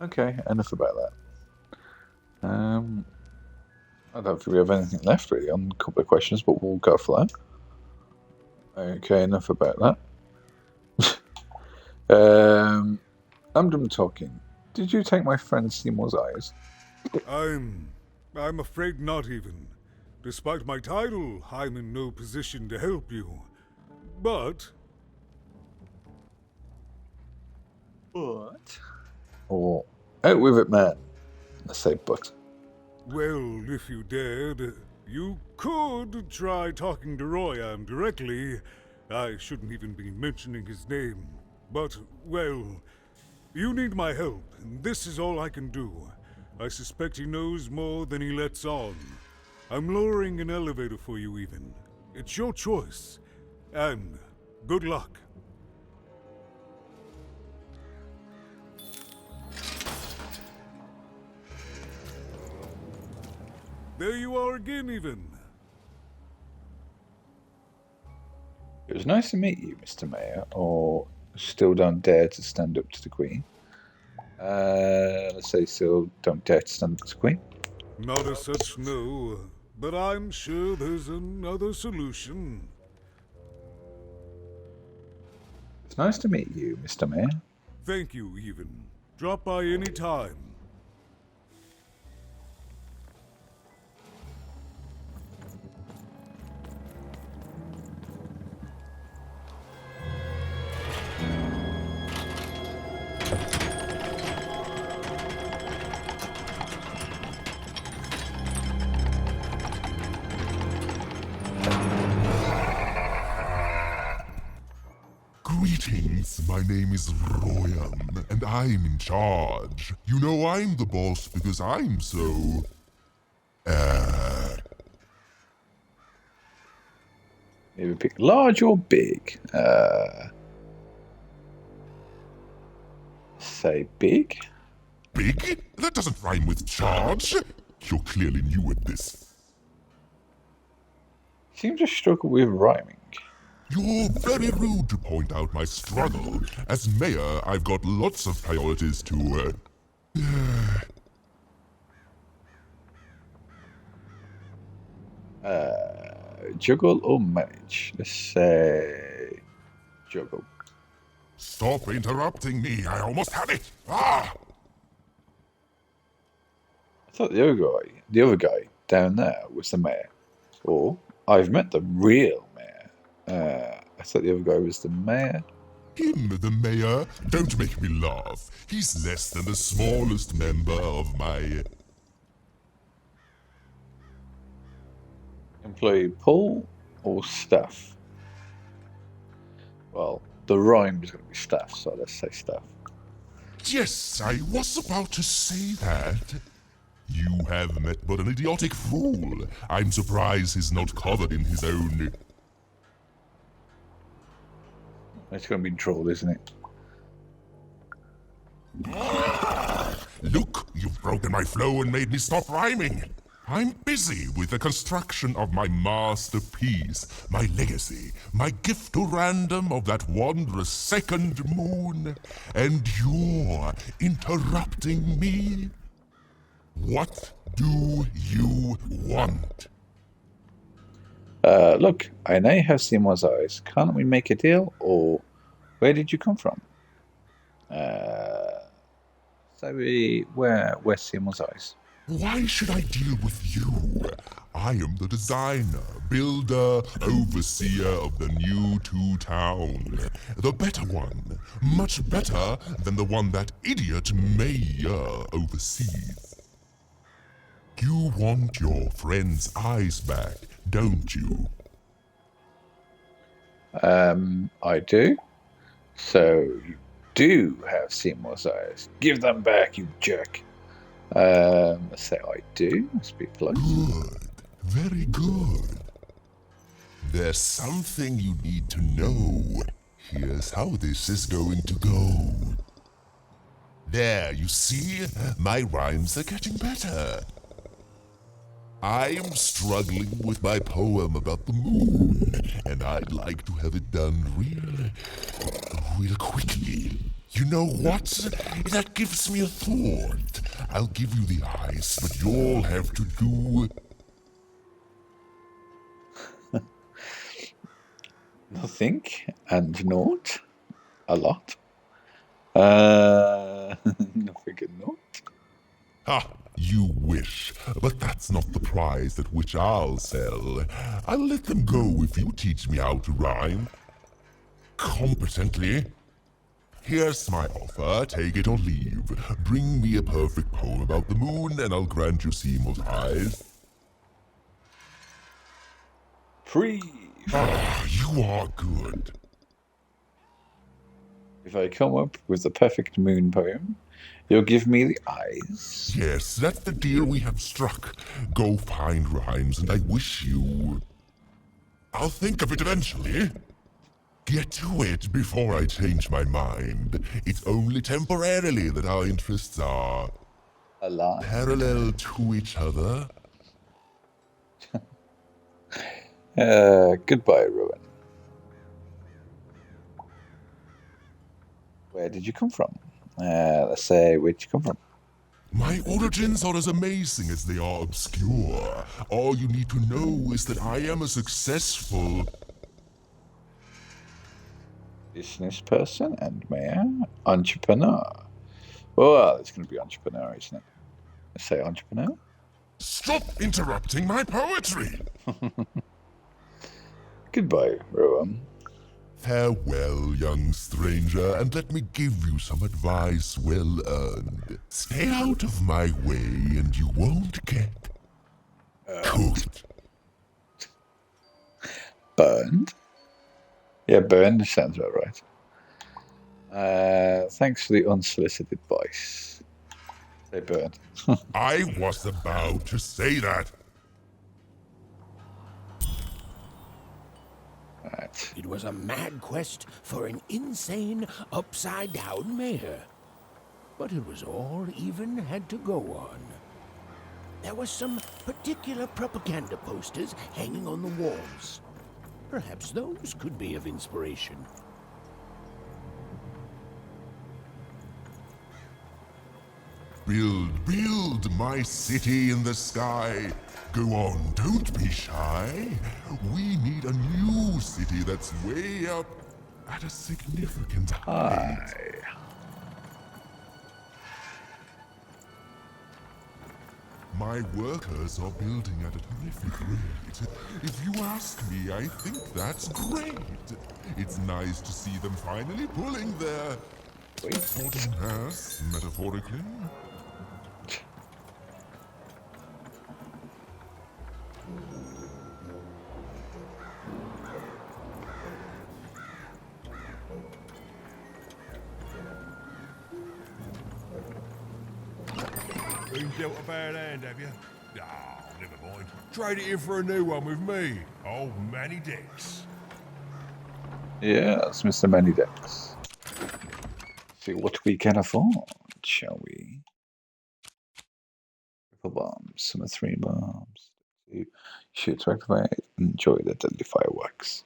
Okay, enough about that. I don't think we have anything left really on a couple of questions, but we'll go for that. Okay, enough about that. I'm done talking. Did you take my friend Seymour's eyes? I'm afraid not even. Despite my title, I'm in no position to help you. But... But? Or, out with it, man. Let's say but. Well, if you dared, you could try talking to Royam directly. I shouldn't even be mentioning his name. But, well, you need my help, and this is all I can do. I suspect he knows more than he lets on. I'm lowering an elevator for you, even. It's your choice. And good luck. There you are again, even. It was nice to meet you, Mr. Mayor, or still don't dare to stand up to the Queen. Let's say still don't dare to stand up to the Queen. Not as such, no. But I'm sure there's another solution. It's nice to meet you, Mr. Mayor. Thank you, even. Drop by any time. Greetings, my name is Royam, and I'm in charge. You know I'm the boss because I'm so... Maybe pick large or big. Say big? Big? That doesn't rhyme with charge. You're clearly new at this. Seems to struggle with rhyming. You're very rude to point out my struggle. As mayor, I've got lots of priorities to, Juggle or manage? Let's say juggle. Stop interrupting me. I almost had it. Ah! I thought the other guy down there was the mayor. Or I've met the real mayor. I thought the other guy was the mayor. Him, the mayor? Don't make me laugh. He's less than the smallest member of my... Employee pool or staff? Well, the rhyme is going to be staff, so let's say staff. Yes, I was about to say that. You have met but an idiotic fool. I'm surprised he's not covered in his own... It's going to be droll, isn't it? Look, you've broken my flow and made me stop rhyming. I'm busy with the construction of my masterpiece, my legacy, my gift to random of that wondrous second moon, and you're interrupting me? What do you want? Look, I know you have Seymour's eyes. Can't we make a deal? Or where did you come from? Where's Seymour's eyes? Why should I deal with you? I am the designer, builder, overseer of the new town. The better one. Much better than the one that idiot mayor oversees. You want your friend's eyes back, don't you? I do. So you do have Seymour's eyes. Give them back, you jerk. Let's say I do. Let's be polite. Good. Very good. There's something you need to know. Here's how this is going to go. There, you see? My rhymes are getting better. I'm struggling with my poem about the moon, and I'd like to have it done real quickly. You know what? That gives me a thought. I'll give you the eyes, but you'll have to do... Nothing and naught. A lot. Nothing and naught. Ha! You wish, but that's not the prize at which I'll sell. I'll let them go if you teach me how to rhyme. Competently. Here's my offer, take it or leave. Bring me a perfect poem about the moon and I'll grant you Seymour's eyes. Free! Ah, you are good. If I come up with the perfect moon poem, you'll give me the eyes. Yes, that's the deal we have struck. Go find rhymes and I wish you... I'll think of it eventually. Get to it before I change my mind. It's only temporarily that our interests are... aligned. Parallel to each other. Goodbye, Rowan. Where did you come from? Let's say, where'd you come from? My origins are as amazing as they are obscure. All you need to know is that I am a successful... business person and mayor, entrepreneur. Well, it's going to be entrepreneur, isn't it? Let's say entrepreneur. Stop interrupting my poetry! Goodbye, Rowan. Farewell, young stranger, and let me give you some advice well earned. Stay out of my way and you won't get... cooked. Burned? Yeah, burned sounds about right. Thanks for the unsolicited advice. They burned. I was about to say that. Right. It was a mad quest for an insane, upside-down mayor. But it was all even had to go on. There were some particular propaganda posters hanging on the walls. Perhaps those could be of inspiration. Build my city in the sky. Go on, don't be shy. We need a new city that's way up at a significant height. My workers are building at a terrific rate. If you ask me, I think that's great. It's nice to see them finally pulling their golden ass, metaphorically. Been dealt a bad hand, have you? Ah, never mind. Trade it in for a new one with me, old Manny Dex. Yes, Mr. Manydex. See what we can afford, shall we? Couple bombs. Some are 3 bombs. 2. Shoot to activate. Enjoy the deadly fireworks.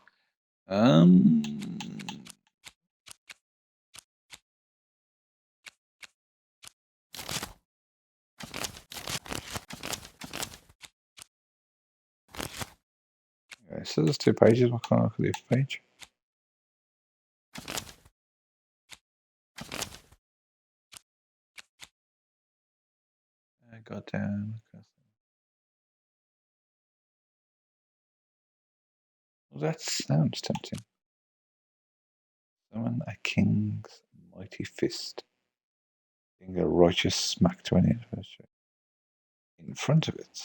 Okay, so there's 2 pages. What can I look at this page? Goddamn. Well, that sounds tempting. Summon a king's mighty fist. Being a righteous smack to any adversary. In front of it.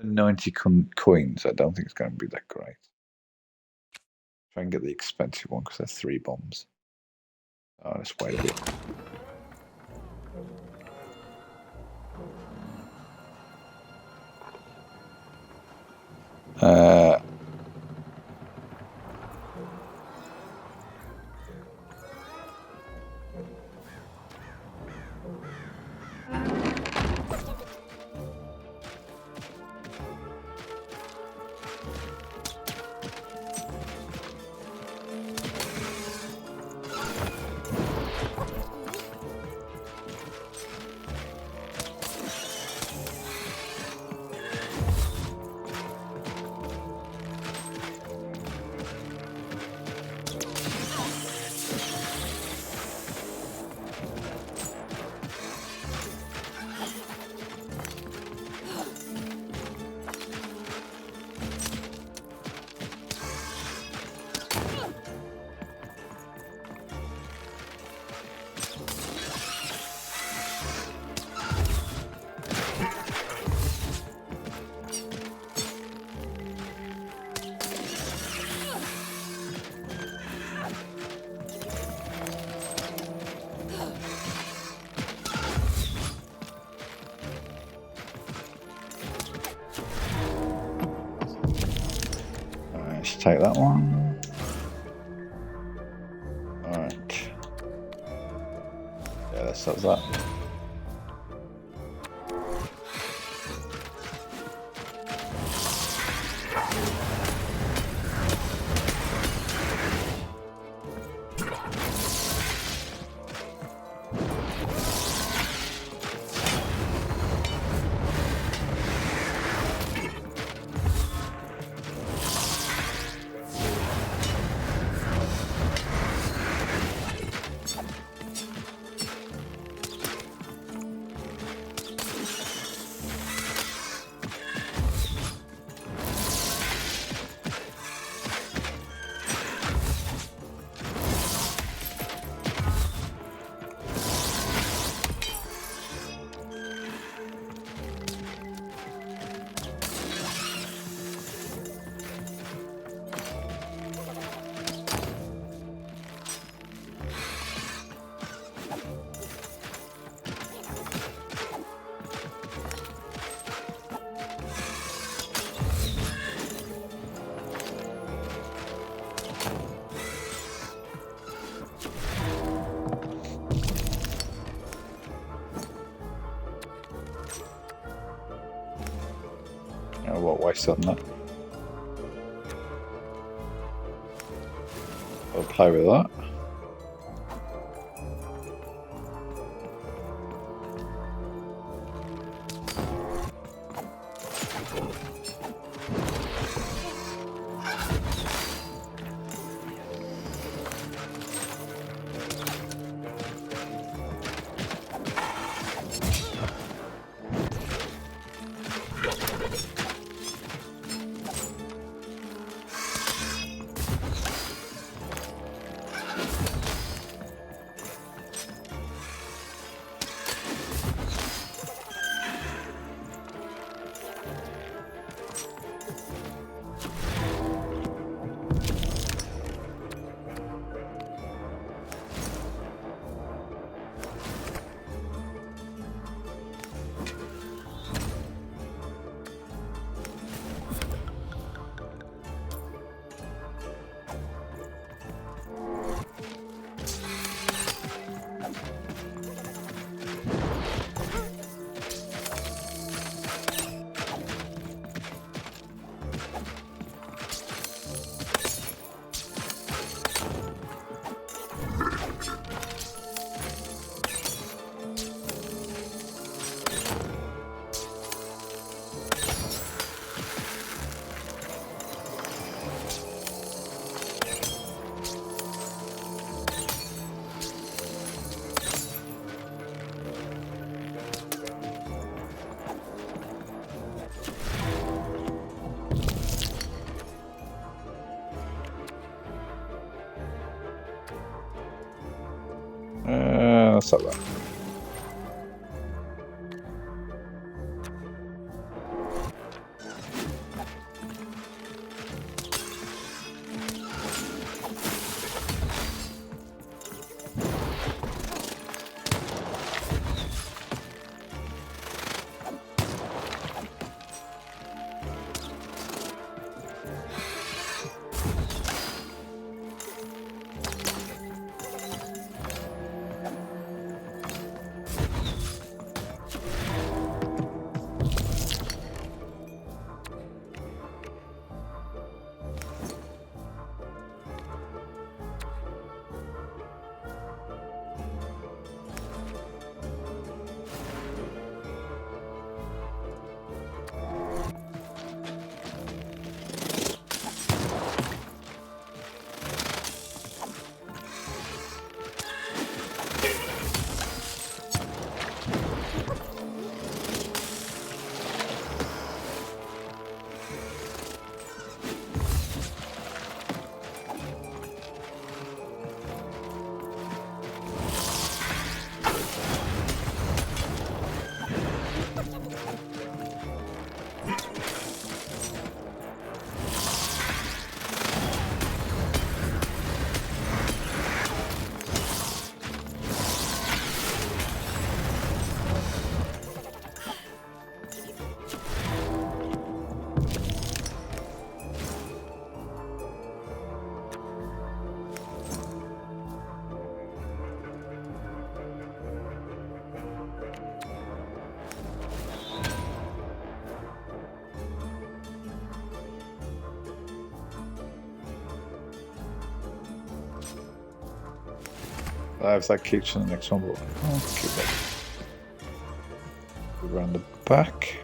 90 coins. I don't think it's going to be that great. Try and get the expensive one because there's 3 bombs. Oh, let's wait a bit. Let's take that one. Alright. Yeah, that solves that. What waste on that? I'll play with that. let's have that. If that keeps in the next one, but I'll keep that. Around the back.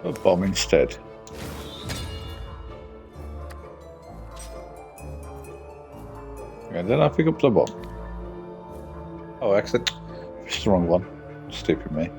A bomb instead. And then I pick up the bomb. Oh, excellent. It's the wrong one. Stupid me.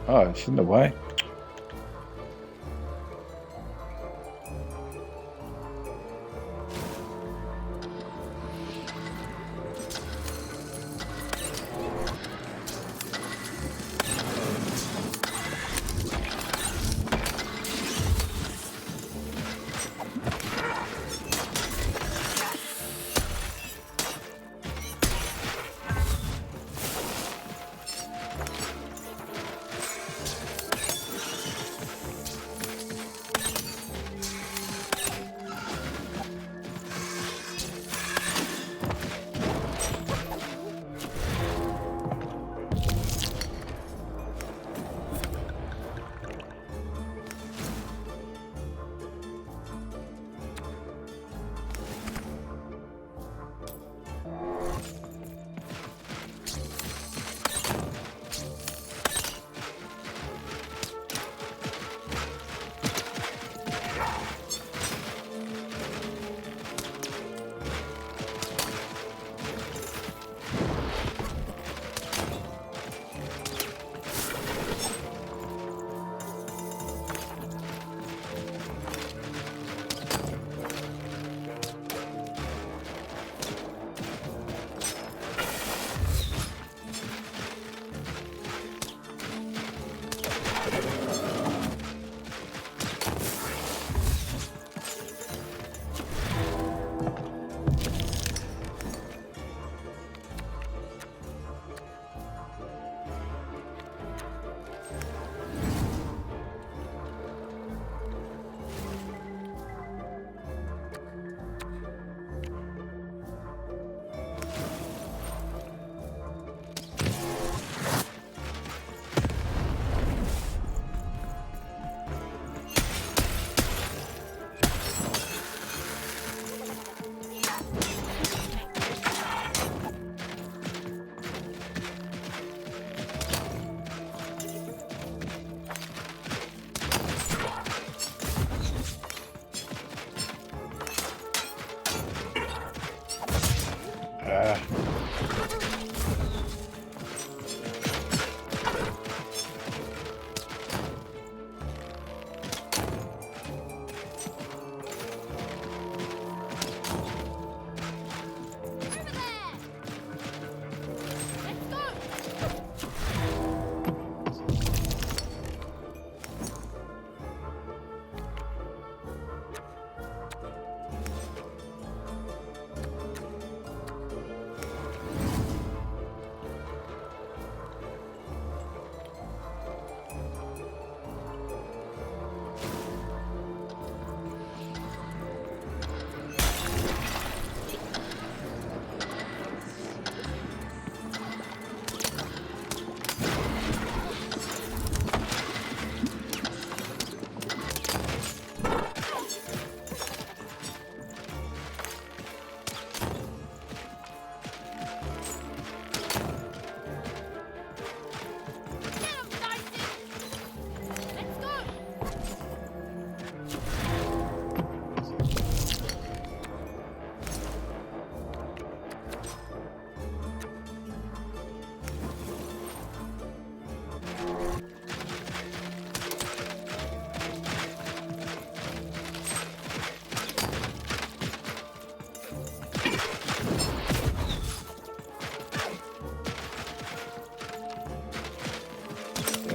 Oh, it's in the way.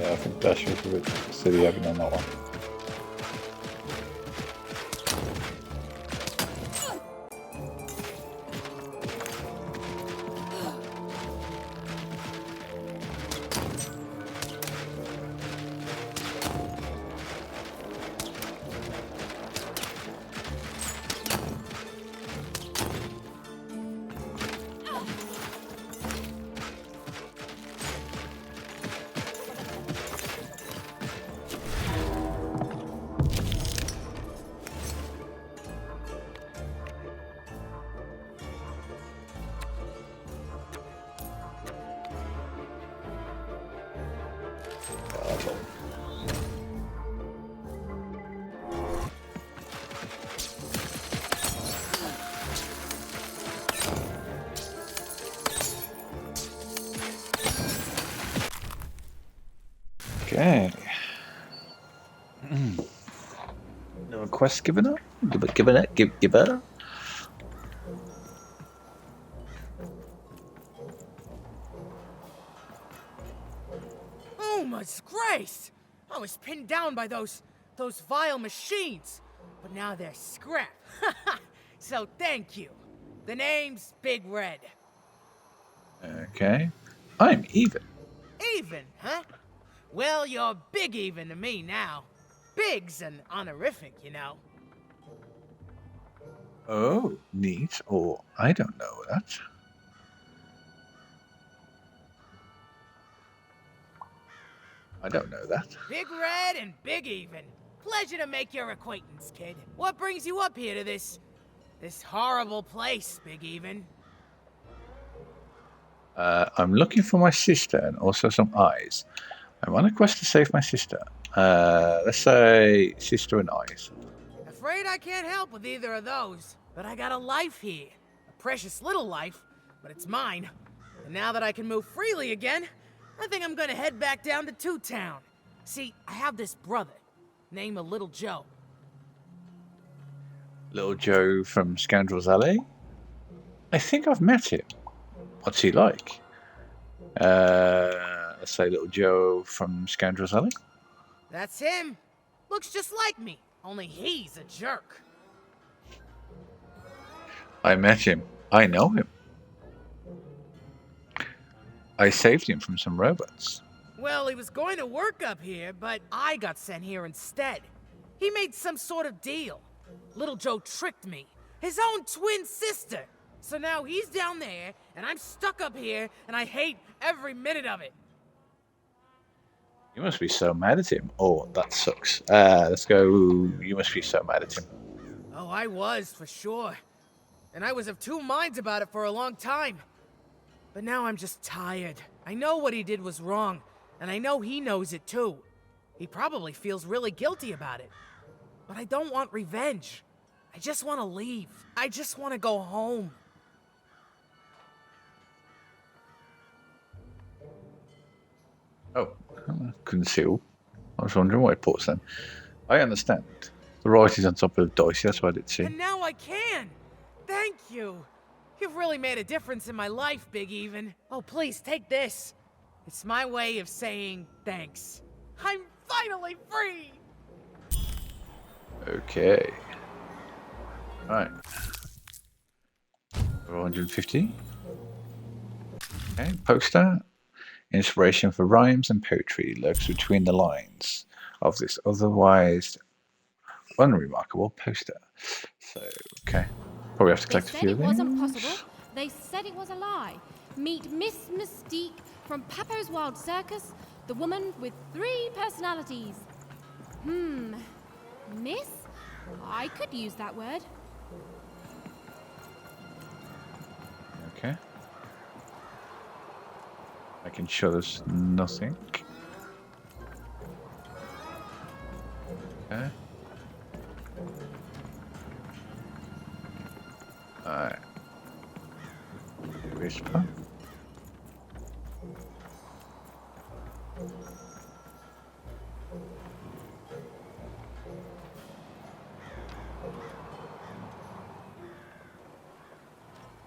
I think Dash was a bit silly having on that one. Okay. No quest given up? Given it? Give her? Oh my grace! I was pinned down by those vile machines, but now they're scrap. So thank you. The name's Big Red. Okay. I'm even. Even, huh? Well, you're big even to me now. Big's an honorific, you know. Oh, neat. Or I don't know that. I don't know that. Big Red and Big Even. Pleasure to make your acquaintance, kid. What brings you up here to this horrible place, Big Even? I'm looking for my sister and also some eyes. I'm on a quest to save my sister. Let's say sister and eyes. Afraid I can't help with either of those, but I got a life here. A precious little life, but it's mine. And now that I can move freely again, I think I'm gonna head back down to Two Town. See, I have this brother, named Little Joe. Little Joe from Scoundrels Alley? I think I've met him. What's he like? Let's say Little Joe from Scoundrels Alley. That's him. Looks just like me, only he's a jerk. I met him. I know him. I saved him from some robots. Well, he was going to work up here, but I got sent here instead. He made some sort of deal. Little Joe tricked me. His own twin sister. So now he's down there, and I'm stuck up here, and I hate every minute of it. You must be so mad at him. Oh, that sucks. Let's go. You must be so mad at him. Oh, I was, for sure. And I was of two minds about it for a long time. But now I'm just tired. I know what he did was wrong, and I know he knows it too. He probably feels really guilty about it. But I don't want revenge. I just want to leave. I just want to go home. Oh, couldn't see all. I was wondering why it puts then. I understand. The writing's on top of the dice, that's what I did see. And now I can! Thank you! You've really made a difference in my life, Big Even. Oh, please, take this. It's my way of saying thanks. I'm finally free! Okay. Right. 150. Okay, poster. Inspiration for rhymes and poetry lurks between the lines of this otherwise unremarkable poster. So, okay. Probably have to collect a few of They said it wasn't these. possible. They said it was a lie. Meet Miss Mystique from Papo's Wild Circus, the woman with 3 personalities. Miss? I could use that word. Okay. Making sure there's nothing. Okay. Alright. Whisper.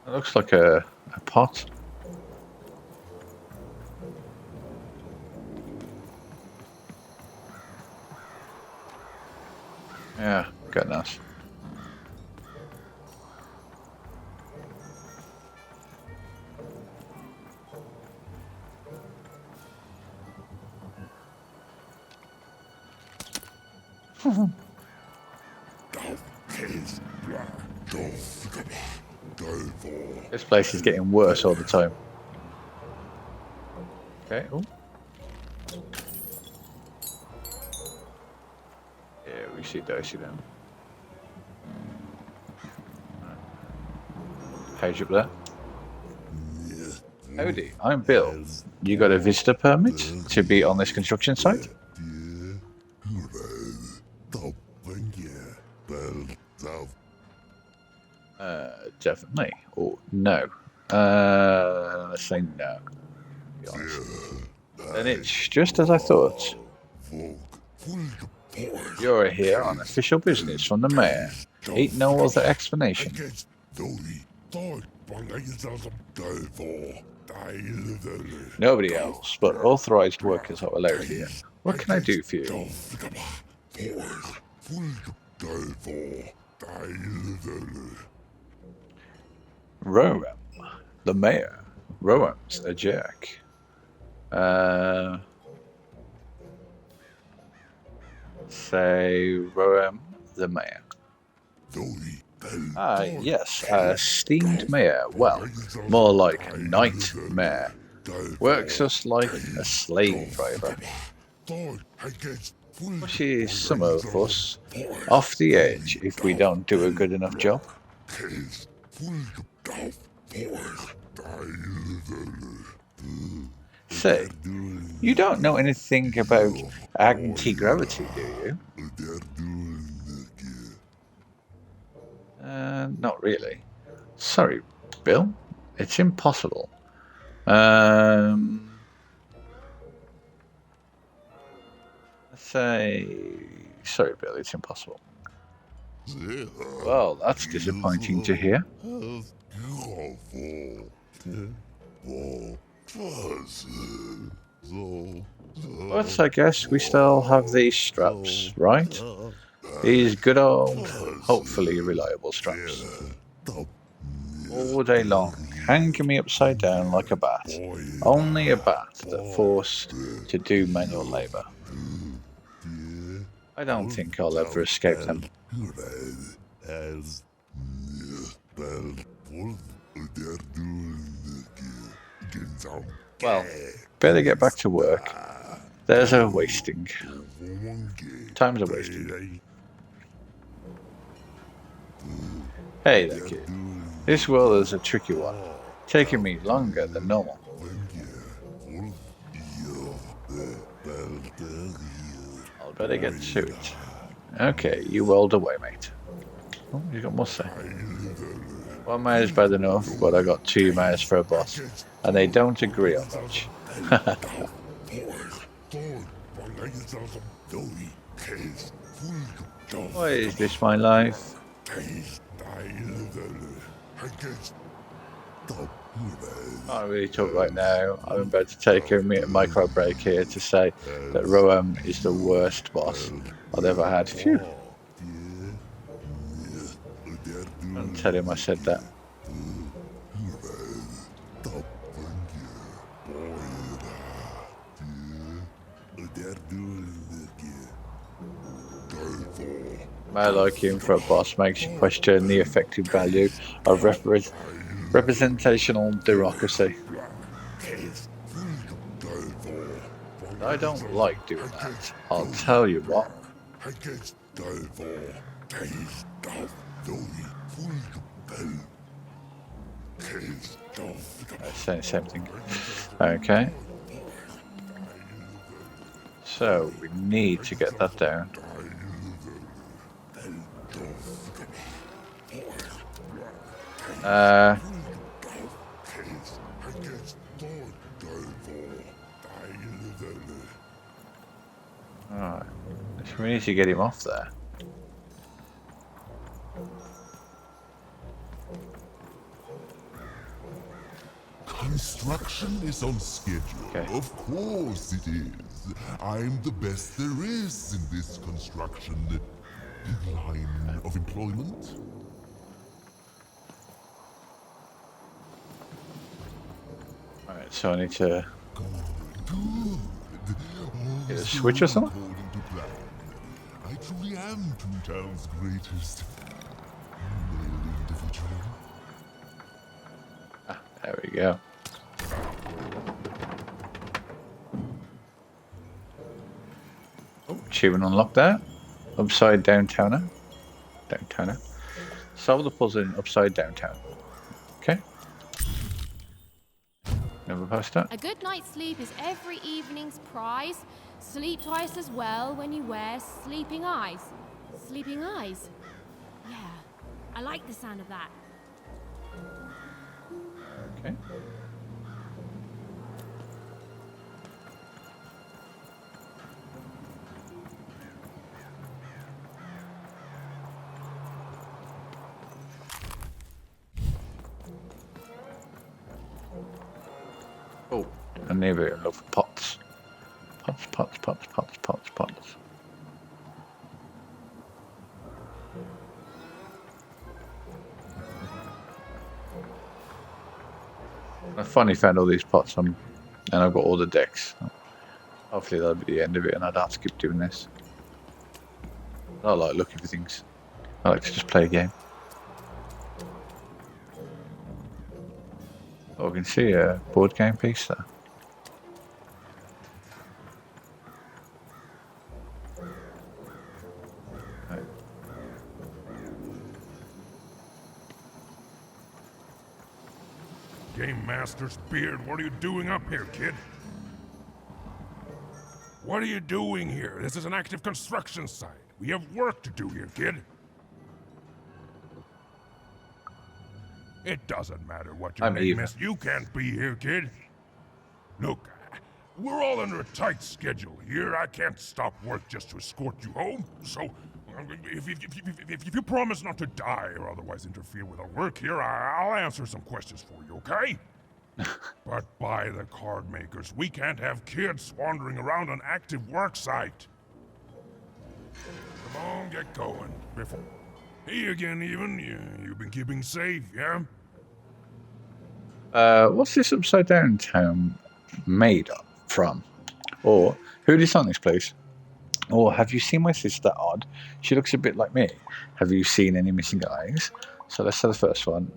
It looks like a pot. Yeah, goodness. This place is getting worse all the time. Okay, oh. Yeah, we see Dicey then. Page up there. Howdy, I'm Bill. You got a visitor permit to be on this construction site? Definitely. Or no. Let's say no. Be honest. Then it's just as I thought. You're here on official business from the mayor. Ain't no other explanation. Nobody else but authorized workers are allowed here. What can I do for you? Roam, the mayor. Roam's a jerk. Say Roam, the mayor. Yes, esteemed mayor. Well, more like nightmare. Works us like a slave driver. Pushes some of us off the edge if we don't do a good enough job. Say, you don't know anything about anti-gravity, do you? Not really. Sorry, Bill. It's impossible. Sorry, Bill, it's impossible. Well, that's disappointing to hear. But I guess we still have these straps, right? These good old, hopefully reliable straps. All day long, hanging me upside down like a bat. Only a bat that forced to do manual labor. I don't think I'll ever escape them. Well, better get back to work. There's a wasting. Time's a wasting. Hey there, kid. This world is a tricky one, taking me longer than normal. I'll better get to it. Okay, you rolled away, mate. Oh, you got more say. 1 mayor's bad enough, but I got 2 mayors for a boss, and they don't agree on much. Why is this my life? Can't really talk right now. I'm about to take a micro break here to say that Roam is the worst boss I've ever had. Phew. I'll tell him I said that. I like him for a boss makes you question the effective value of representational democracy. I don't like doing that. I'll tell you what. Same thing. Okay. So we need to get that down. Alright. So we need to get him off there. Construction is on schedule. Okay. Of course it is. I'm the best there is in this construction line of employment. Alright, so I need to get a switch or something? I truly am Toontown's greatest male individual. Ah, there we go. Oh, achievement unlocked there. Upside downtowner. Downtowner. Solve the puzzle in upside downtown. Okay. Another poster. A good night's sleep is every evening's prize. Sleep twice as well when you wear sleeping eyes. Sleeping eyes? Yeah, I like the sound of that. Okay. never love pots. Pots. I finally found all these pots and I've got all the decks. Hopefully that'll be the end of it and I don't have to keep doing this. I like looking for things. I like to just play a game. Oh, I can see a board game piece there. Game Master's beard, what are you doing up here, kid? What are you doing here? This is an active construction site. We have work to do here, kid. It doesn't matter what your name is. You can't be here, kid. Look, we're all under a tight schedule here. I can't stop work just to escort you home. So, if you promise not to die or otherwise interfere with our work here, I'll answer some questions for you, okay? But by the card makers, we can't have kids wandering around an active work site. Come on, get going. Hey again, even. You've been keeping safe, yeah? What's this upside down town made from? Or who designed this place? Or have you seen my sister Odd? She looks a bit like me. Have you seen any missing eyes? So let's say the first one.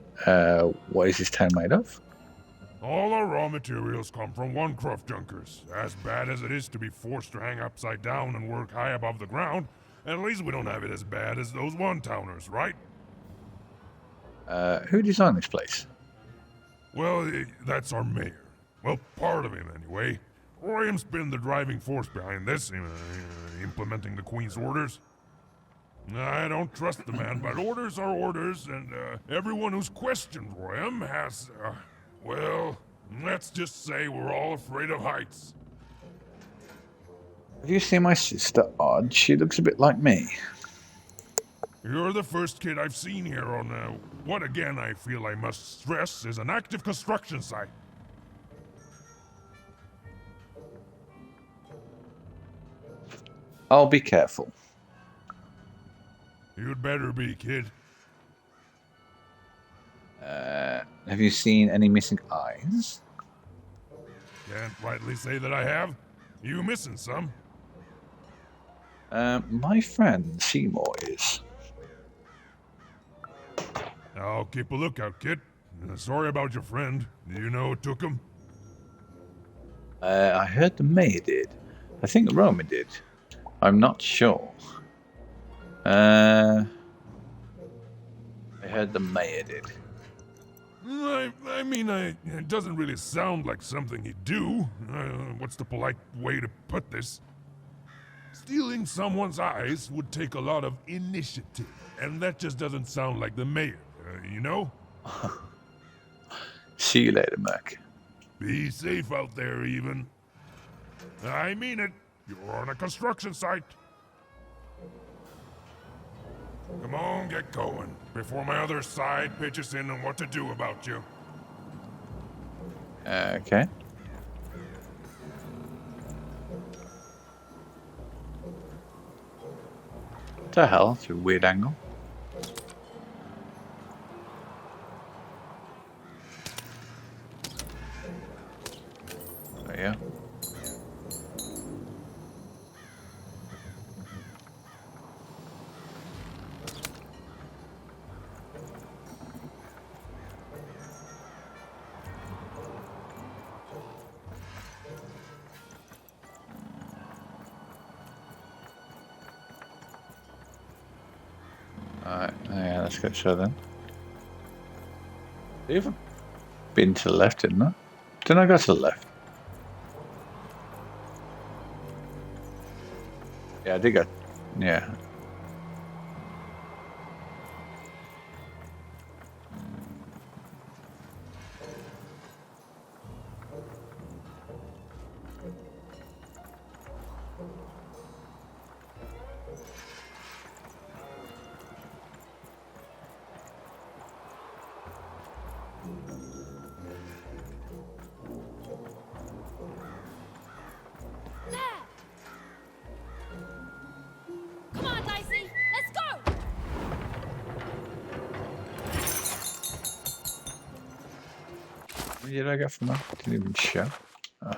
What is this town made of? All our raw materials come from one Cruft Junkers. As bad as it is to be forced to hang upside down and work high above the ground, at least we don't have it as bad as those one-towners, right? Who designed this place? Well, that's our mayor. Well, part of him, anyway. Royam's been the driving force behind this, implementing the Queen's orders. I don't trust the man, but orders are orders, and everyone who's questioned Royam has, well, let's just say we're all afraid of heights. Have you seen my sister Odd? She looks a bit like me. You're the first kid I've seen here on what again I feel I must stress is an active construction site. I'll be careful. You'd better be, kid. Have you seen any missing eyes? Can't rightly say that I have. You missing some? My friend Seymour is. I'll keep a lookout, kid. Sorry about your friend. Do you know who took him? I heard the mayor did. I think Roma did. I'm not sure. I heard the mayor did. I mean, it doesn't really sound like something he'd do. What's the polite way to put this? Stealing someone's eyes would take a lot of initiative, and that just doesn't sound like the mayor, you know? See you later, Mac. Be safe out there, even. I mean it. You're on a construction site. Come on, get going, before my other side pitches in on what to do about you. Okay. What the hell? It's a weird angle. There you go. Alright, yeah, let's get show then. You've been to the left, didn't I? Didn't I go to the left? Yeah, I did go. Yeah. Where did I get from that? Didn't even show. Oh.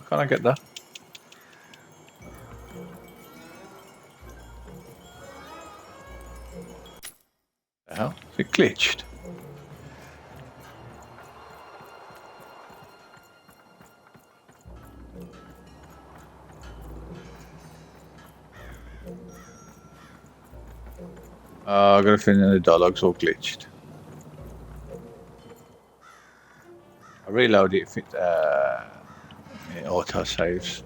Can't I get that? The hell? Is it glitched? Oh, I got a feeling the dialog's all glitched. I reload it if it auto saves.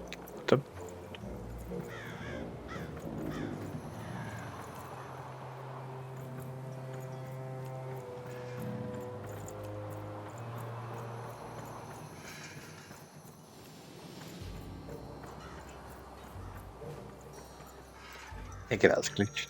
I think it has glitched.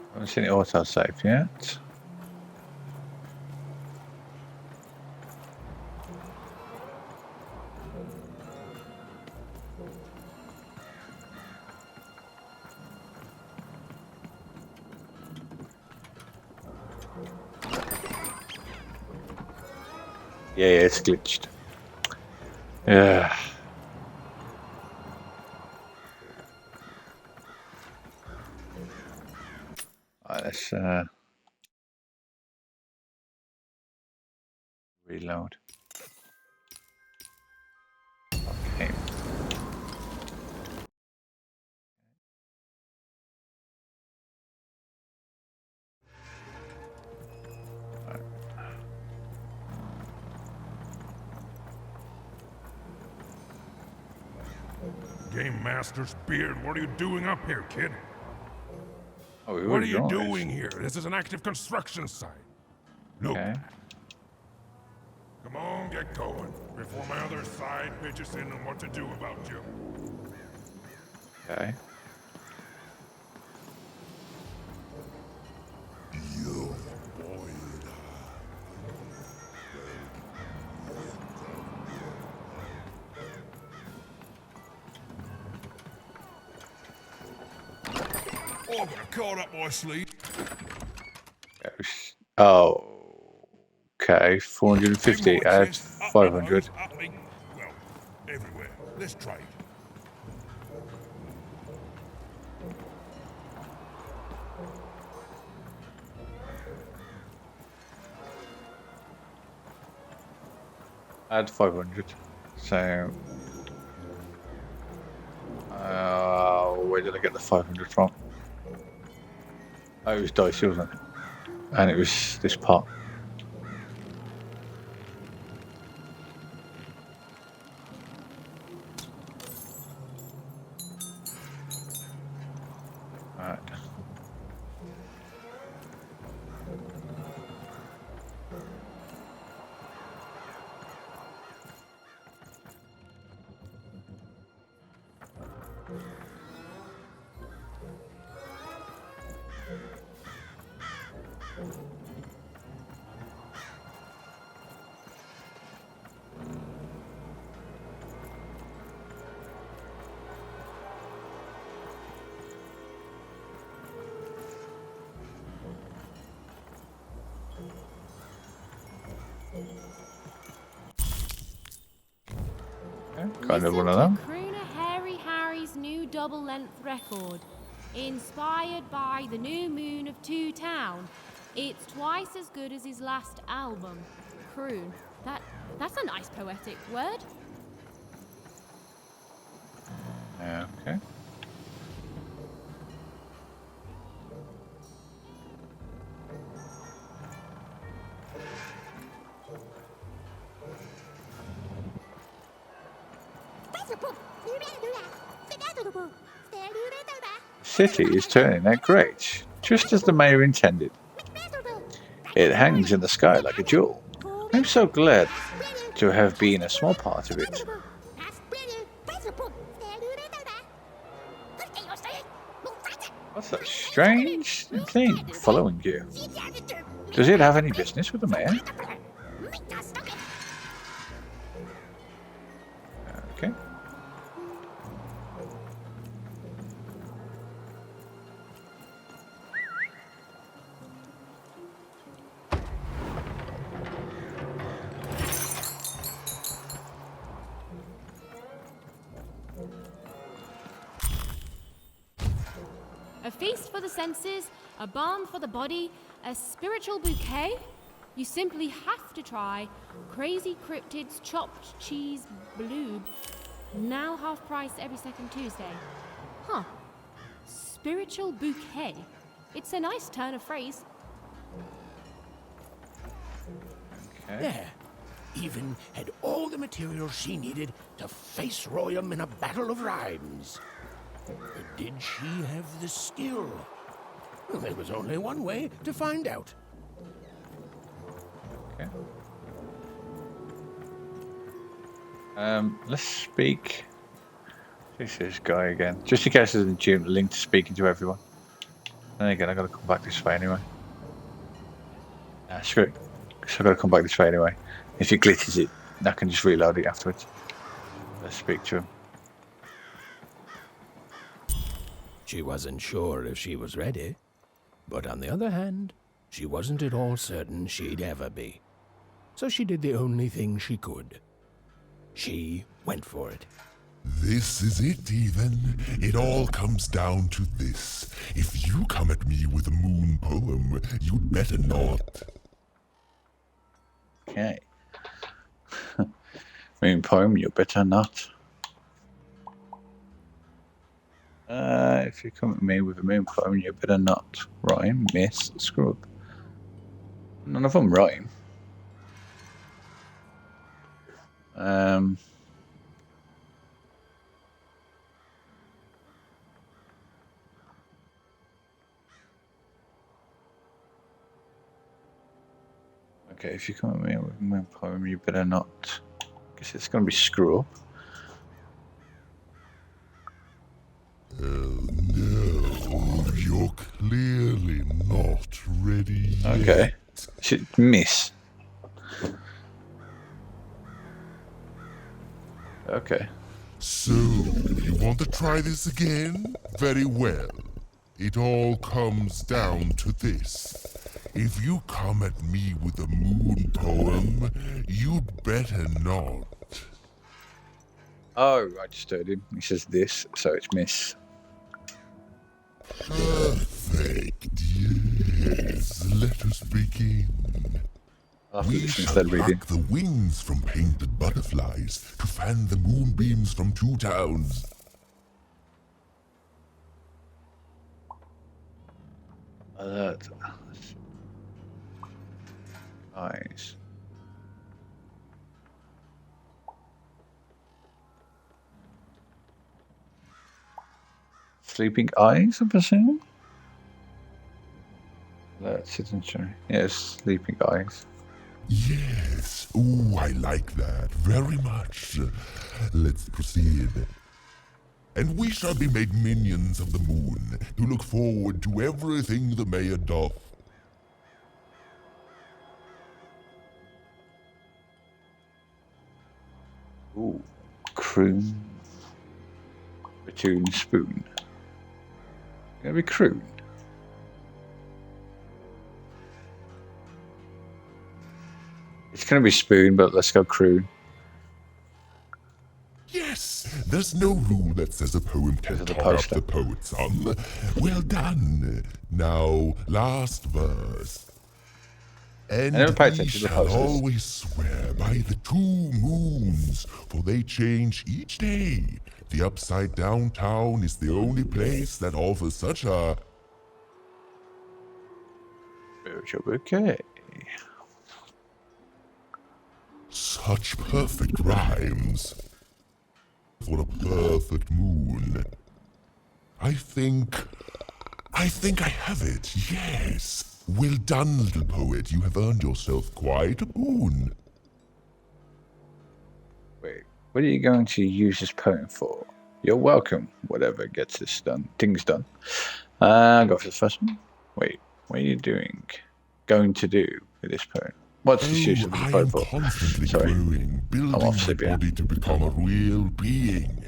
I haven't seen it auto save yet. Yeah, it's glitched. Yeah. Right, let's reload. Okay. Game Master's beard, what are you doing up here, kid? Oh, we What are already you done doing this. here? This is an active construction site. Look. Okay. Come on, get going, before my other side pitches in on what to do about you. Okay. You boy. Oh, I've got a card up my sleeve. Oh. Okay, 450 add 500. Well, everywhere. Let's trade. Add 500. So, where did I get the 500 from? Oh, it was Dicey, wasn't it? And it was this part. Alright. Kind of one of them. Crooner Harry Harry's new double-length record, inspired by the new moon of Two Town. It's twice as good as his last album. Croon. That's a nice poetic word. Okay. The city is turning out great, just as the mayor intended. It hangs in the sky like a jewel. I'm so glad to have been a small part of it. What's that strange thing following you? Does it have any business with the mayor? Okay. A feast for the senses, a balm for the body, a spiritual bouquet? You simply have to try Crazy Cryptid's chopped cheese bloob. Now half price every second Tuesday. Huh. Spiritual bouquet. It's a nice turn of phrase. Okay. There. Even had all the materials she needed to face Royam in a battle of rhymes. But did she have the skill? Well, there was only one way to find out. Okay. Let's speak. This is guy again. Just in case there's a link to speaking to everyone. Then again, I gotta come back this way anyway. Screw it. So I gotta come back this way anyway. If it glitches it, I can just reload it afterwards. Let's speak to him. She wasn't sure if she was ready, but on the other hand, she wasn't at all certain she'd ever be. So she did the only thing she could. She went for it. This is it, even. It all comes down to this. If you come at me with a moon poem, you'd better not. Okay. Moon poem, you better not. If you come at me with a moon poem, you better not rhyme, miss, scrub. None of them rhyme. Okay, if you come at me with a moon poem, you better not. I guess it's going to be screw up. No, you're clearly not ready yet. Okay. Should miss. Okay. So, you want to try this again? Very well. It all comes down to this. If you come at me with a moon poem, you'd better not. Oh, I just heard him. He says this, so it's miss. Perfect, yes. Let us begin. We shall pluck the wings from painted butterflies to fan the moonbeams from two towns. Alert. Eyes. Sleeping eyes, I presume? Alert citizenry. Yes, sleeping eyes. Yes. Oh, I like that very much. Let's proceed. And we shall be made minions of the moon to look forward to everything the mayor doth. Ooh, croon. Batoon spoon. Gonna be croon. It's gonna be spoon, but let's go croon. Yes, there's no rule that says a poem can talk up the poet, son. Well done. Now, last verse. And we shall always swear by the two moons, for they change each day. The Upside Down Town is the only place that offers such a spiritual bouquet. Such perfect rhymes for a perfect moon. I think I have it, yes. Well done, little poet. You have earned yourself quite a boon. Wait, what are you going to use this poem for? You're welcome, whatever gets this done. Things done. Go for the first one. Wait, what are you going to do with this poem? What's this use of the I poem am for? constantly Sorry. growing, building off my sleep, yeah. body to become a real being.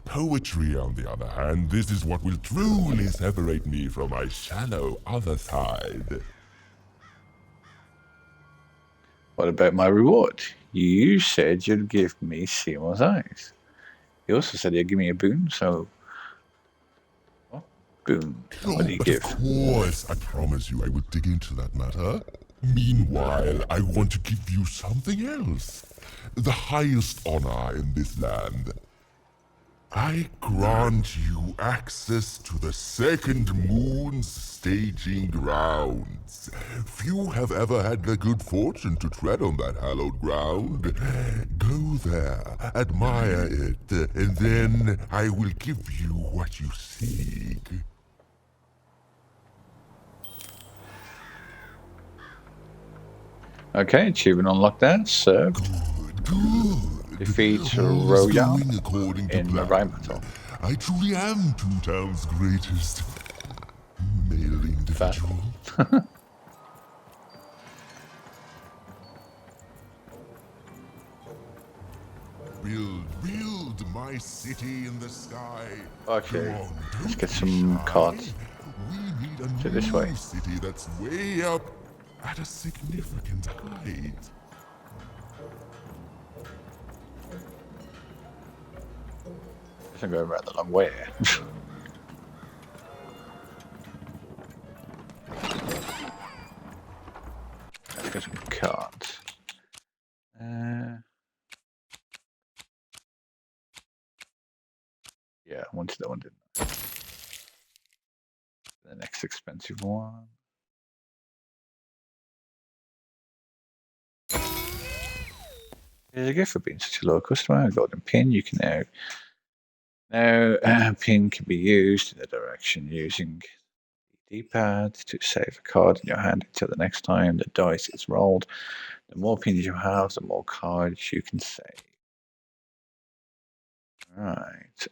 Poetry, on the other hand, this is what will truly separate me from my shallow other side. What about my reward? You said you'd give me Seymour's eyes. You also said you'd give me a boon, so... What? Boon. What do you But give? of course, I promise you I will dig into that matter. Meanwhile, I want to give you something else. The highest honor in this land. I grant you access to the second moon's staging grounds. Few have ever had the good fortune to tread on that hallowed ground. Go there, admire it, and then I will give you what you seek. Okay, achievement unlocked there. Served. Defeat Royale in the Rhyme Battle. I truly am Two Town's greatest male individual. Build my city in the sky. Okay, let's get some cards. We need a So this way. new city that's way up at a significant height. I'm going rather long way here. Let's get some cards. Yeah, I wanted that one, didn't I? The next expensive one. Here's a gift for being such a loyal customer. A golden pin. You can now pin can be used in the direction using the D-pad to save a card in your hand until the next time the dice is rolled. The more pins you have, the more cards you can save. Right.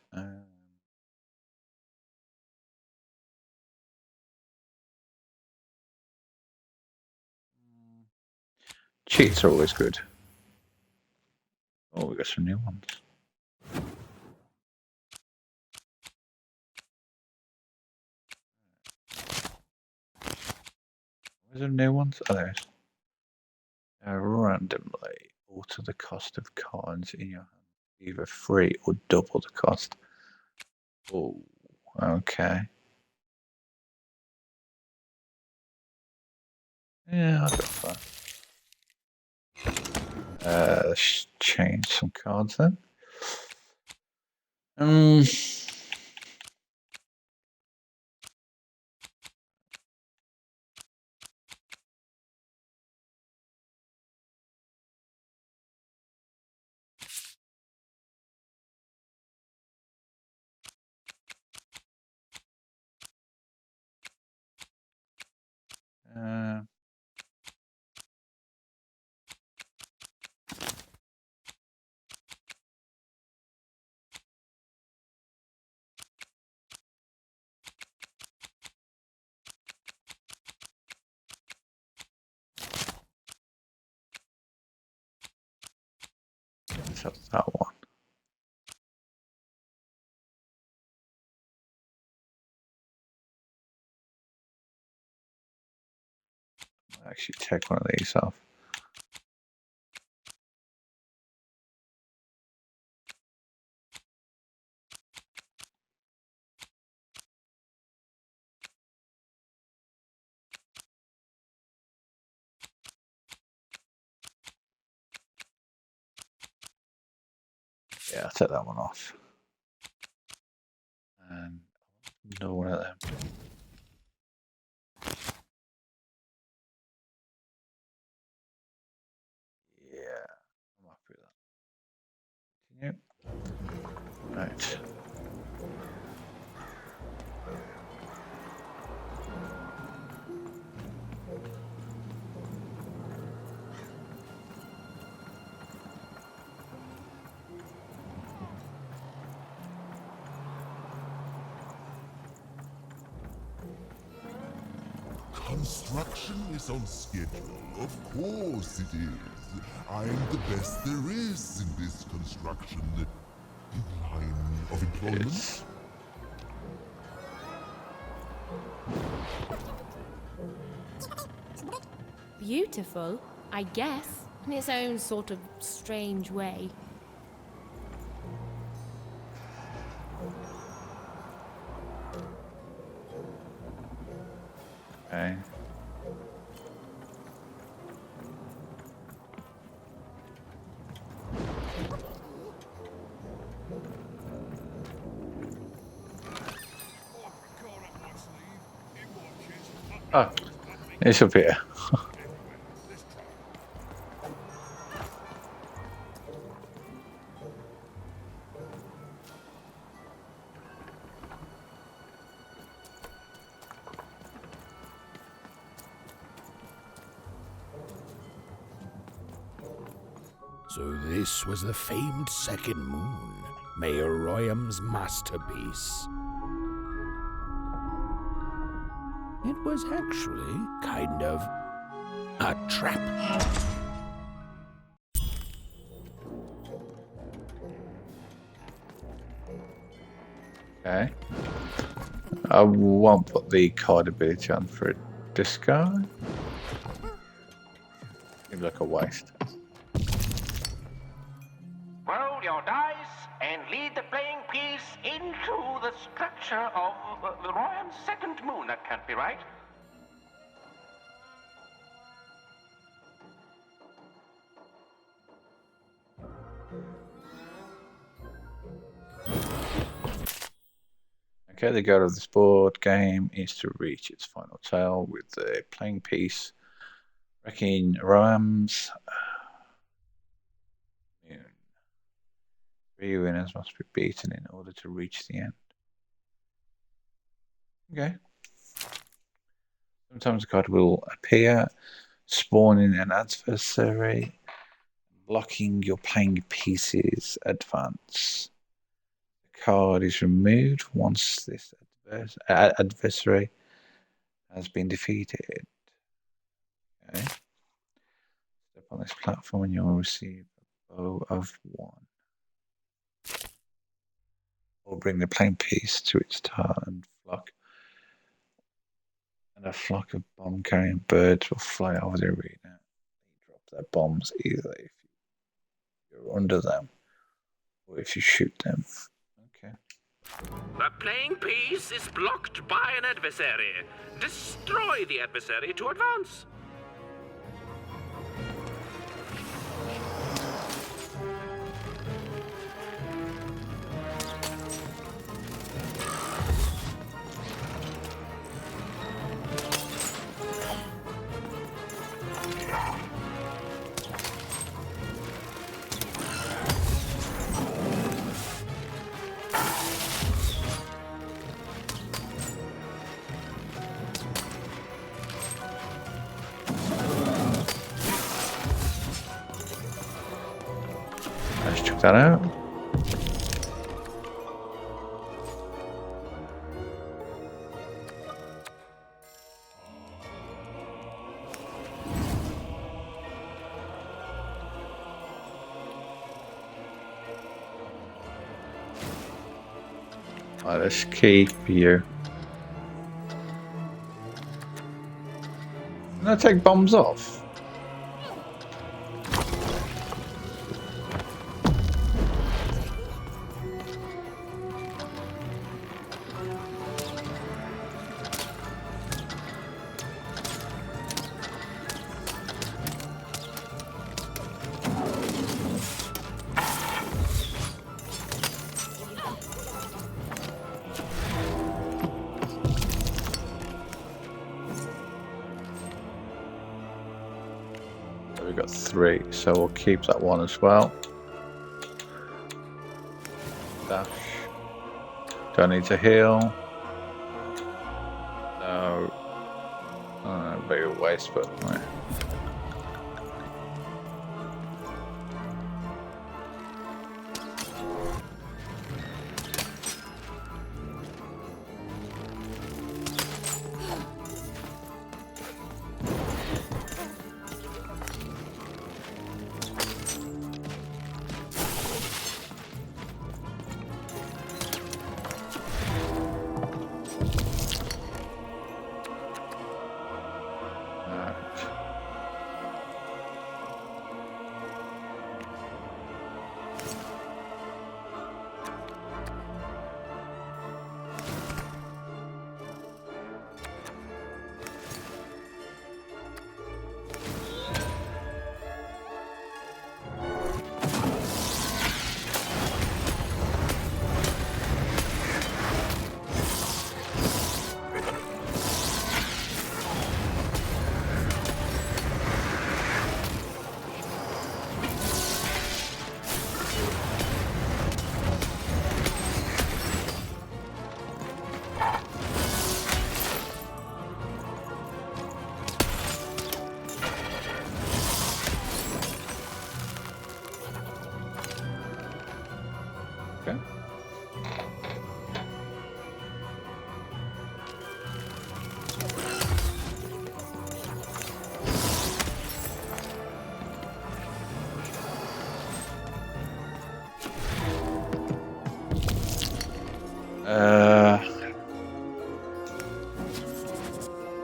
Cheats are always good. Oh, we got some new ones. Where's the new ones? Oh, there's. Randomly alter the cost of cards in your hand. Either free or double the cost. Oh, okay. Yeah, I'll go for that. Let's change some cards then. Let's have that one. I'll actually take one of these off. Yeah, I'll take that one off. And another one of them. Yeah, I'm happy with that. Continue. Right. Construction is on schedule. Of course it is. I'm the best there is in this construction line of employment. Beautiful, I guess, in its own sort of strange way. Okay. Oh, it's up here. So this was the famed second moon, Mayor Royam's masterpiece. It was actually kind of a trap. Okay. I won't put the card ability on for this guy. Seems like a waste. Roll your dice and lead the playing piece into the structure of the Royam's second moon. That can't be right. Okay, the goal of this board game is to reach its final tale with the playing piece wrecking Royam's moon. 3 winners must be beaten in order to reach the end. Okay. Sometimes a card will appear, spawning an adversary, blocking your playing piece's advance. The card is removed once this adversary has been defeated. Okay. Step on this platform and you will receive a bow of 1. Or bring the playing piece to its target flock. And a flock of bomb-carrying birds will fly over the arena. They drop their bombs either if you're under them or if you shoot them. Okay. The playing piece is blocked by an adversary. Destroy the adversary to advance. Let's check that out. Let's keep you. Can I take bombs off? we've got 3, so we'll keep that one as well. Dash. Do I need to heal? No. Bit of a waste, but right. Okay.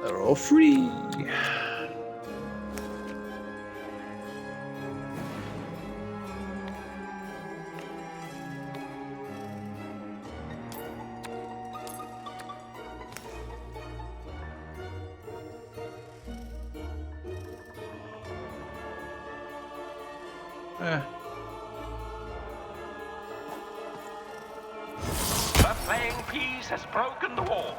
They're all free. The playing piece has broken the wall.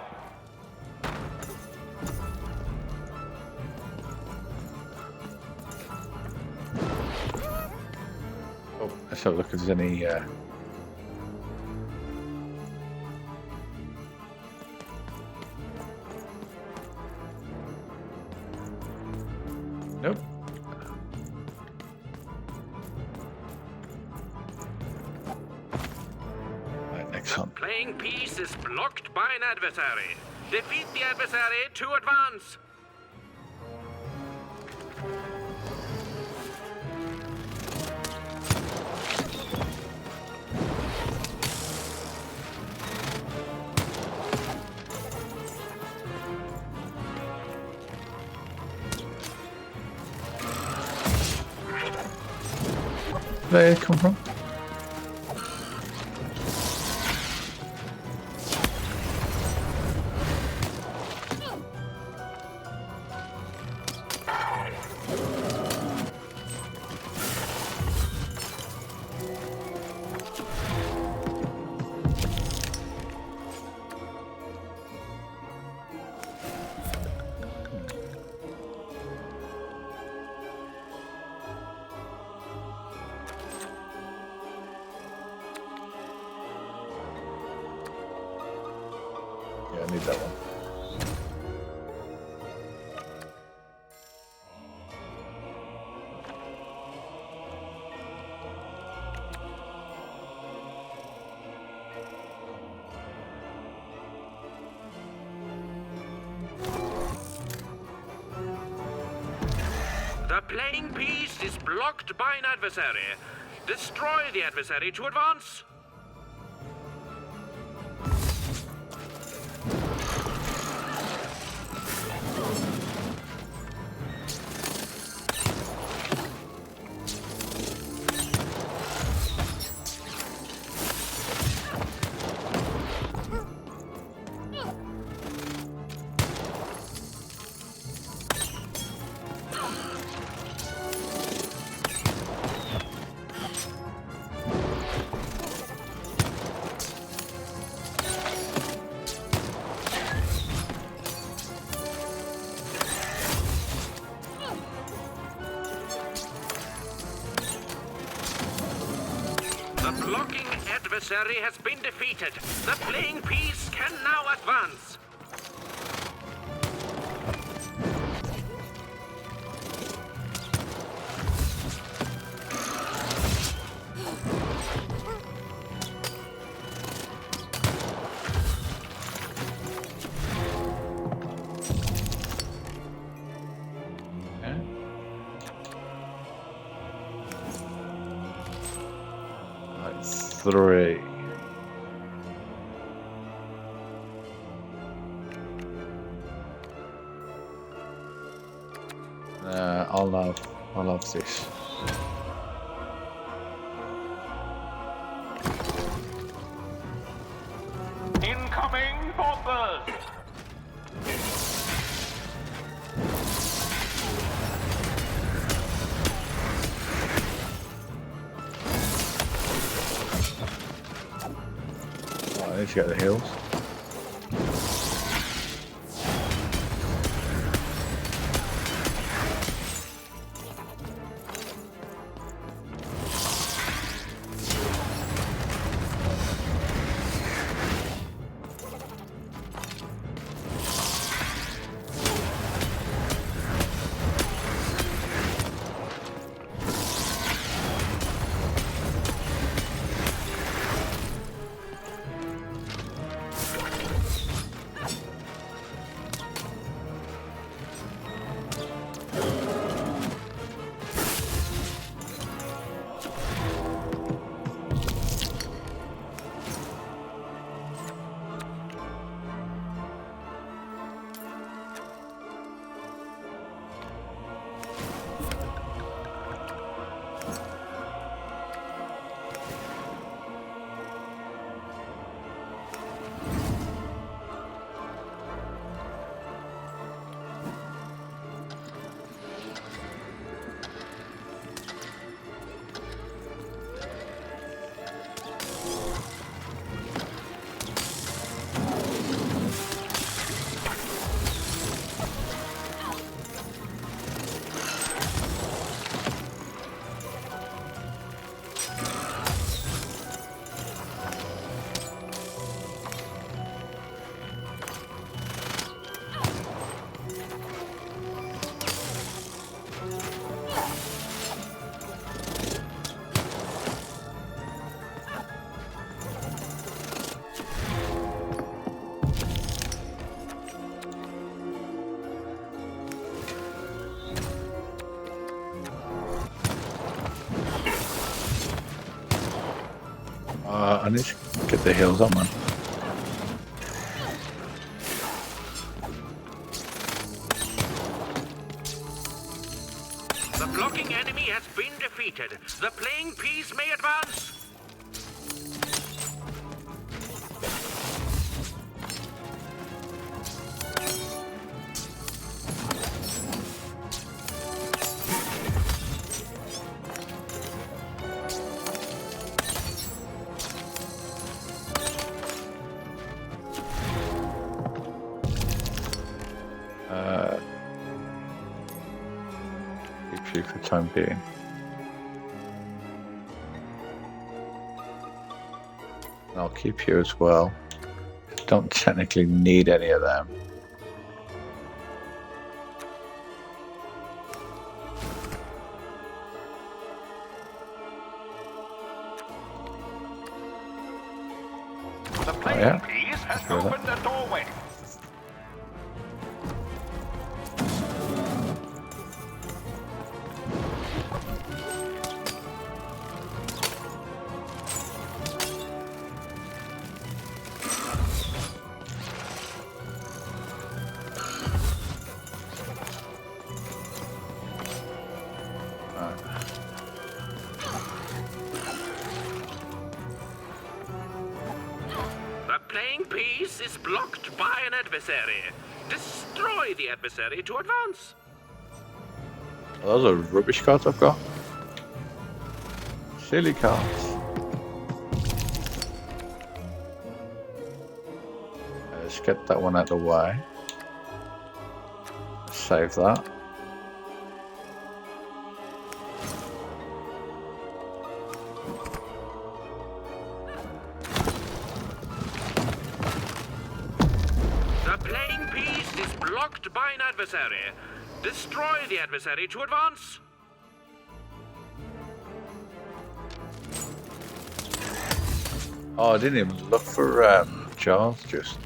Oh, let's have a look if there's any. Nope. Right, next one. Playing piece is blocked by an adversary. Defeat the adversary to advance. Where did they come from? Yeah, I need that one. The playing piece is blocked by an adversary. Destroy the adversary to advance. The blocking adversary has been defeated. The playing piece can now advance. Three. I'll have this. Incoming bombers! Right, let's get the hills. I need to get the hills up, man. The blocking enemy has been defeated. The playing piece may advance. Keep you for the time being. I'll keep you as well. Don't technically need any of them. The playing piece has opened the doorway. The playing piece is blocked by an adversary. Destroy the adversary to advance. Those are rubbish cards I've got. Silly cards. Let's get that one out of the way. Save that. blocked by an adversary. Destroy the adversary to advance. Oh, I didn't even look for Charles, just.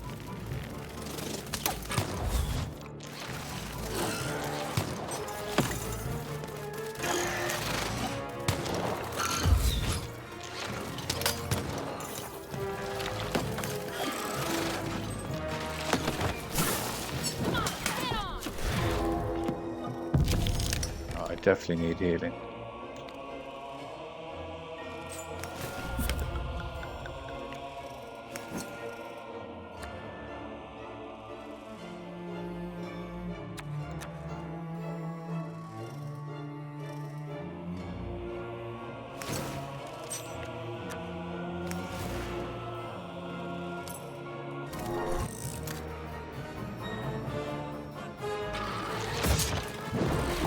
Oh, I definitely need healing.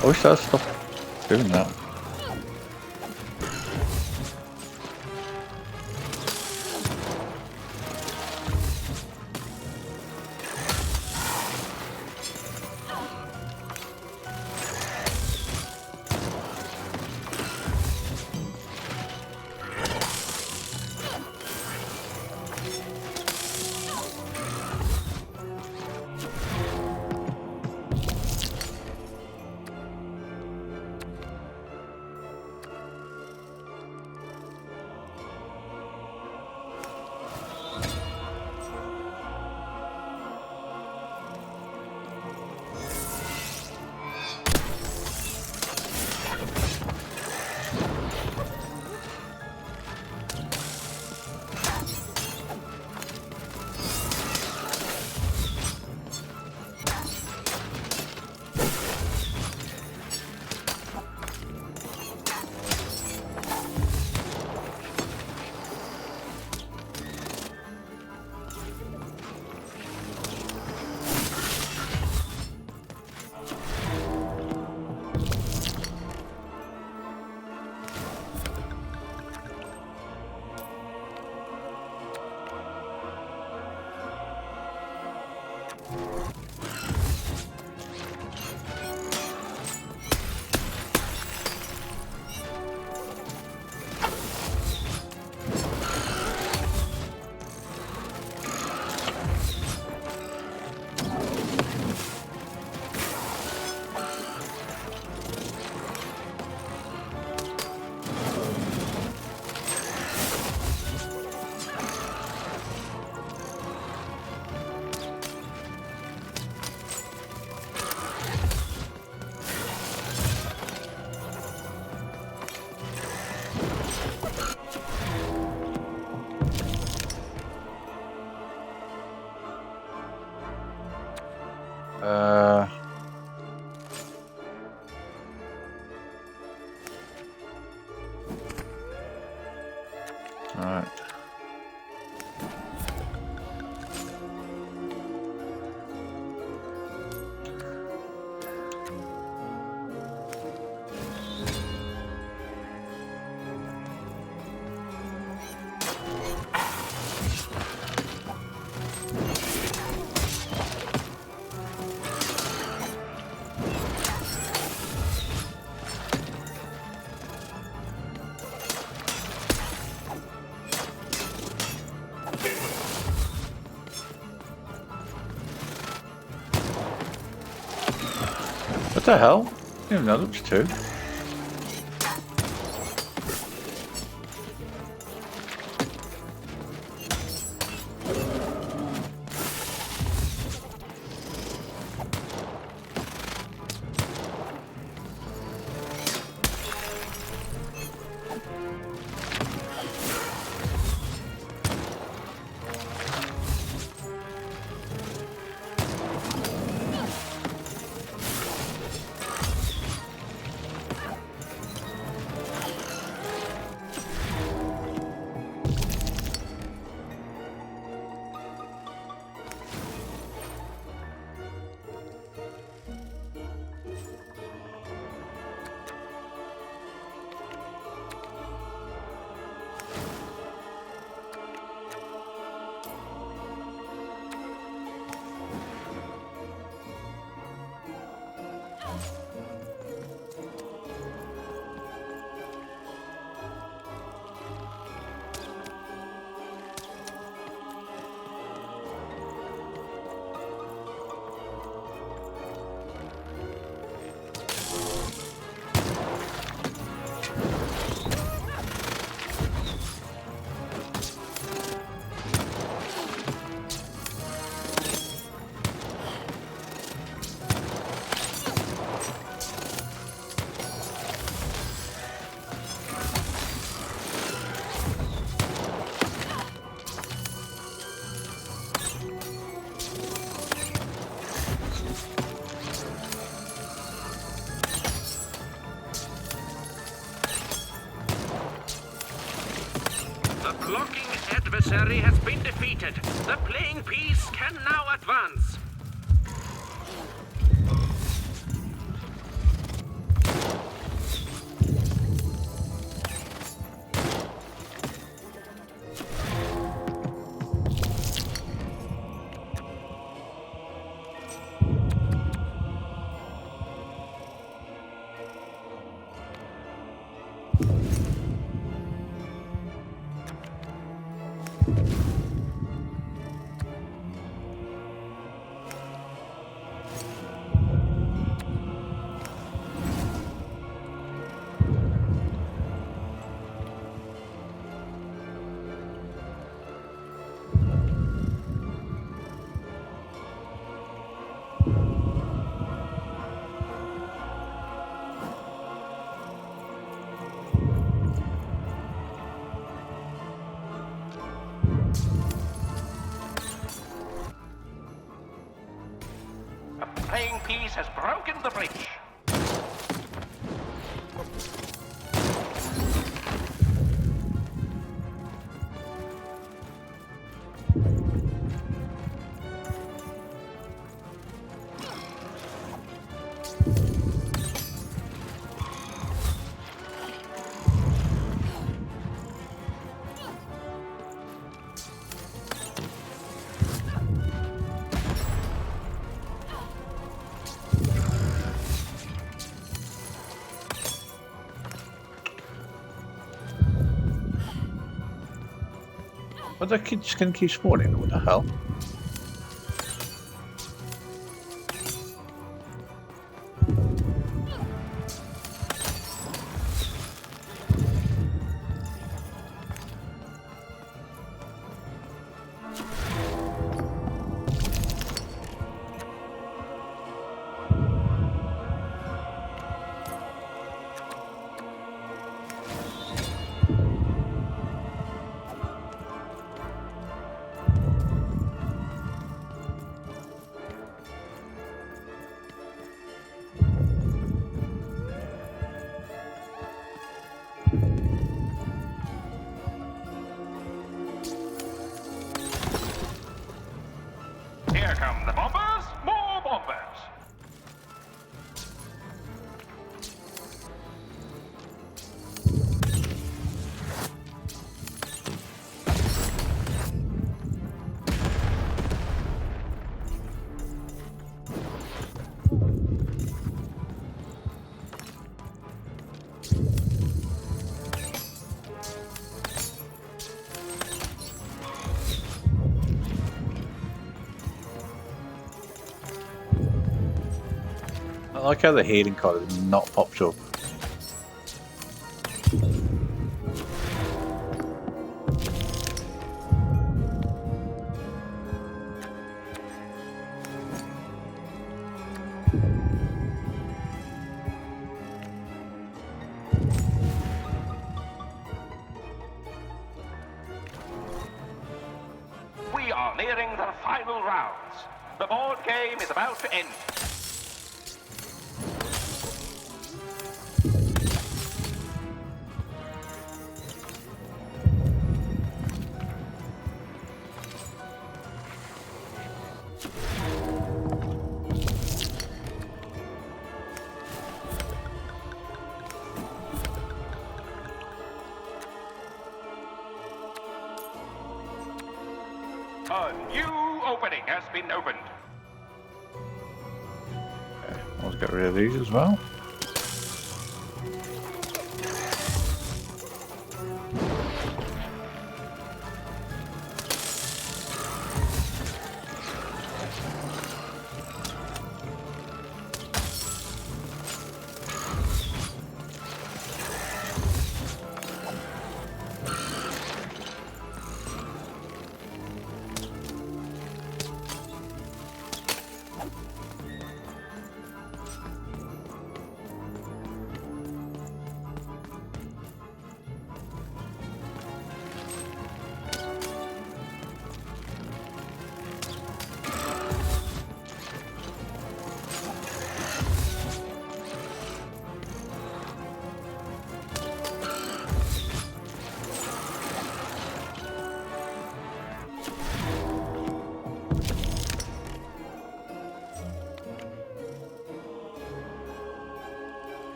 I wish I'd stop doing that. Alright. What the hell? I didn't even know there was two. blocking adversary has been defeated. The playing piece can now advance. The playing piece has broken the bridge. But the kids can keep spawning, what the hell? Here come the bombers, more bombers. I like how the healing card is not popped up. We are nearing the final rounds. The board game is about to end. A new opening has been opened. Let's get rid of these as well.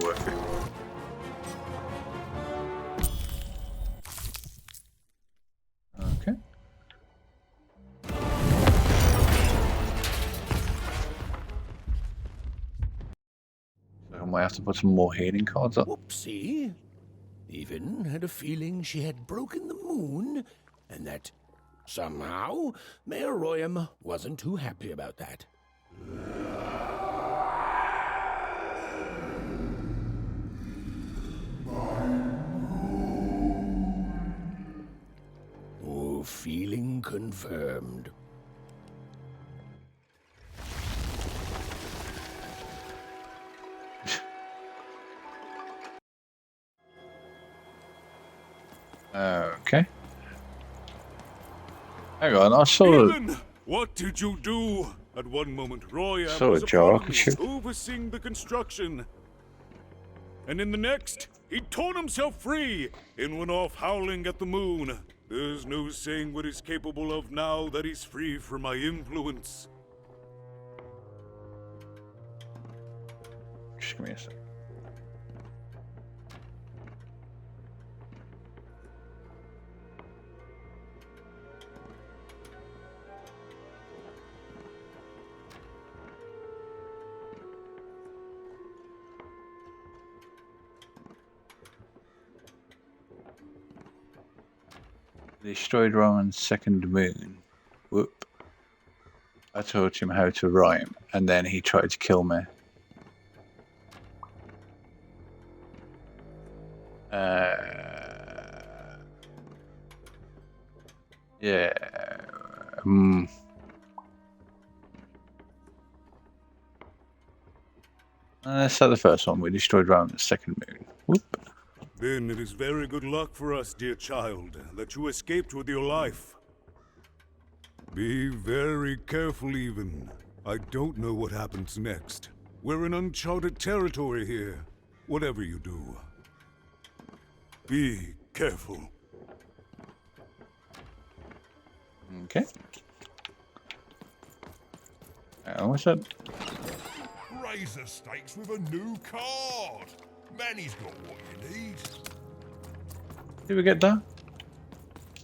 worth it. Okay. So I might have to put some more healing cards up. Whoopsie. Even had a feeling she had broken the moon, and that somehow Mayor Royam wasn't too happy about that. Oh, feeling confirmed. Okay. Hang on, I saw. Ethan, what did you do? At one moment, Royam Saw was a jar upon rocket me, ship. overseeing the construction. And in the next, he'd torn himself free and went off howling at the moon. There's no saying what he's capable of now that he's free from my influence. Just give me a sec. Destroyed Roman's second moon. Whoop. I taught him how to rhyme, and then he tried to kill me. Yeah. Let's start the first one. We destroyed Roman's second moon. Whoop. Then it is very good luck for us, dear child, that you escaped with your life. Be very careful, Even. I don't know what happens next. We're in uncharted territory here, whatever you do. Be careful. Okay. What's that? Raise the stakes with a new card. Manny's got what you need. Did we get that?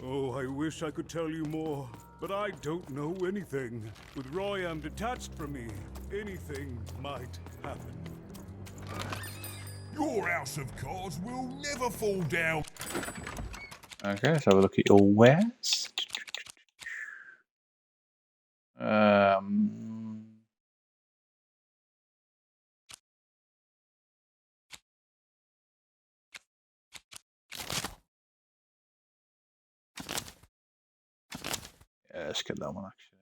Oh, I wish I could tell you more, but I don't know anything. With Royam detached from me, anything might happen. Your house of cards will never fall down. Okay, let's have a look at your wares. Yeah, let's get that one actually.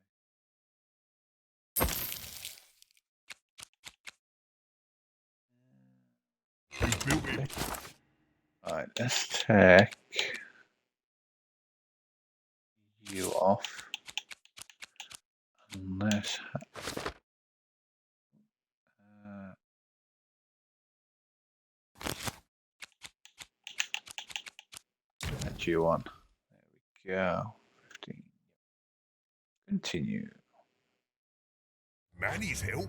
Okay. Alright, let's take you off. And let's add you on. There we go. 15. Continue. Manny's help.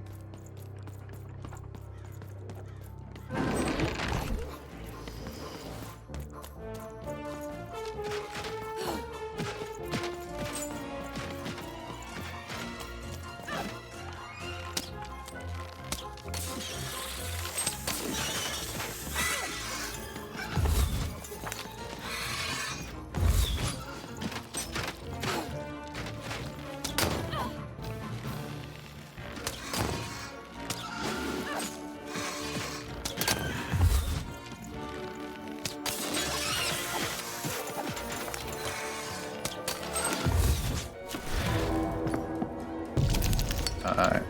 Alright.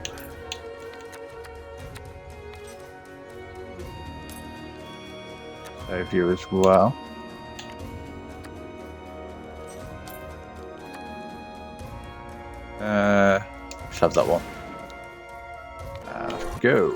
Save you as well. Let's have that one. Let's go.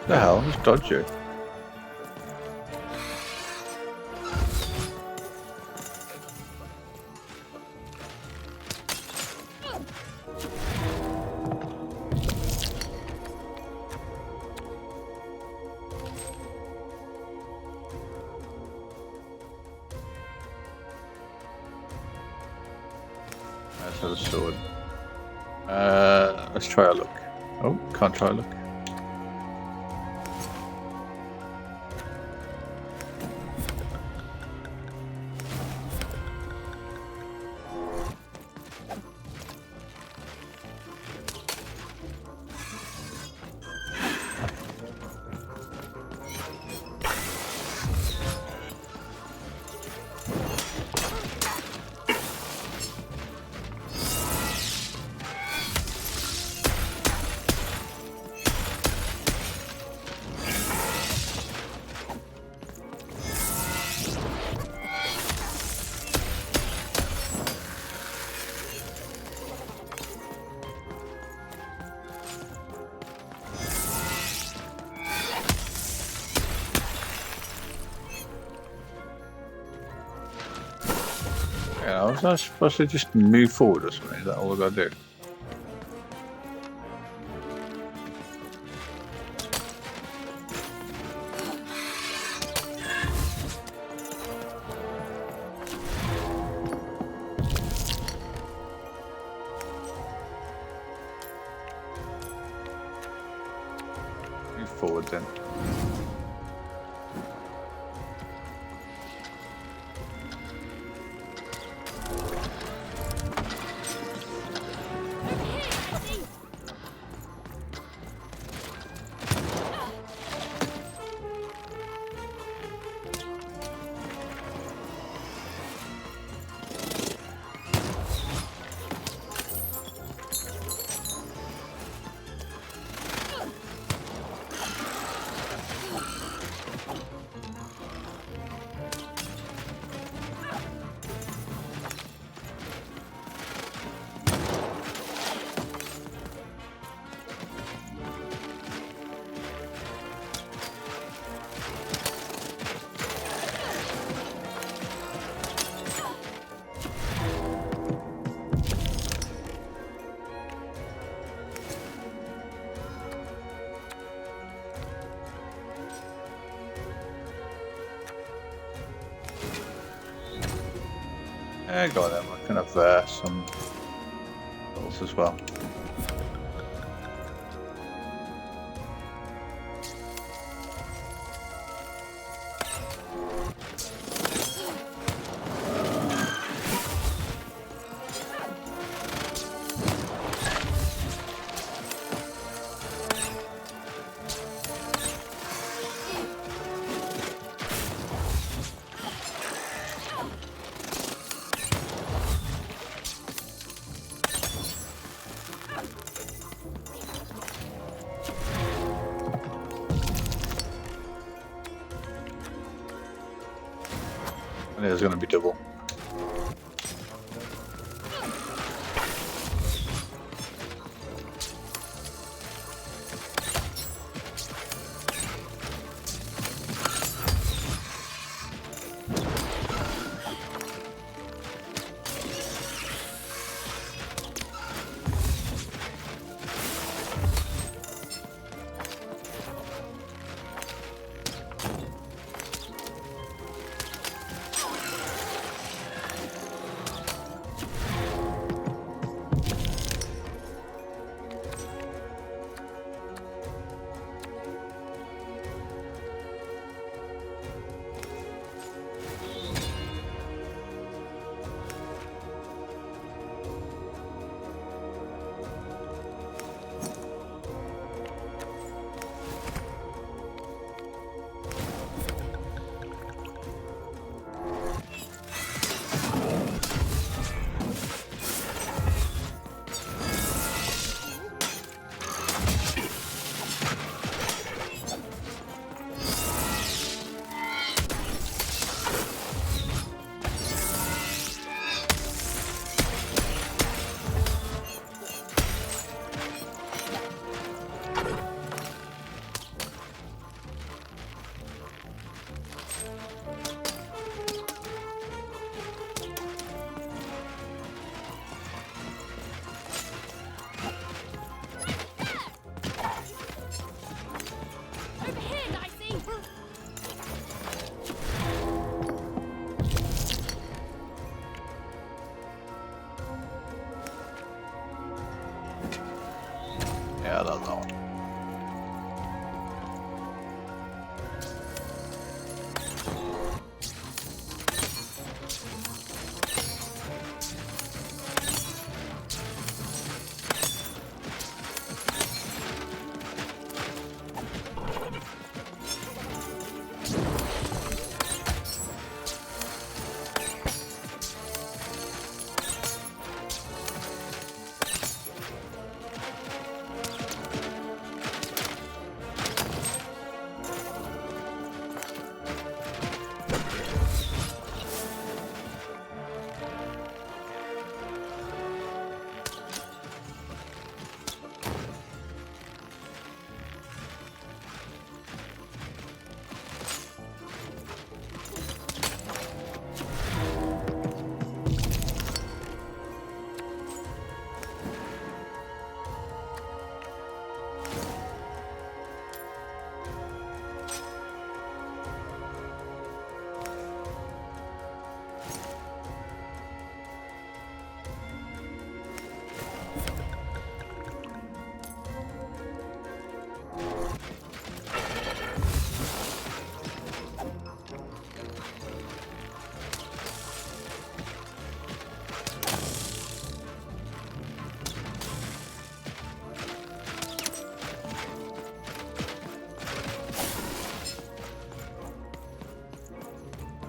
The hell? Just dodge you. Let's have a sword. Let's try a look. Oh, can't try a look. Yeah, was I supposed to just move forward or something? Is that all I gotta do? Move forward then. I got them. I can have some balls as well. I think there's going to be double.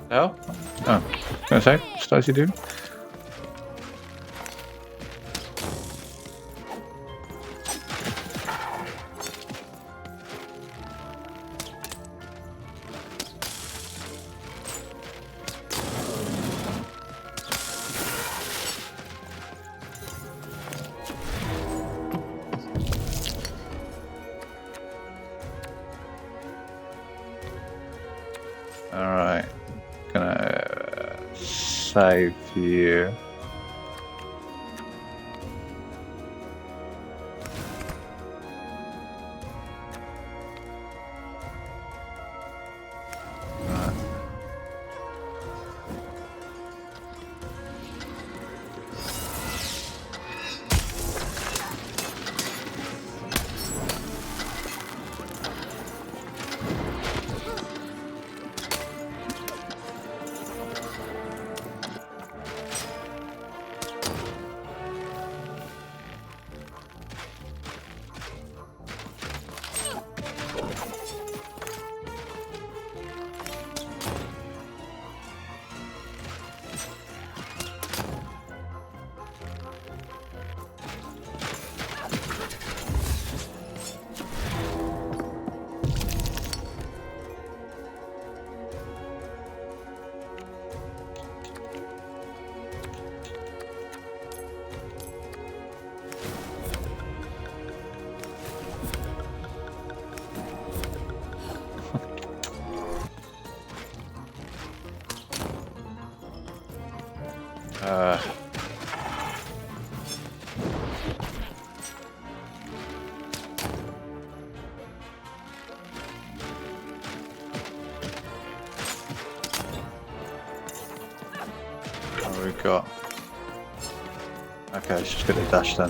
hell? Oh, I was gonna say, what's Stacy doing? Alright, gonna save you. What we got? Okay, let's just get a dash then.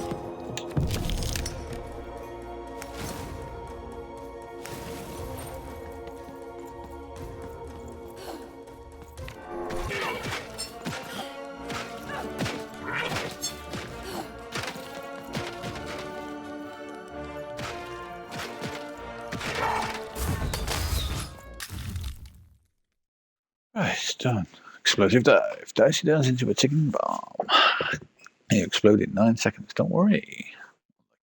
Right, it's done. Explosive dive. Dicey turns into a ticking bomb. You explode in 9 seconds. Don't worry.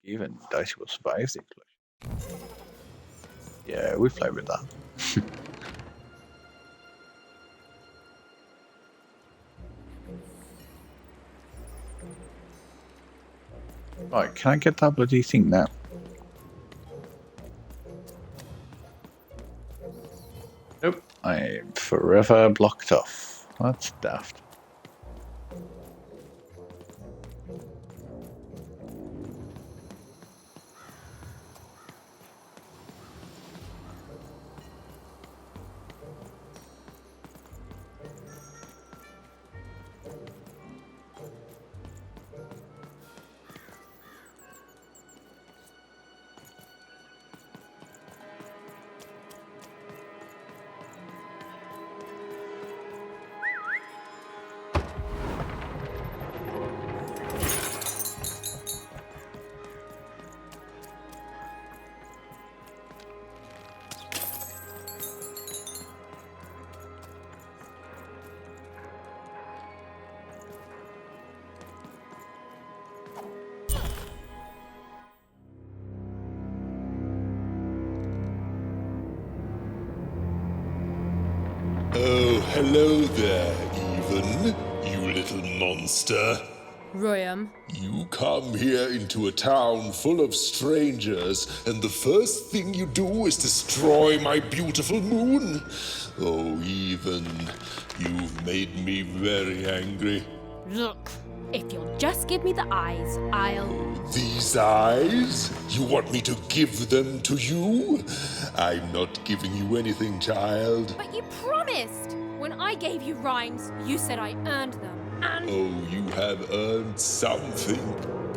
Even Dicey will survive the explosion. Yeah, we play with that. Right, can I get that bloody thing now? Nope, I'm forever blocked off. That's daft. Oh, hello there, Even, you little monster. Royam. You come here into a town full of strangers, and the first thing you do is destroy my beautiful moon? Oh, Even, you've made me very angry. Look, if you'll just give me the eyes, I'll... These eyes? You want me to give them to you? I'm not giving you anything, child. But you promised! When I gave you rhymes, you said I earned them, and... Oh, you have earned something.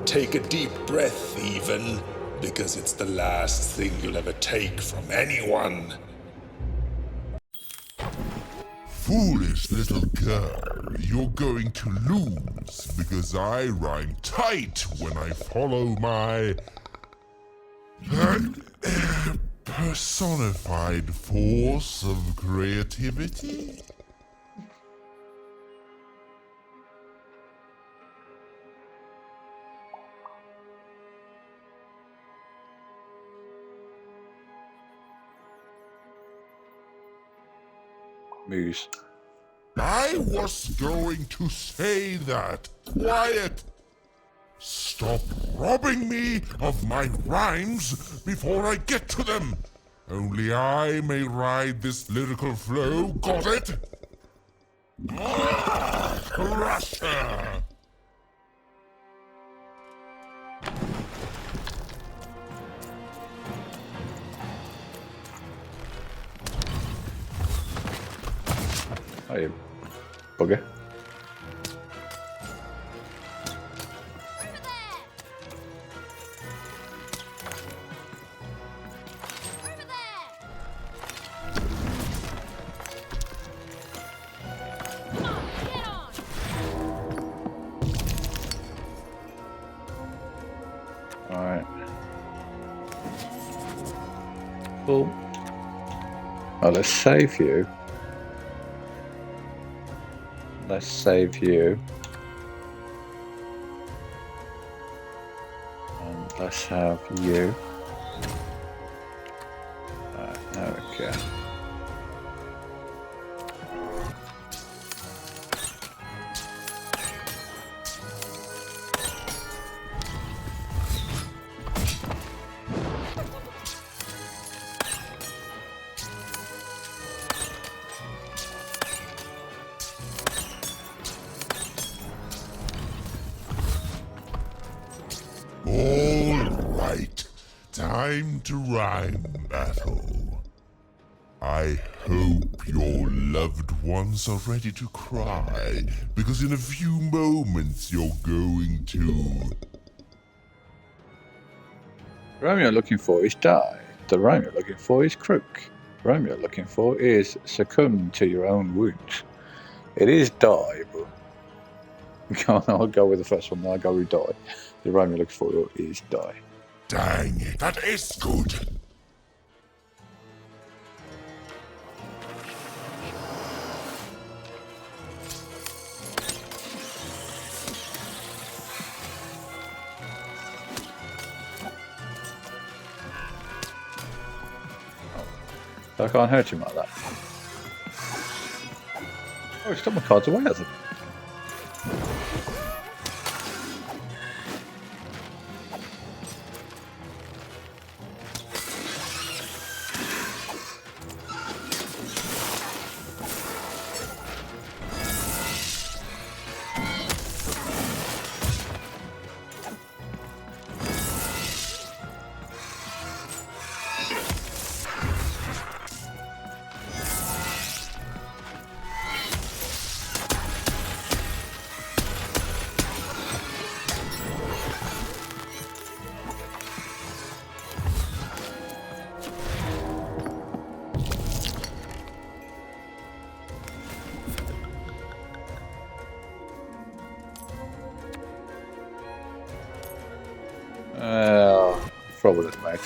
Take a deep breath, Even, because it's the last thing you'll ever take from anyone. Foolish little girl, you're going to lose because I rhyme tight when I follow my personified force of creativity. Moose. I was going to say that. Quiet! Stop robbing me of my rhymes before I get to them. Only I may ride this lyrical flow, got it? Crusher! Oh, you bugger. Alright. Cool. Oh, let's save you. Let's save you. And let's have you. There we go. All right, time to rhyme battle. I hope your loved ones are ready to cry, because in a few moments you're going to... The rhyme you're looking for is die. The rhyme you're looking for is croak. The rhyme you're looking for is succumb to your own wounds. It is die, but I'll go with the first one. I'll go with die. The rhyme you're looking for is die. Dang it, that is good. I can't hurt him like that. Oh, he's took my cards away, has it? Probably, mate.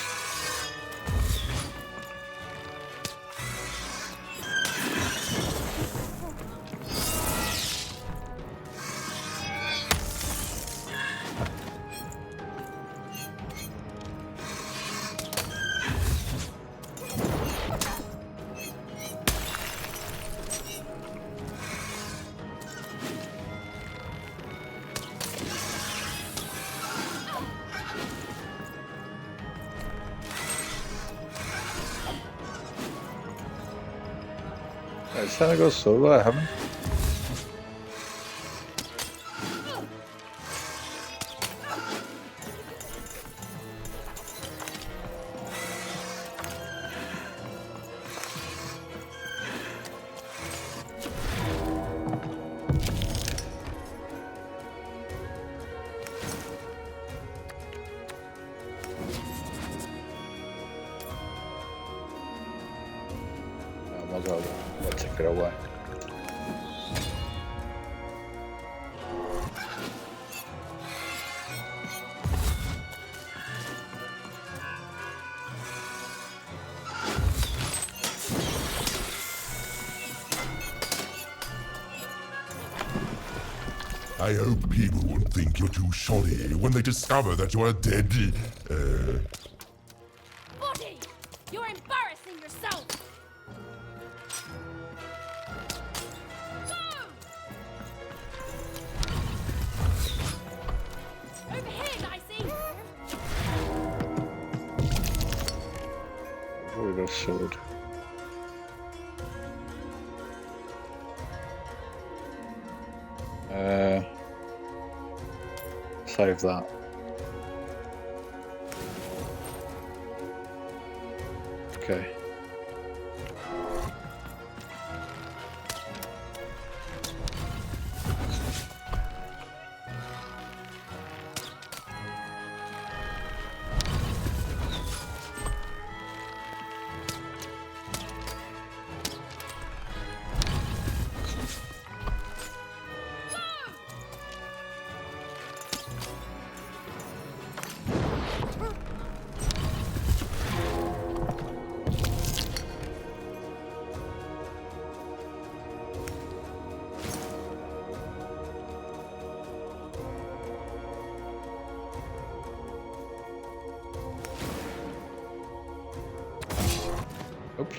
It's trying to go solo, I haven't. I'll take it away. I hope people won't think you're too shoddy when they discover that you're a dead, Buddy, you're embarrassing yourself. sword. Save that. Okay. Oops.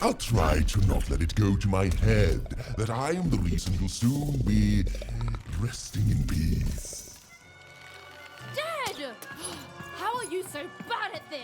I'll try to not let it go to my head that I am the reason you'll soon be resting in peace. Dead! How are you so bad at this?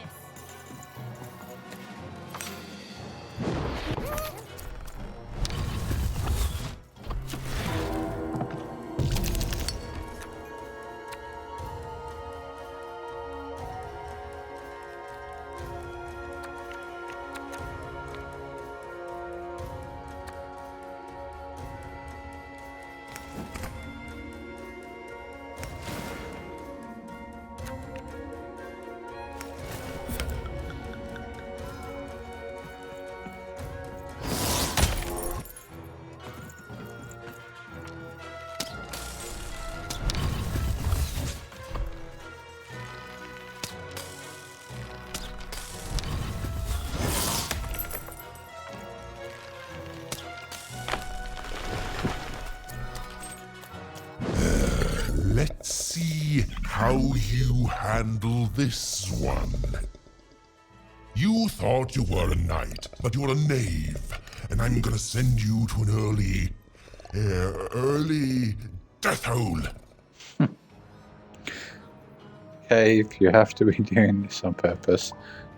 Let's see how you handle this one. You thought you were a knight, but you're a knave, and I'm gonna send you to an early death hole. Cave, you have to be doing this on purpose.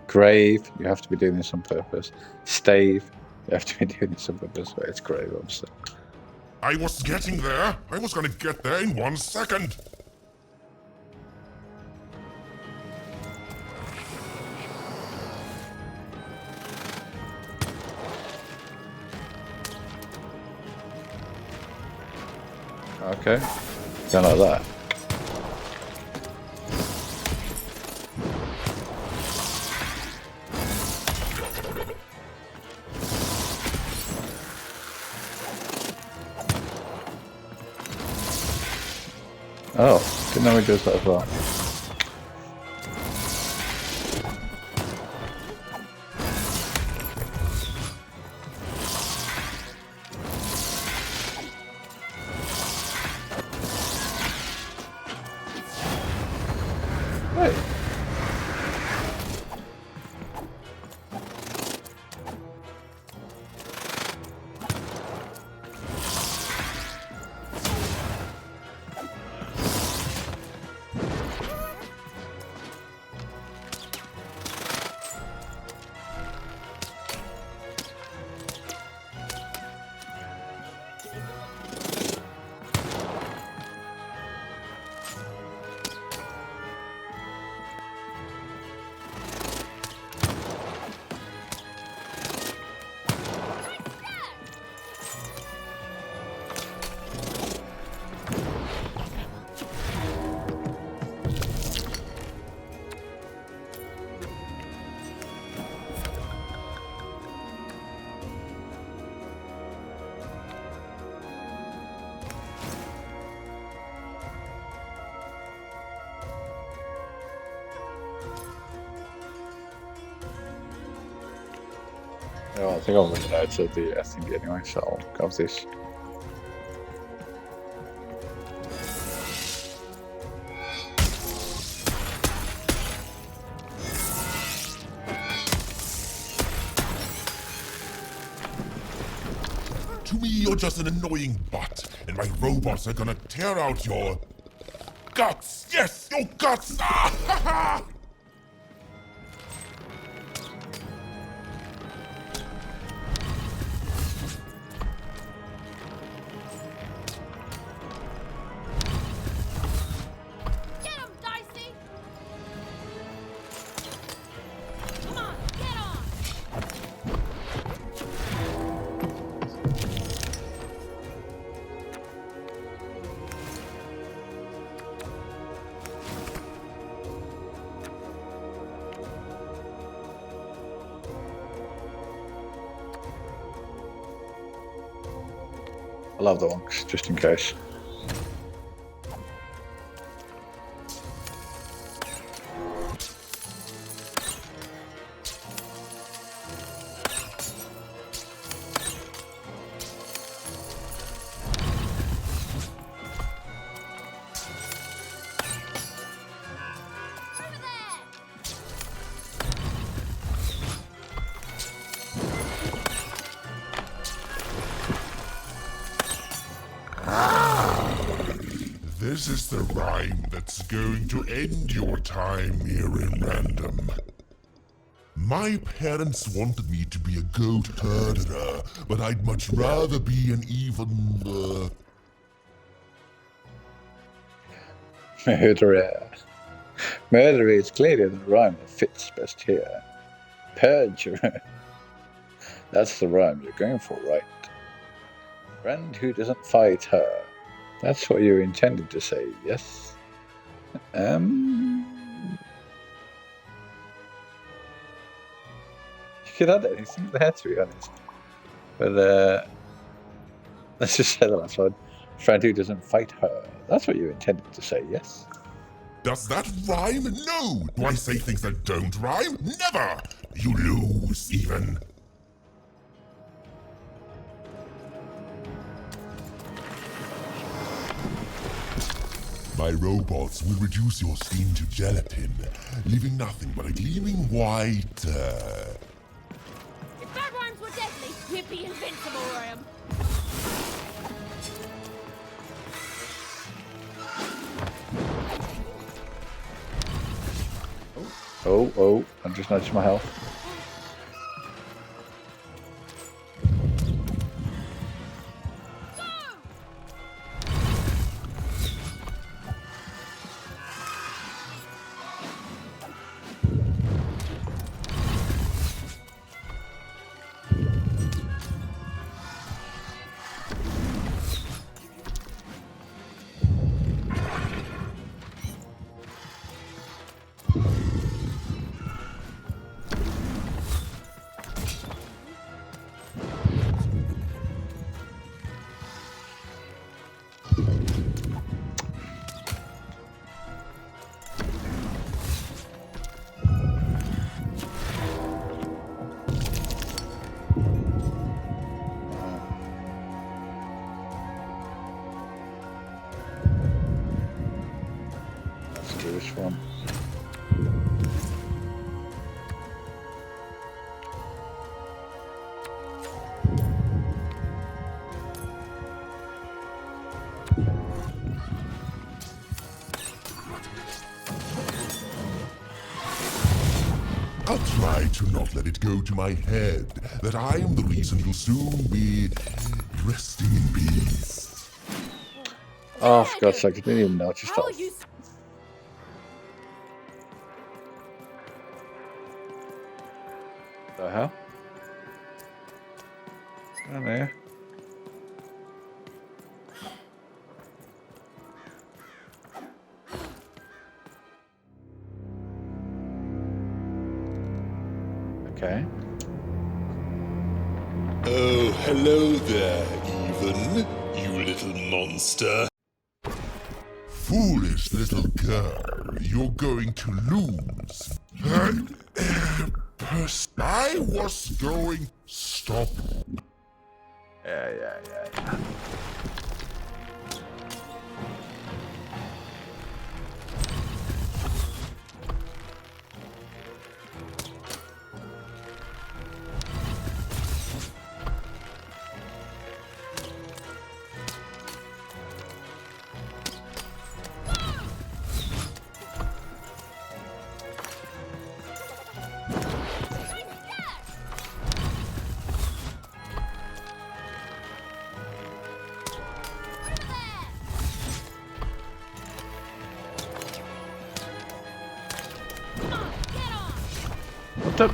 Grave, you have to be doing this on purpose. Stave, you have to be doing this on purpose. Well, it's grave, obviously. I was getting there. I was gonna get there in 1 second. Okay. Don't like that. Oh, didn't know he does that as well. Wait. Oh, I think I'm running out of the thing anyway, so I'll go with this. To me, you're just an annoying butt, and my robots are gonna tear out your guts. Yes, your guts. Ah, ha, ha. Get him, Dicey! Come on, get on! I love the wonks, just in case. This is the rhyme that's going to end your time here in Random. My parents wanted me to be a goat herder, but I'd much rather be an even, Murderer. Murderer is clearly the rhyme that fits best here. Perjurer. That's the rhyme you're going for, right? Friend who doesn't fight her. That's what you intended to say, yes? You could add anything there, to be honest. But, let's just say the last one. Friend who doesn't fight her. That's what you intended to say, yes? Does that rhyme? No! Do I say things that don't rhyme? Never! You lose, even. My robots will reduce your skin to gelatin, leaving nothing but a gleaming white, If bad rhymes were deadly, we'd be invincible, Graham. Oh, I just noticed my health. Let's do this one. I'll try to not let it go to my head that I am the reason you'll soon be resting in peace. Oh, for God's sake, I didn't even notice that. The hell? Down there. Okay. Oh, hello there, Even, you little monster. Foolish little girl, you're going to lose. I was going. Stop. Yeah. What up?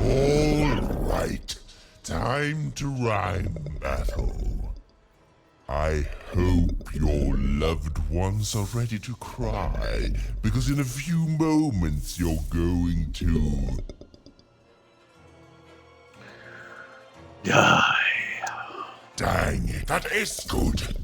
All right. Time to rhyme battle. I hope your loved ones are ready to cry, because in a few moments you're going to die. Dang it, that is good.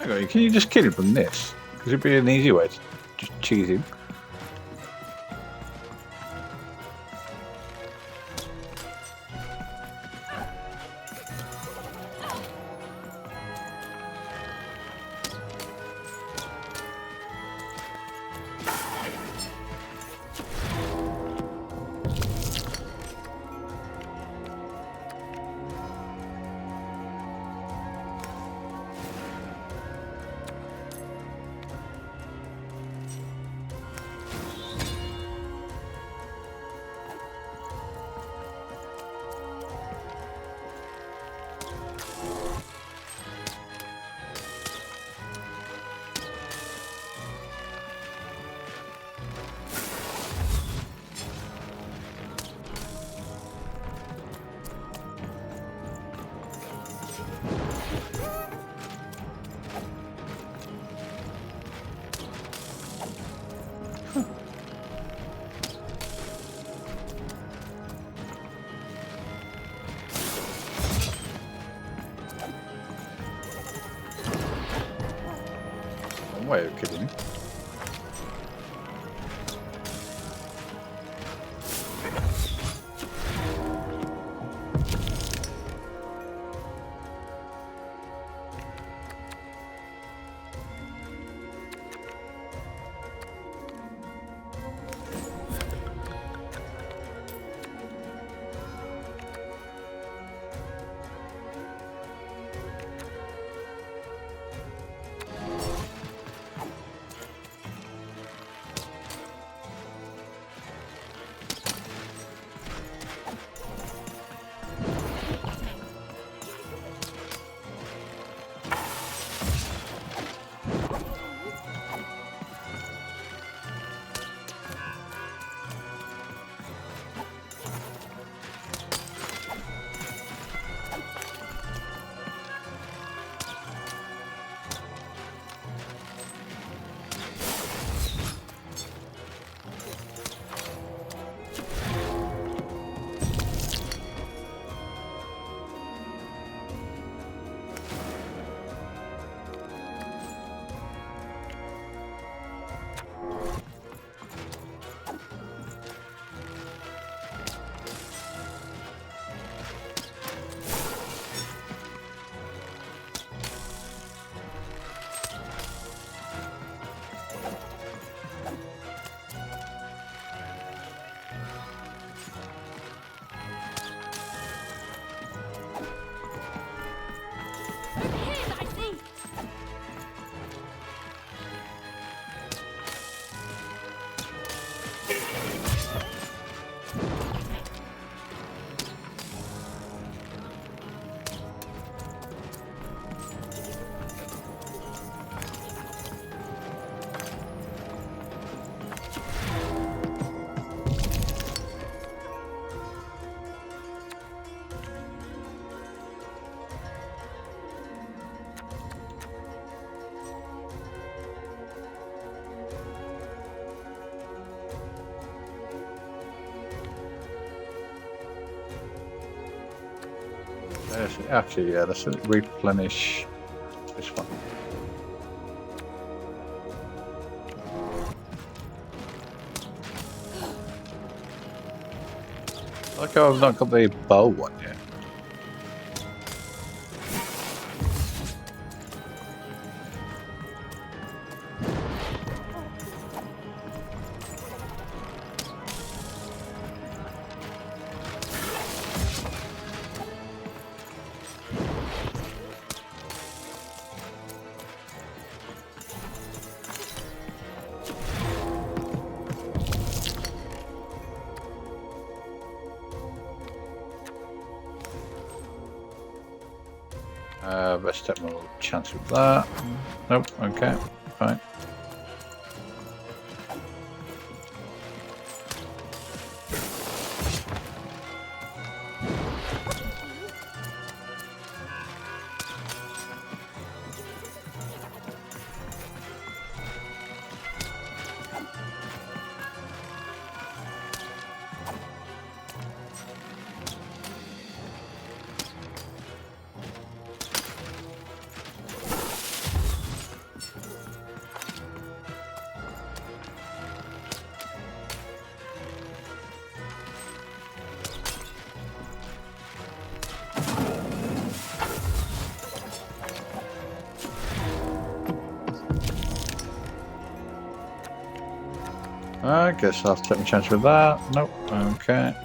Anyway, can you just kill him from this? Because it'd be an easy way to just cheese him. Way of killing him. Actually, yeah, let's replenish this one. Like I've not got the bow one yet. Best take my chance with that. Nope, okay, fine. I guess I'll have to take my chance with that. Nope. Okay.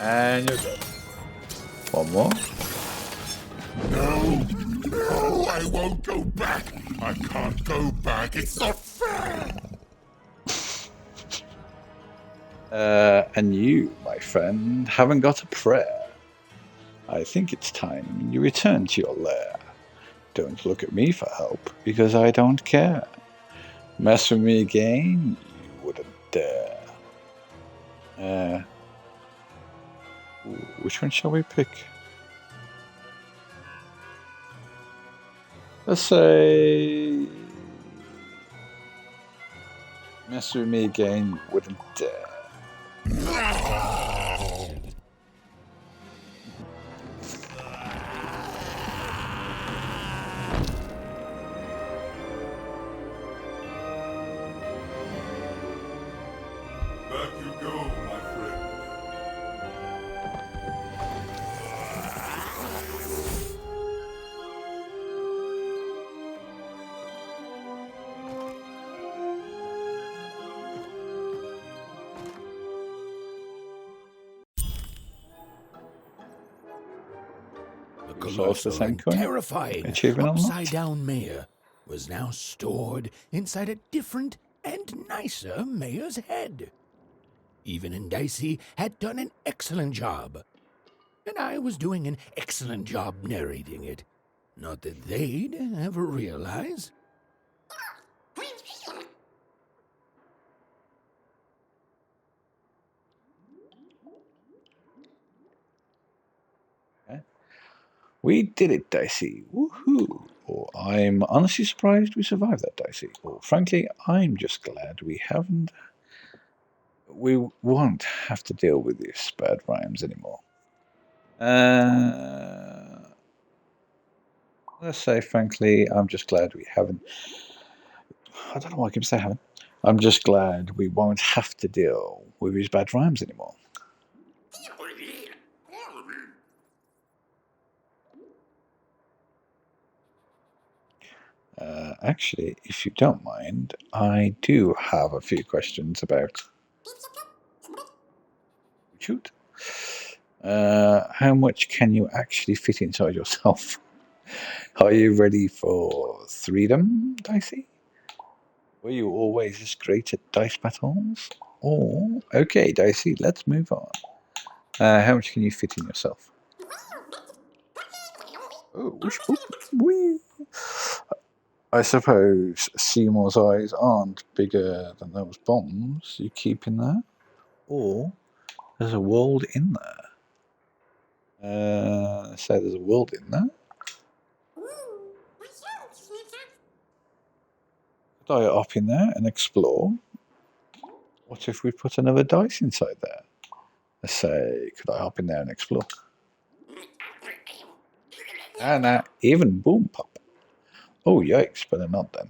And you're good. One more. No, no, I won't go back. I can't go back. It's not fair. And you, my friend, haven't got a prayer. I think it's time you return to your lair. Don't look at me for help, because I don't care. Mess with me again, you wouldn't dare. Which one shall we pick? Let's say... Mess with me again, you wouldn't dare. Back you go, my friend. The So it's the colossal same and coin? terrifying Achievement unlocked? upside-down mayor was now stored inside a different and nicer mayor's head. Even and Dicey had done an excellent job, and I was doing an excellent job narrating it. Not that they'd ever realize. We did it, Dicey. Woohoo! Or I'm honestly surprised we survived that, Dicey. Or frankly, I'm just glad we haven't. We won't have to deal with these bad rhymes anymore. Let's say, frankly, I'm just glad we haven't. I don't know why I keep saying haven't. I'm just glad we won't have to deal with these bad rhymes anymore. Actually, if you don't mind, I do have a few questions about. Shoot. How much can you actually fit inside yourself? Are you ready for freedom, Dicey? Were you always this great at dice battles? Or, okay, Dicey, let's move on. How much can you fit in yourself? Oh, wee. I suppose Seymour's eyes aren't bigger than those bombs you keep in there. Or there's a world in there. Say there's a world in there. Could I hop in there and explore? What if we put another dice inside there? Let's say, could I hop in there and explore? Nah, even boom pop. Oh, yikes, better not then.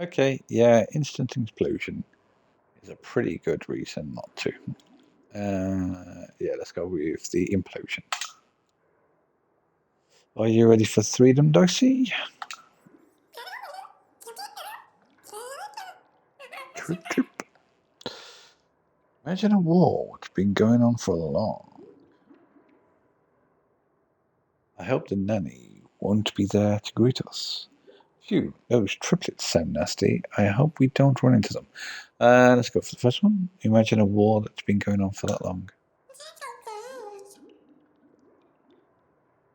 Okay, yeah, instant explosion is a pretty good reason not to. Yeah, let's go with the implosion. Are you ready for freedom, Dicey? Trip, trip. Imagine a war that's been going on for long. I hope the nanny won't be there to greet us. Phew, those triplets sound nasty. I hope we don't run into them. Let's go for the first one. Imagine a war that's been going on for that long.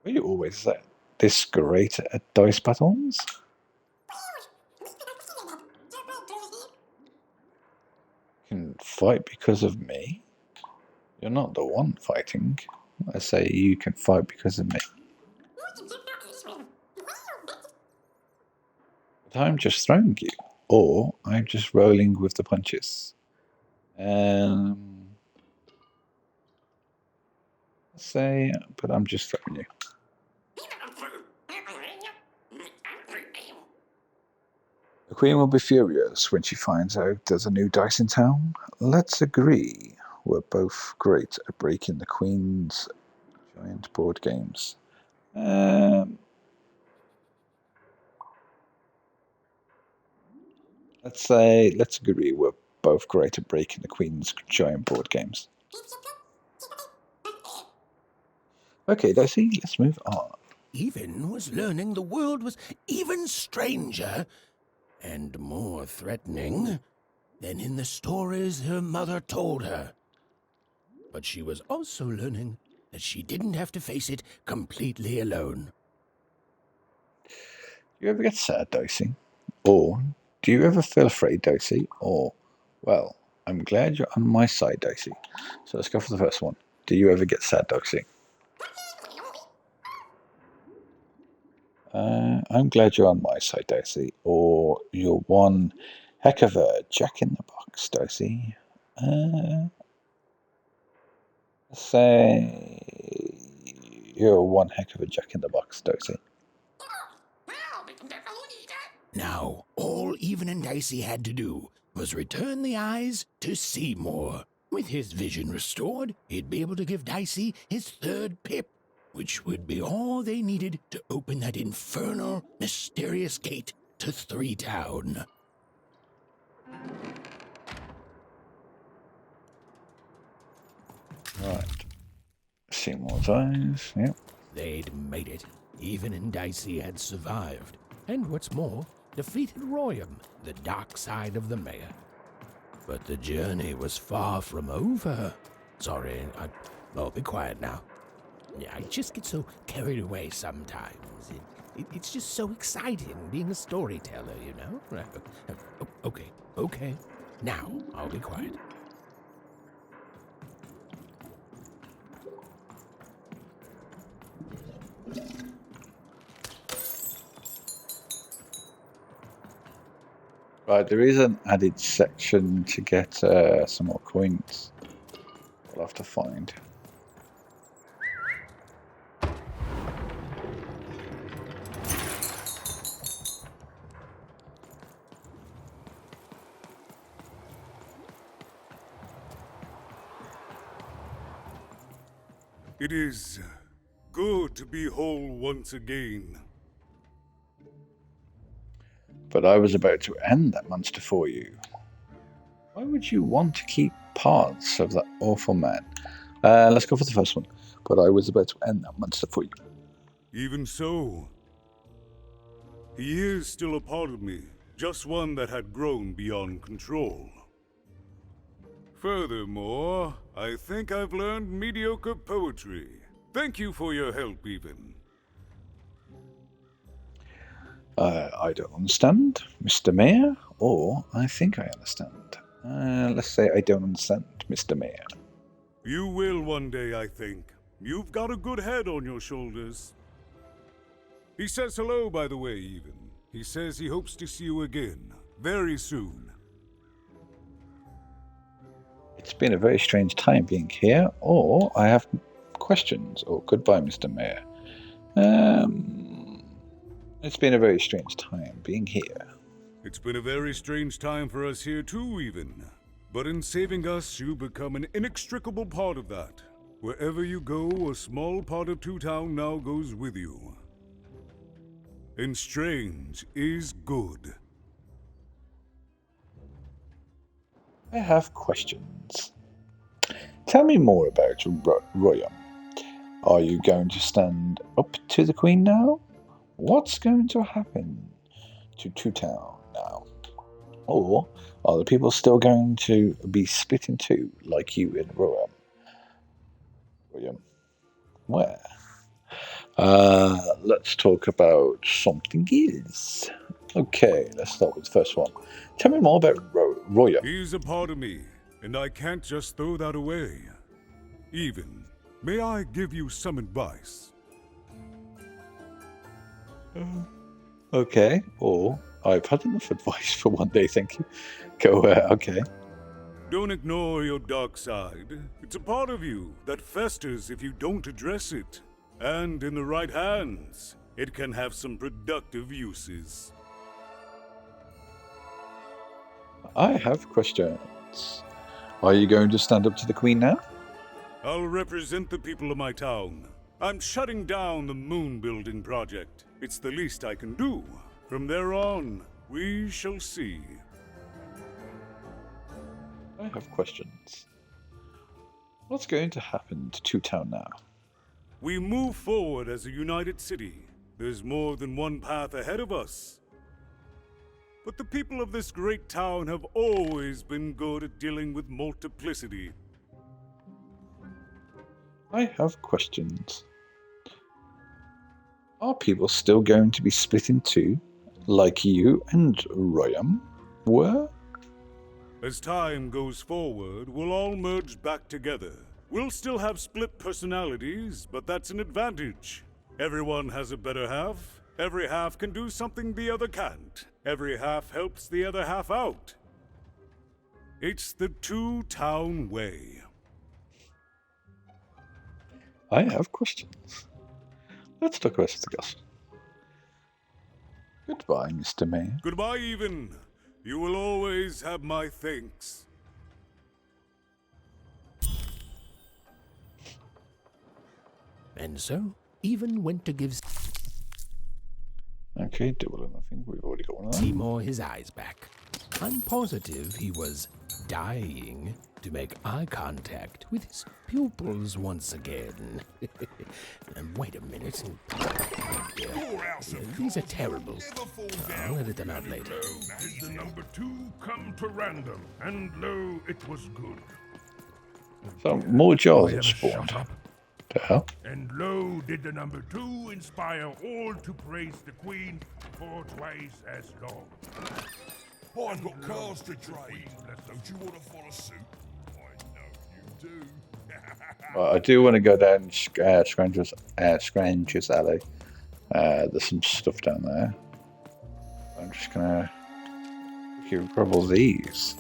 Were you always this great at dice battles? You can fight because of me? You're not the one fighting. I say you can fight because of me. But I'm just throwing you. Or I'm just rolling with the punches. Say, but I'm just throwing you. The Queen will be furious when she finds out there's a new dice in town. Let's agree we're both great at breaking the Queen's giant board games. Let's agree we're both great at breaking the Queen's giant board games. Okay, Dicey, let's move on. Even was learning the world was even stranger and more threatening than in the stories her mother told her. But she was also learning that she didn't have to face it completely alone. Do you ever get sad, Dicey? Or do you ever feel afraid, Dicey? Or, well, I'm glad you're on my side, Dicey. So let's go for the first one. Do you ever get sad, Dicey? I'm glad you're on my side, Dicey. Or you're one heck of a jack-in-the-box, Dicey. Say you're one heck of a jack-in-the-box, Dicey. Now, all Even and Dicey had to do was return the eyes to Seymour. With his vision restored, he'd be able to give Dicey his third pip, which would be all they needed to open that infernal, mysterious gate to Three Town. Right. Seymour's eyes, yep. They'd made it. Even and Dicey had survived. And what's more, defeated Royam, the dark side of the mayor. But the journey was far from over. Sorry, I'll be quiet now. Yeah, I just get so carried away sometimes. It's just so exciting being a storyteller, you know? Okay. Now, I'll be quiet. Right, there is an added section to get some more coins. We'll have to find. It is good to be whole once again. But I was about to end that monster for you. Why would you want to keep parts of that awful man? Let's go for the first one. But I was about to end that monster for you. Even so, he is still a part of me, just one that had grown beyond control. Furthermore, I think I've learned mediocre poetry. Thank you for your help, Even. I don't understand, Mr. Mayor, or I think I understand. Let's say I don't understand, Mr. Mayor. You will one day, I think. You've got a good head on your shoulders. He says hello, by the way, Even. He says he hopes to see you again, very soon. It's been a very strange time being here, or I have questions, or goodbye, Mr. Mayor. It's been a very strange time being here. It's been a very strange time for us here too, Even. But in saving us, you become an inextricable part of that. Wherever you go, a small part of Two Town now goes with you. And strange is good. I have questions. Tell me more about Royam. Are you going to stand up to the Queen now? What's going to happen? to Two Town now? Or are the people still going to be split in two like you in Rowan? William, where? Let's talk about something else. Okay, let's start with the first one. Tell me more about Roya. He's a part of me, and I can't just throw that away. Even, may I give you some advice? Okay, or I've had enough advice for one day, thank you. Go, okay. Don't ignore your dark side. It's a part of you that festers if you don't address it. And in the right hands, it can have some productive uses. I have questions. Are you going to stand up to the Queen now? I'll represent the people of my town. I'm shutting down the moon building project. It's the least I can do. From there on, we shall see. I have questions. What's going to happen to Two Town now? We move forward as a united city. There's more than one path ahead of us. But the people of this great town have always been good at dealing with multiplicity. I have questions. Are people still going to be split in two, like you and Royam were? As time goes forward, we'll all merge back together. We'll still have split personalities, but that's an advantage. Everyone has a better half. Every half can do something the other can't. Every half helps the other half out. It's the two-town way. I have questions. Let's talk about something else. Goodbye, Mr. Mayor. Goodbye, Even. You will always have my thanks. And so, Even went to give Okay, double or nothing. We've already got one of them. Seymour his eyes back. I'm positive he was dying to make eye contact with his pupils once again. Wait a minute. These are terrible. I'll edit them out later. Did the number 2 come to random? And lo, it was good. So, more jaws Do I have ever spawned. shut up? The hell? And lo, did the number 2 inspire all to praise the Queen for twice as long. I've got cars to trade. Don't you want to follow suit? I know you do. Well, I do want to go down Scranger's Alley. There's some stuff down there. I'm just gonna grab all these.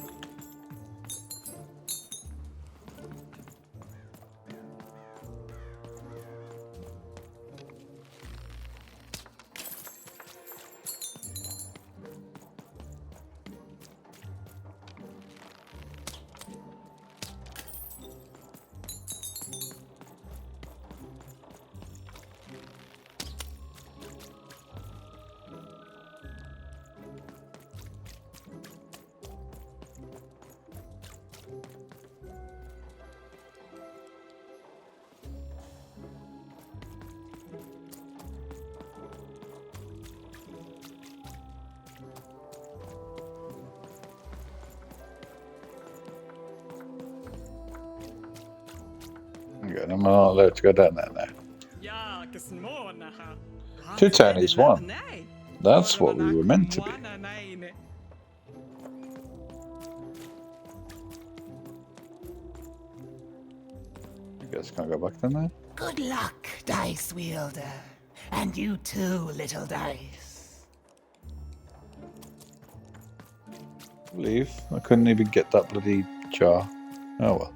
Good, I'm not allowed to go down there now. Two Town is one. That's what we were meant to be. You guys can't go back down there? Good luck, Dice Wielder. And you too, little Dice. Leave. I couldn't even get that bloody jar. Oh well.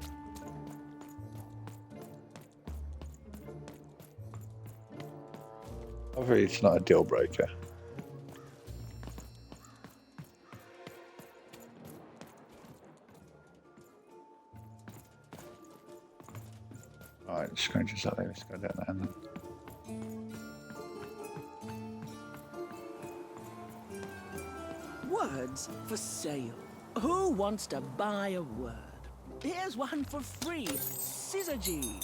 Hopefully it's not a deal breaker. Alright, Scrunches out there, let's go down there then. Words for sale. Who wants to buy a word? Here's one for free. Syzygy.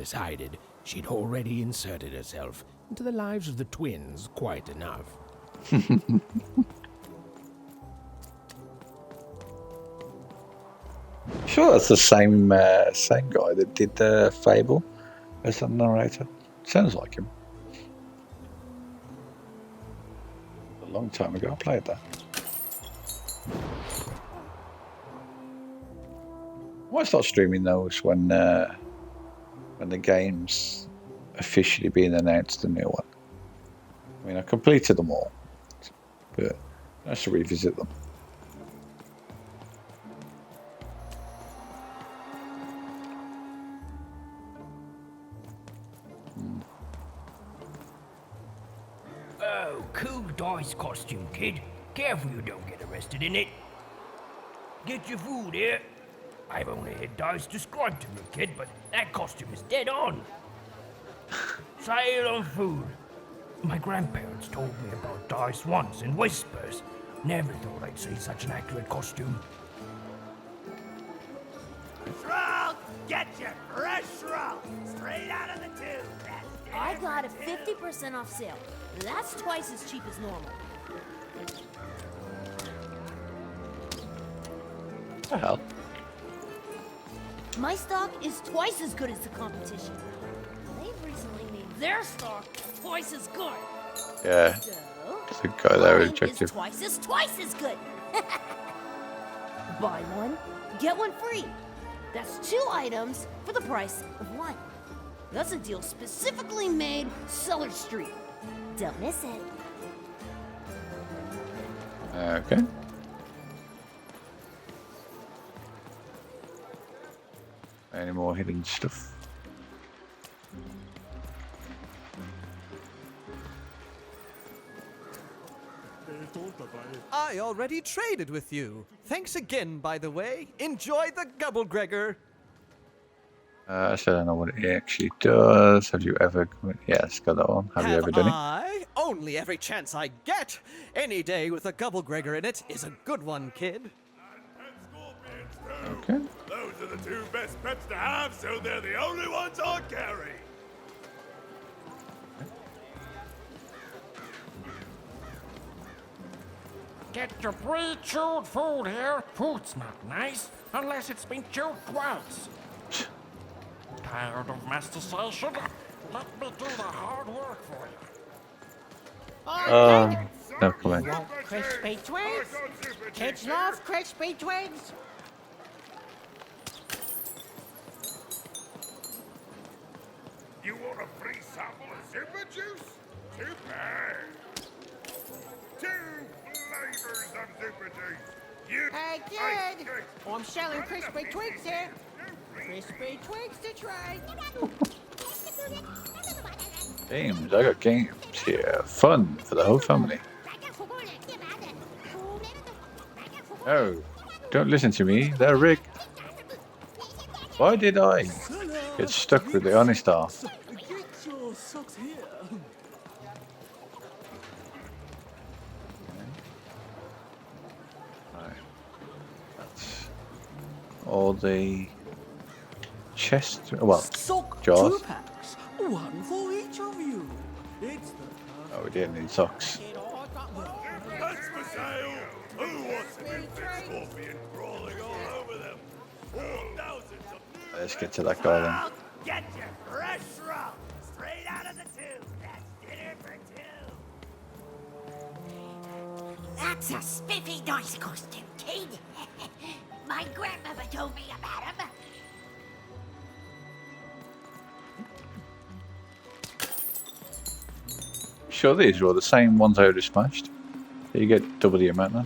decided she'd already inserted herself into the lives of the twins quite enough. Sure, that's the same guy that did the Fable as the narrator. Sounds like him. A long time ago, I played that. I might start streaming those when the game's officially being announced, the new one. I mean, I completed them all, but I should revisit them. Oh, cool dice costume, kid. Careful you don't get arrested in it. Get your food here. I've only had dice described to me, kid, but that costume is dead on. Sail on food. My grandparents told me about dice once in whispers. Never thought I'd see such an accurate costume. Roll! Get your fresh roll! Straight out of the tube! I got a 50% off sale. That's twice as cheap as normal. What the hell? My stock is twice as good as the competition. They've recently made their stock twice as good. Yeah. So, The guy there mine rejected. is twice as good. Buy one, get one free. That's 2 items for the price of 1. That's a deal specifically made Cellar Street. Don't miss it. Okay. Any more hidden stuff? I already traded with you. Thanks again, by the way. Enjoy the Gubble Gregor. I still don't know what it actually does. Have you ever... Yes, got that one. Have you ever done it? I? Only every chance I get. Any day with a Gubble Gregor in it is a good one, kid. Okay. Those are the 2 best pets to have, so they're the only ones I'll carry. Get your pre-chewed food here. Food's not nice unless it's been chewed twice. Tired of mastication? Let me do the hard work for you. No comment. Want crispy twigs? Kids love crispy twigs. You want a free sample of super juice? Too bad. 2 flavors of super juice. You Hey, kid! I'm selling crispy twigs here. Crispy twigs to try. Games. I got games here. Fun for the whole family. Oh, don't listen to me. They're rigged. Why did I get stuck with the honest half? Get your socks here. That's all the chest. Well, Sock jars. 2 packs. 1 for each of you. It's the Oh, we didn't need socks. That's for sale. Who wants a big scorpion crawling all over them? Thousands of Let's get to that guy then. Get your fresh roll! Straight out of the tube! That's dinner for 2! That's a spiffy nice costume, kid. My grandmother told me about him. Sure, these are all the same ones I already smashed. You get double the amount now.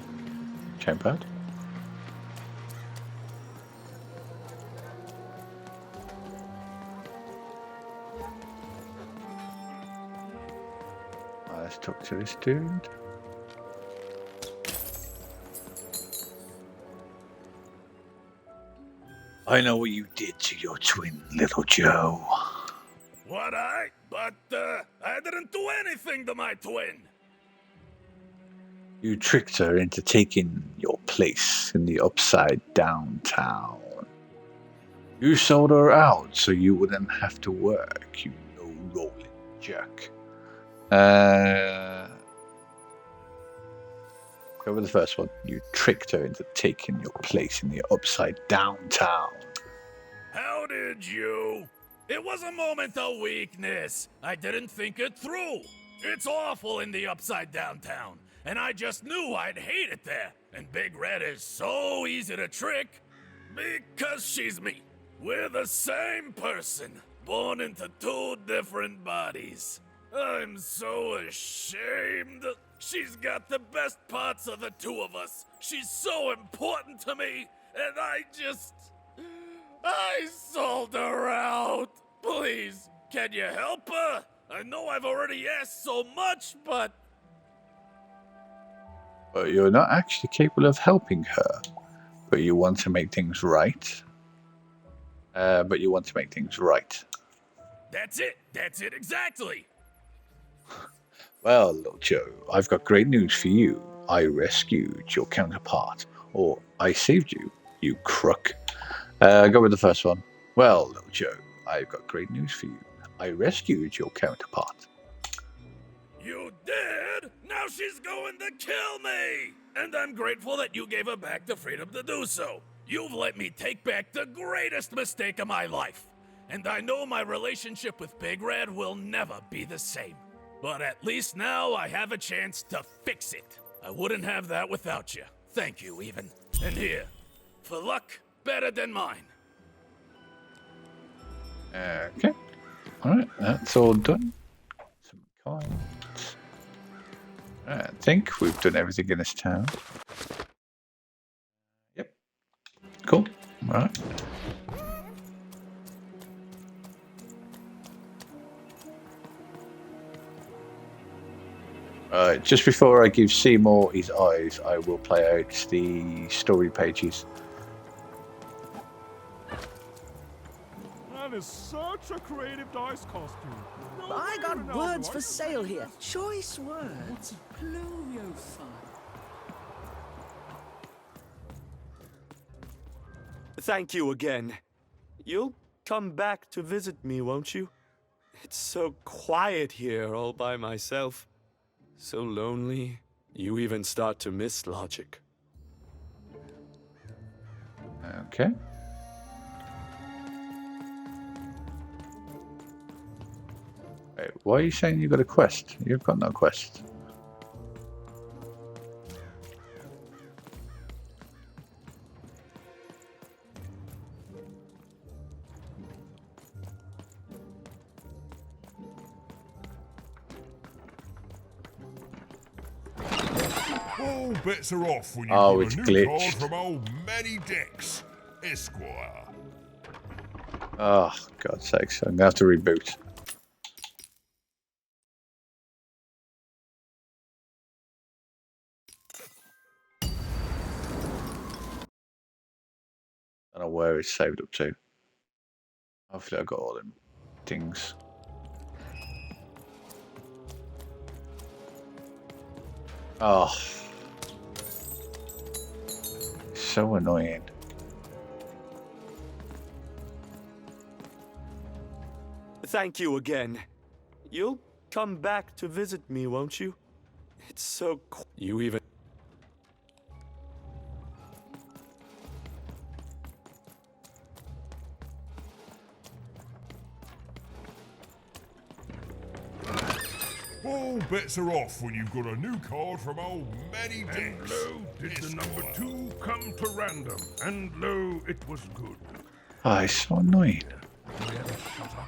Chain pad. Let's talk to this dude. I know what you did to your twin, little Joe. What I? But I didn't do anything to my twin. You tricked her into taking your place in the upside down town. You sold her out so you wouldn't have to work, you no-rolling jerk. Go with the first one. You tricked her into taking your place in the upside down town. How did you? It was a moment of weakness. I didn't think it through. It's awful in the upside down town, and I just knew I'd hate it there. And Big Red is so easy to trick because she's me. We're the same person, born into two different bodies. I'm so ashamed. She's got the best parts of the two of us. She's so important to me, and I sold her out. Please, can you help her? I know I've already asked so much, but... But you're not actually capable of helping her. But you want to make things right. That's it exactly. Well, little Joe, I've got great news for you. I rescued your counterpart. Or I saved you, you crook. Go with the first one. Well, little Joe, I've got great news for you. I rescued your counterpart. You did? Now she's going to kill me! And I'm grateful that you gave her back the freedom to do so. You've let me take back the greatest mistake of my life. And I know my relationship with Big Red will never be the same. But at least now I have a chance to fix it. I wouldn't have that without you. Thank you, even. And here, for luck better than mine. Okay. Alright, that's all done. Some coins. I think we've done everything in this town. Yep. Cool. Alright. Just before I give Seymour his eyes, I will play out the story pages. That is such a creative dice costume. I got words for sale here. Choice words. Thank you again. You'll come back to visit me, won't you? It's so quiet here all by myself. So lonely, you even start to miss logic. Okay. Wait, why are you saying you got a quest? You've got no quest. All bets are off when you Oh, get it's a new glitched. card from old Manny Dex, Esquire. Oh, God's sakes. I'm going to have to reboot. I don't know where it's saved up to. Hopefully I got all them things. Oh. So annoying. Thank you again. You'll come back to visit me, won't you? It's so you even... All bets are off when you've got a new card from old Manny Dex. And lo, did the number 2 come to random, and lo, it was good. Oh, it's so annoying.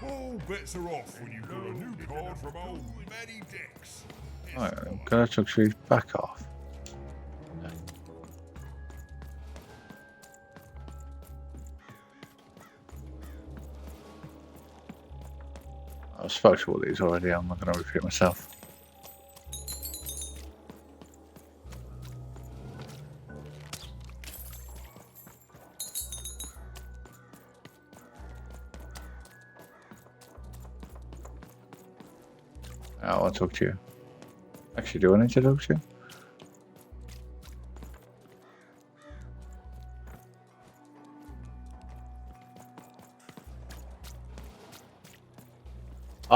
All bets are off when you've got a new card from old Manny Dex. Right, I'm going to actually back off. I've spoken to all these already, I'm not going to repeat myself. I want to talk to you. Actually, do I need to talk to you?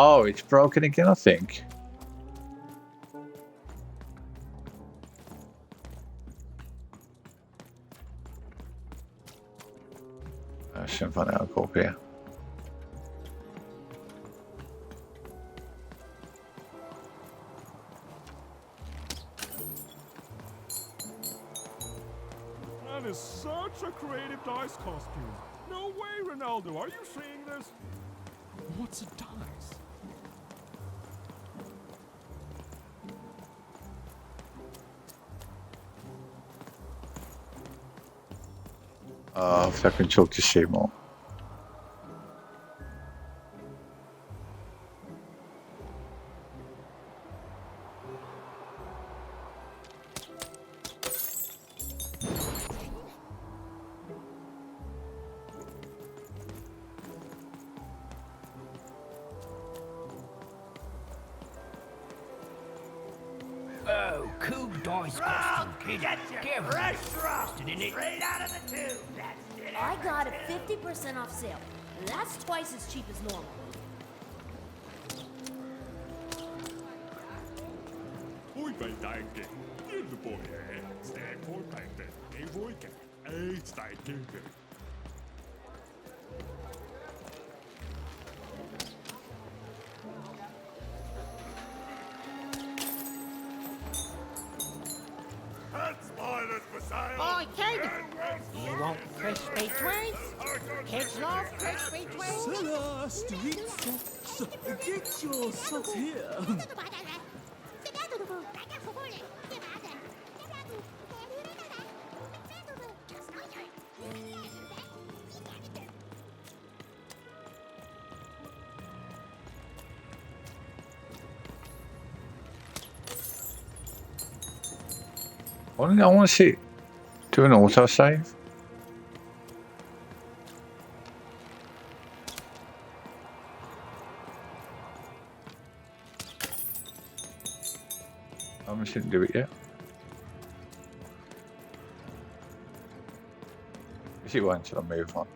Oh, it's broken again, I think. I shouldn't find out up here. That is such a creative dice costume. No way, Ronaldo. Are you seeing this? What's a dice? Oh, if I can talk to Seymour. Oh, cool dice costume, kid. Get your Careful, fresh you're roll interested in it. straight out of the tube. That's it. I got it 50% off sale. That's twice as cheap as normal. Oj, vad danke. Julboje. Stäck på panten. En vojka. Ett starkt gubbe. That's mine for sale. Oh, kid! You want crispy twins? Kids love crispy twins. Cellar Street Socks. Get your socks here. I want to see. Do an autosave. I didn't do it yet. Is it won't until I move on?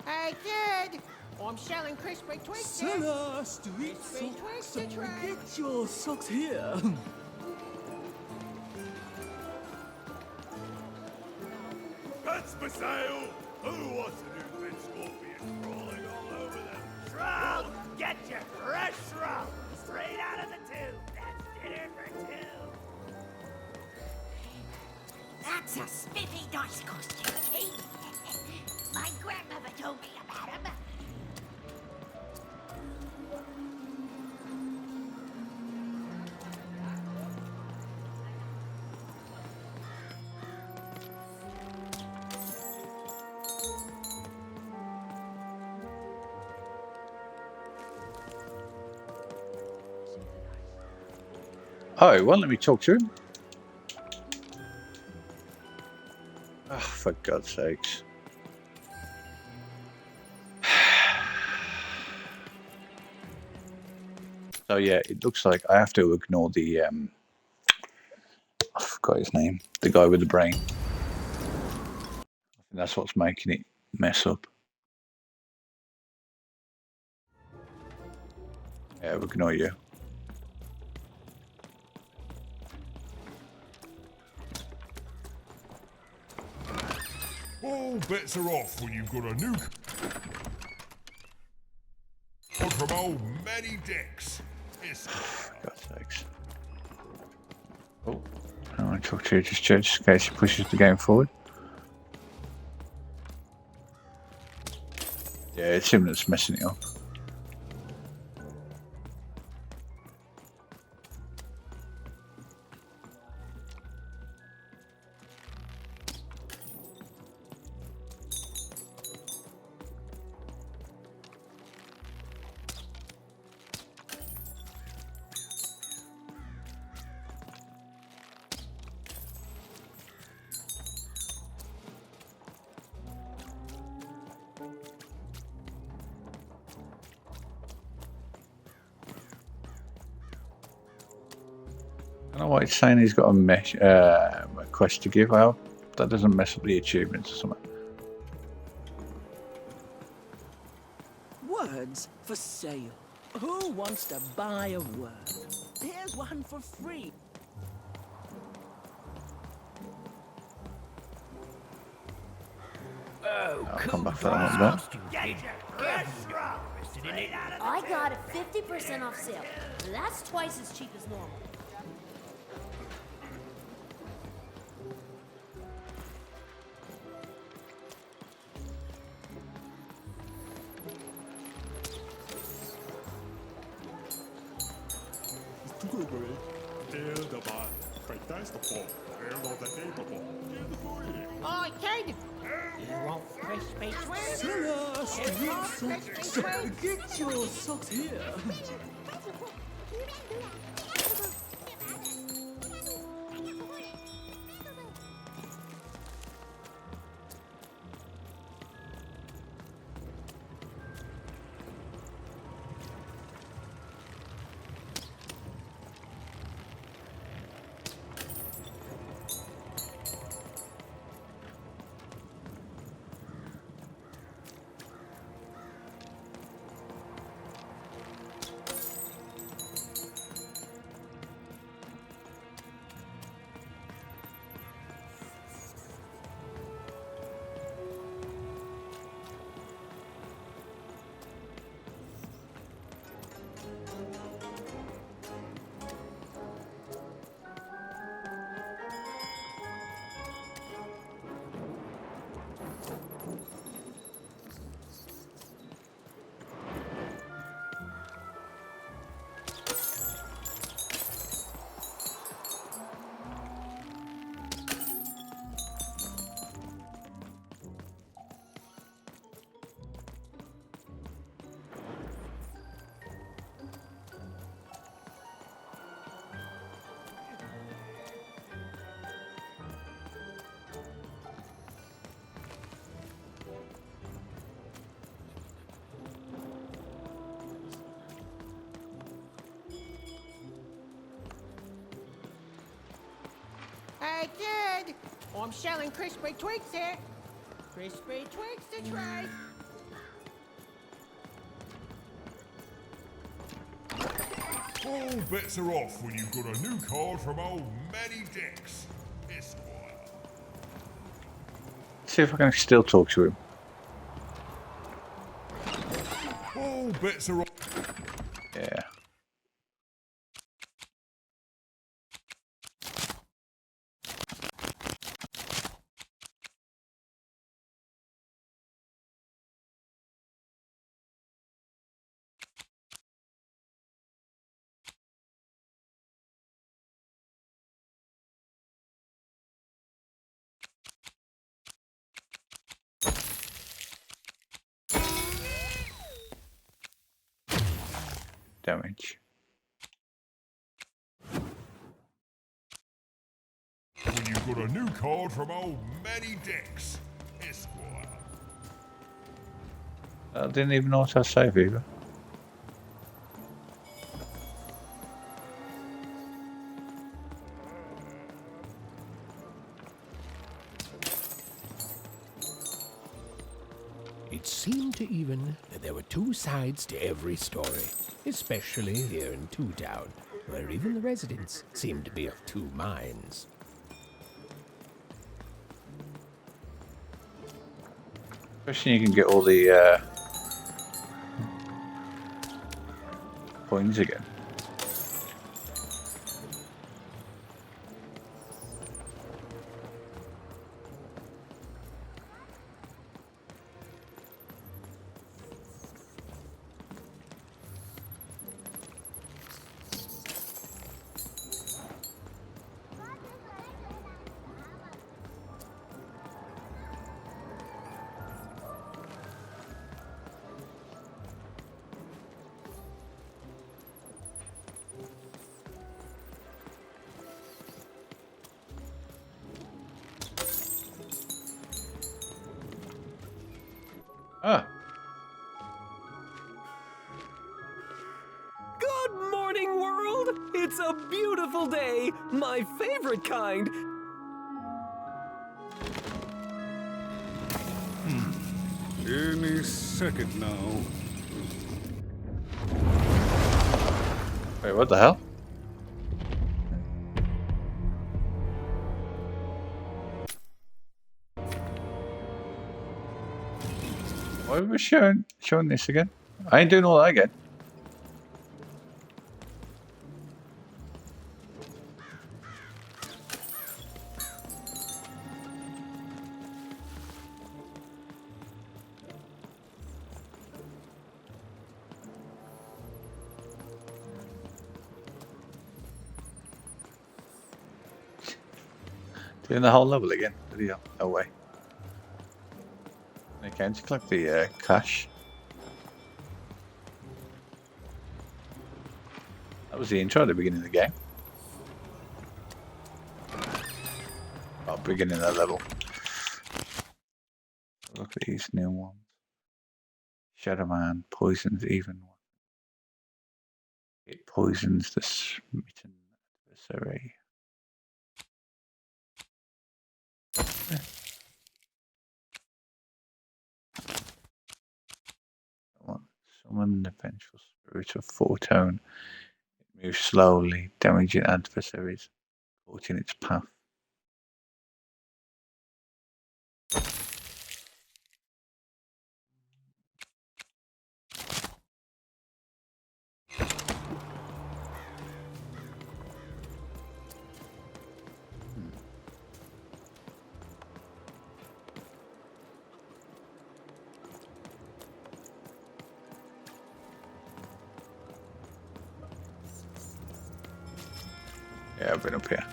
Hey, kid! I'm selling crispy twists. Cellar Street Crispy Socks. twist to try. Get your socks here. That's for sale. Who wants a new bed scorpion crawling all over them? Shroud, get your fresh shroud straight out of the tube. That's dinner for two. That's a spiffy dice costume, kid. My grandmother told me about him. Oh, well, let me talk to him. Oh, for God's sakes. So yeah, it looks like I have to ignore the I forgot his name. The guy with the brain. I think that's what's making it mess up. Yeah, I'll ignore you. All bets are off when you've got a nuke. from old Manny Dix. For God's sakes. Oh, I don't want to talk to you just in case he pushes the game forward. Yeah, it's him that's messing it up. I don't know why it's saying he's got a quest to give. I hope that doesn't mess up the achievements or something. Words for sale. Who wants to buy a word? Here's one for free. Oh, I'll cool come back to that dry one then. costume, kid. I got a 50% off sale. That's twice as cheap as normal. Oh, kid! You want crispy twins? Silla, You want street crispy socks. twins? Get your socks here. Hey, kid! I'm selling crispy twigs here. Crispy twigs to try. All bets are off when you've got a new card from old Manny Dix. Esquire. See if I can still talk to him. All bets are off. Yeah. Damage. When you've got a new card from old Manny Dix. Esquire. I didn't even know what I save either. It seemed to even that there were two sides to every story, especially here in Two Town, where even the residents seemed to be of two minds. Especially you can get all the coins again. Ah. Good morning, world! It's a beautiful day, my favorite kind. Any second now. Wait, what the hell? Why are we showing this again? I ain't doing all that again. Doing the whole level again. Video. No way. Okay, just collect the cash. That was the intro at the beginning of the game. Oh, beginning of the level. Look at these new ones. Shadow Man poisons even one. It poisons the smitten adversary. Summon the vengeful spirit of Fortune. It moves slowly, damaging adversaries caught in its path. Yeah, I've been up here.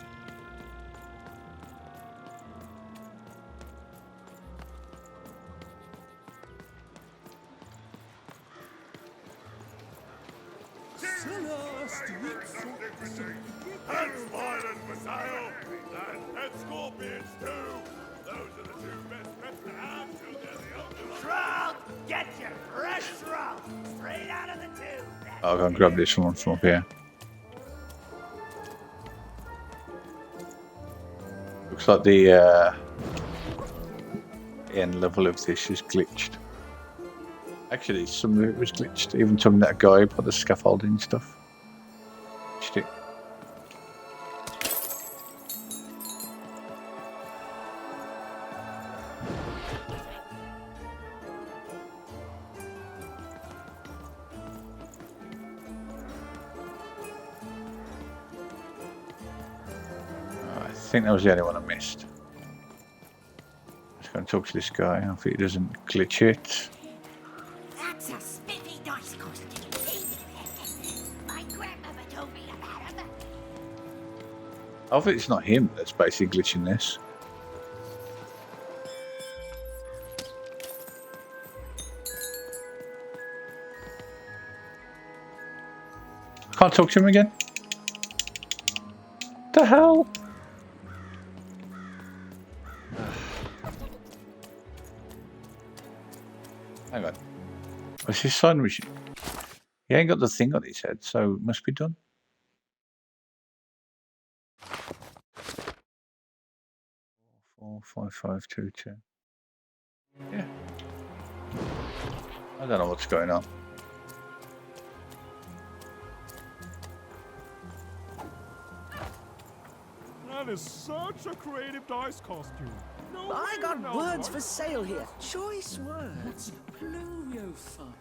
And spiders for sale! And scorpions too! Those are the two best pets to have till they're the only ones. Shroud! Get your fresh shroud! Straight out of the tube! I'll go and grab this one from up here. Looks like the end level of this is glitched. Actually, some of it was glitched. Even talking that guy put the scaffolding stuff. Glitched it. I think that was the only one I missed. Let's go and talk to this guy. I think he doesn't glitch it. That's a spiffy dice costume. My grandmother told me about him. I think it's not him that's basically glitching this. I can't talk to him again. The hell? Hang on. What's his sign machine? He ain't got the thing on his head, so it must be done. Four, 5, 5, 2, 2. Yeah. I don't know what's going on. That is such a creative dice costume. No I way, got no words way. for sale here. Choice words. Pluviophile.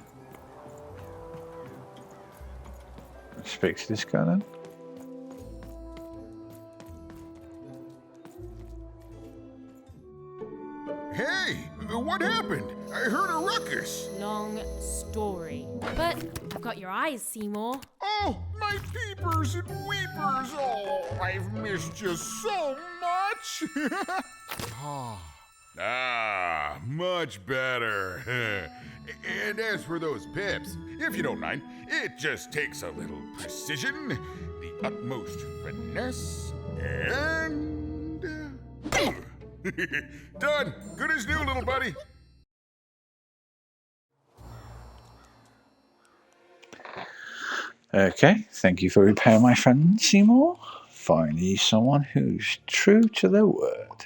Speak to this guy then. Hey, what happened? I heard a ruckus. Long story. But I've got your eyes, Seymour. Oh, my peepers and weepers. Oh, I've missed you so much. Much better. And as for those pips, if you don't mind, it just takes a little precision, the utmost finesse, and... Done. Good as new, little buddy. Okay, thank you for repairing my friend Seymour. Finally, someone who's true to their word.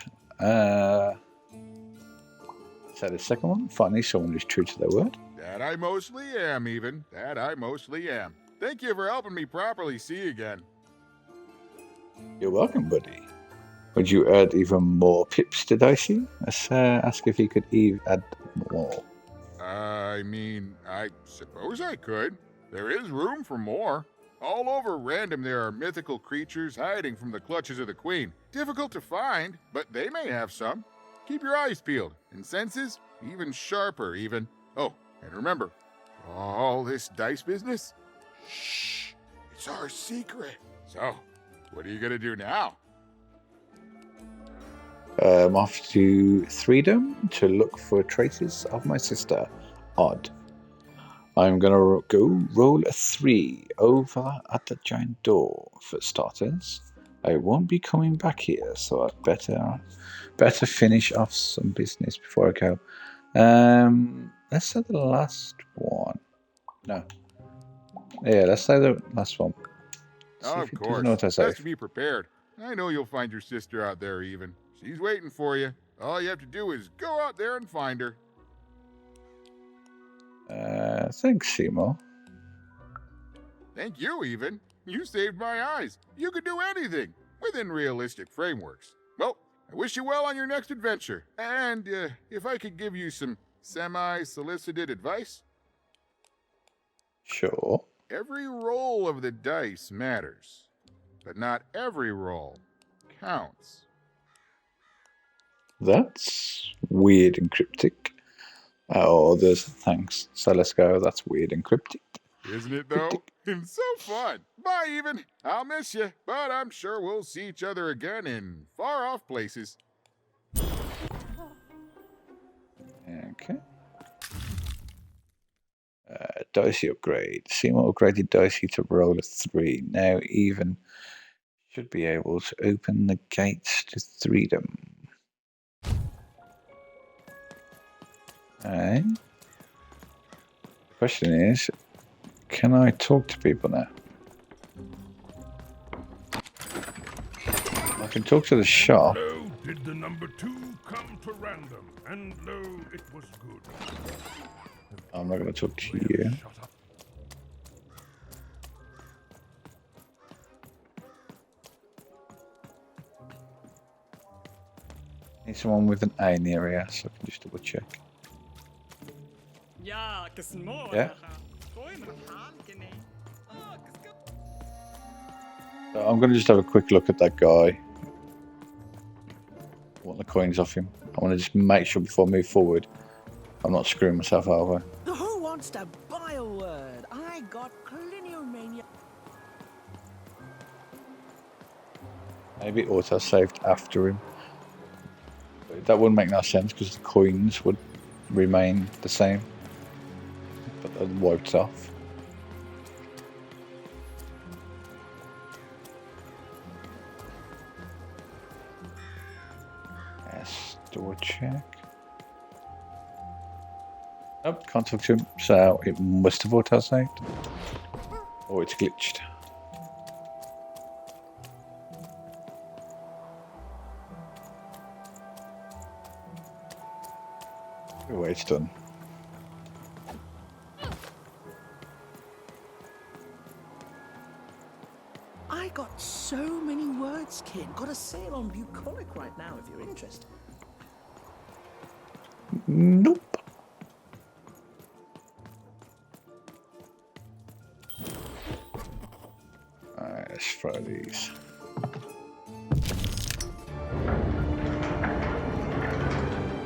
Is that the second one? Finally, someone who's true to their word. That I mostly am, even. That I mostly am. Thank you for helping me properly see again. You're welcome, buddy. Would you add even more pips to Dicey? Let's ask if he could add more. I mean, I suppose I could. There is room for more. All over Random there are mythical creatures hiding from the clutches of the Queen. Difficult to find, but they may have some. Keep your eyes peeled, and senses even sharper, even. Oh, and remember, all this dice business? Shh, it's our secret. So, what are you gonna do now? I'm off to Threedom to look for traces of my sister, Odd. I'm gonna go roll a 3 over at the giant door for starters. I won't be coming back here, so I'd better finish off some business before I go. Let's say the last one. No. Yeah, let's say the last one. Of course. Best to be prepared. I know you'll find your sister out there, even. She's waiting for you. All you have to do is go out there and find her. Thanks, Seymour. Thank you, even. You saved my eyes. You could do anything within realistic frameworks. Well, I wish you well on your next adventure. And if I could give you some semi-solicited advice? Sure. Every roll of the dice matters, but not every roll counts. That's weird and cryptic. Oh, there's thanks. So let's go. That's weird and cryptic. Isn't it, though? And so fun. Bye, even. I'll miss you, but I'm sure we'll see each other again in far-off places. Okay. Dicey upgrade. Seymour upgraded Dicey to roll a 3. Now even should be able to open the gates to Threedom. Alright. The question is, can I talk to people now? I can talk to the shop. Lo, did the number 2 come to random, and lo, it was good. I'm not going to talk to you. Need someone with an A in the area, so I can just double check. Yeah. So I'm going to just have a quick look at that guy. I want the coins off him. I want to just make sure before I move forward, I'm not screwing myself over. Who wants to buy a word? I got cliniomania. Maybe auto-saved after him. But that wouldn't make no sense because the coins would remain the same. But they're wiped off. Yes, double check. Nope, can't talk to him, so it must have auto-saved. Or it's glitched. Oh, it's done. I got so many words, kid. Got a sale on bucolic right now if you're interested. Nope. one of these.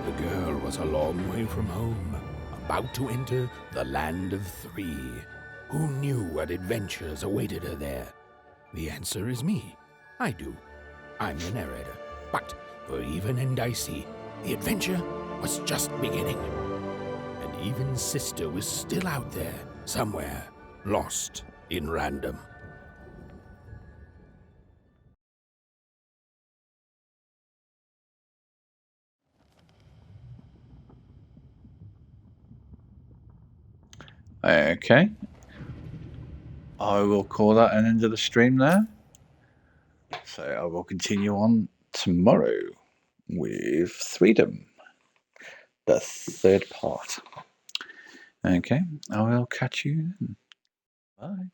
The girl was a long way from home, about to enter the land of three. Who knew what adventures awaited her there? The answer is me. I do. I'm the narrator. But for Even and Dicey, the adventure was just beginning. And Even's sister was still out there, somewhere, lost in random. Okay. I will call that an end of the stream there. So I will continue on tomorrow with Freedom, the third part. Okay, I will catch you then. Bye.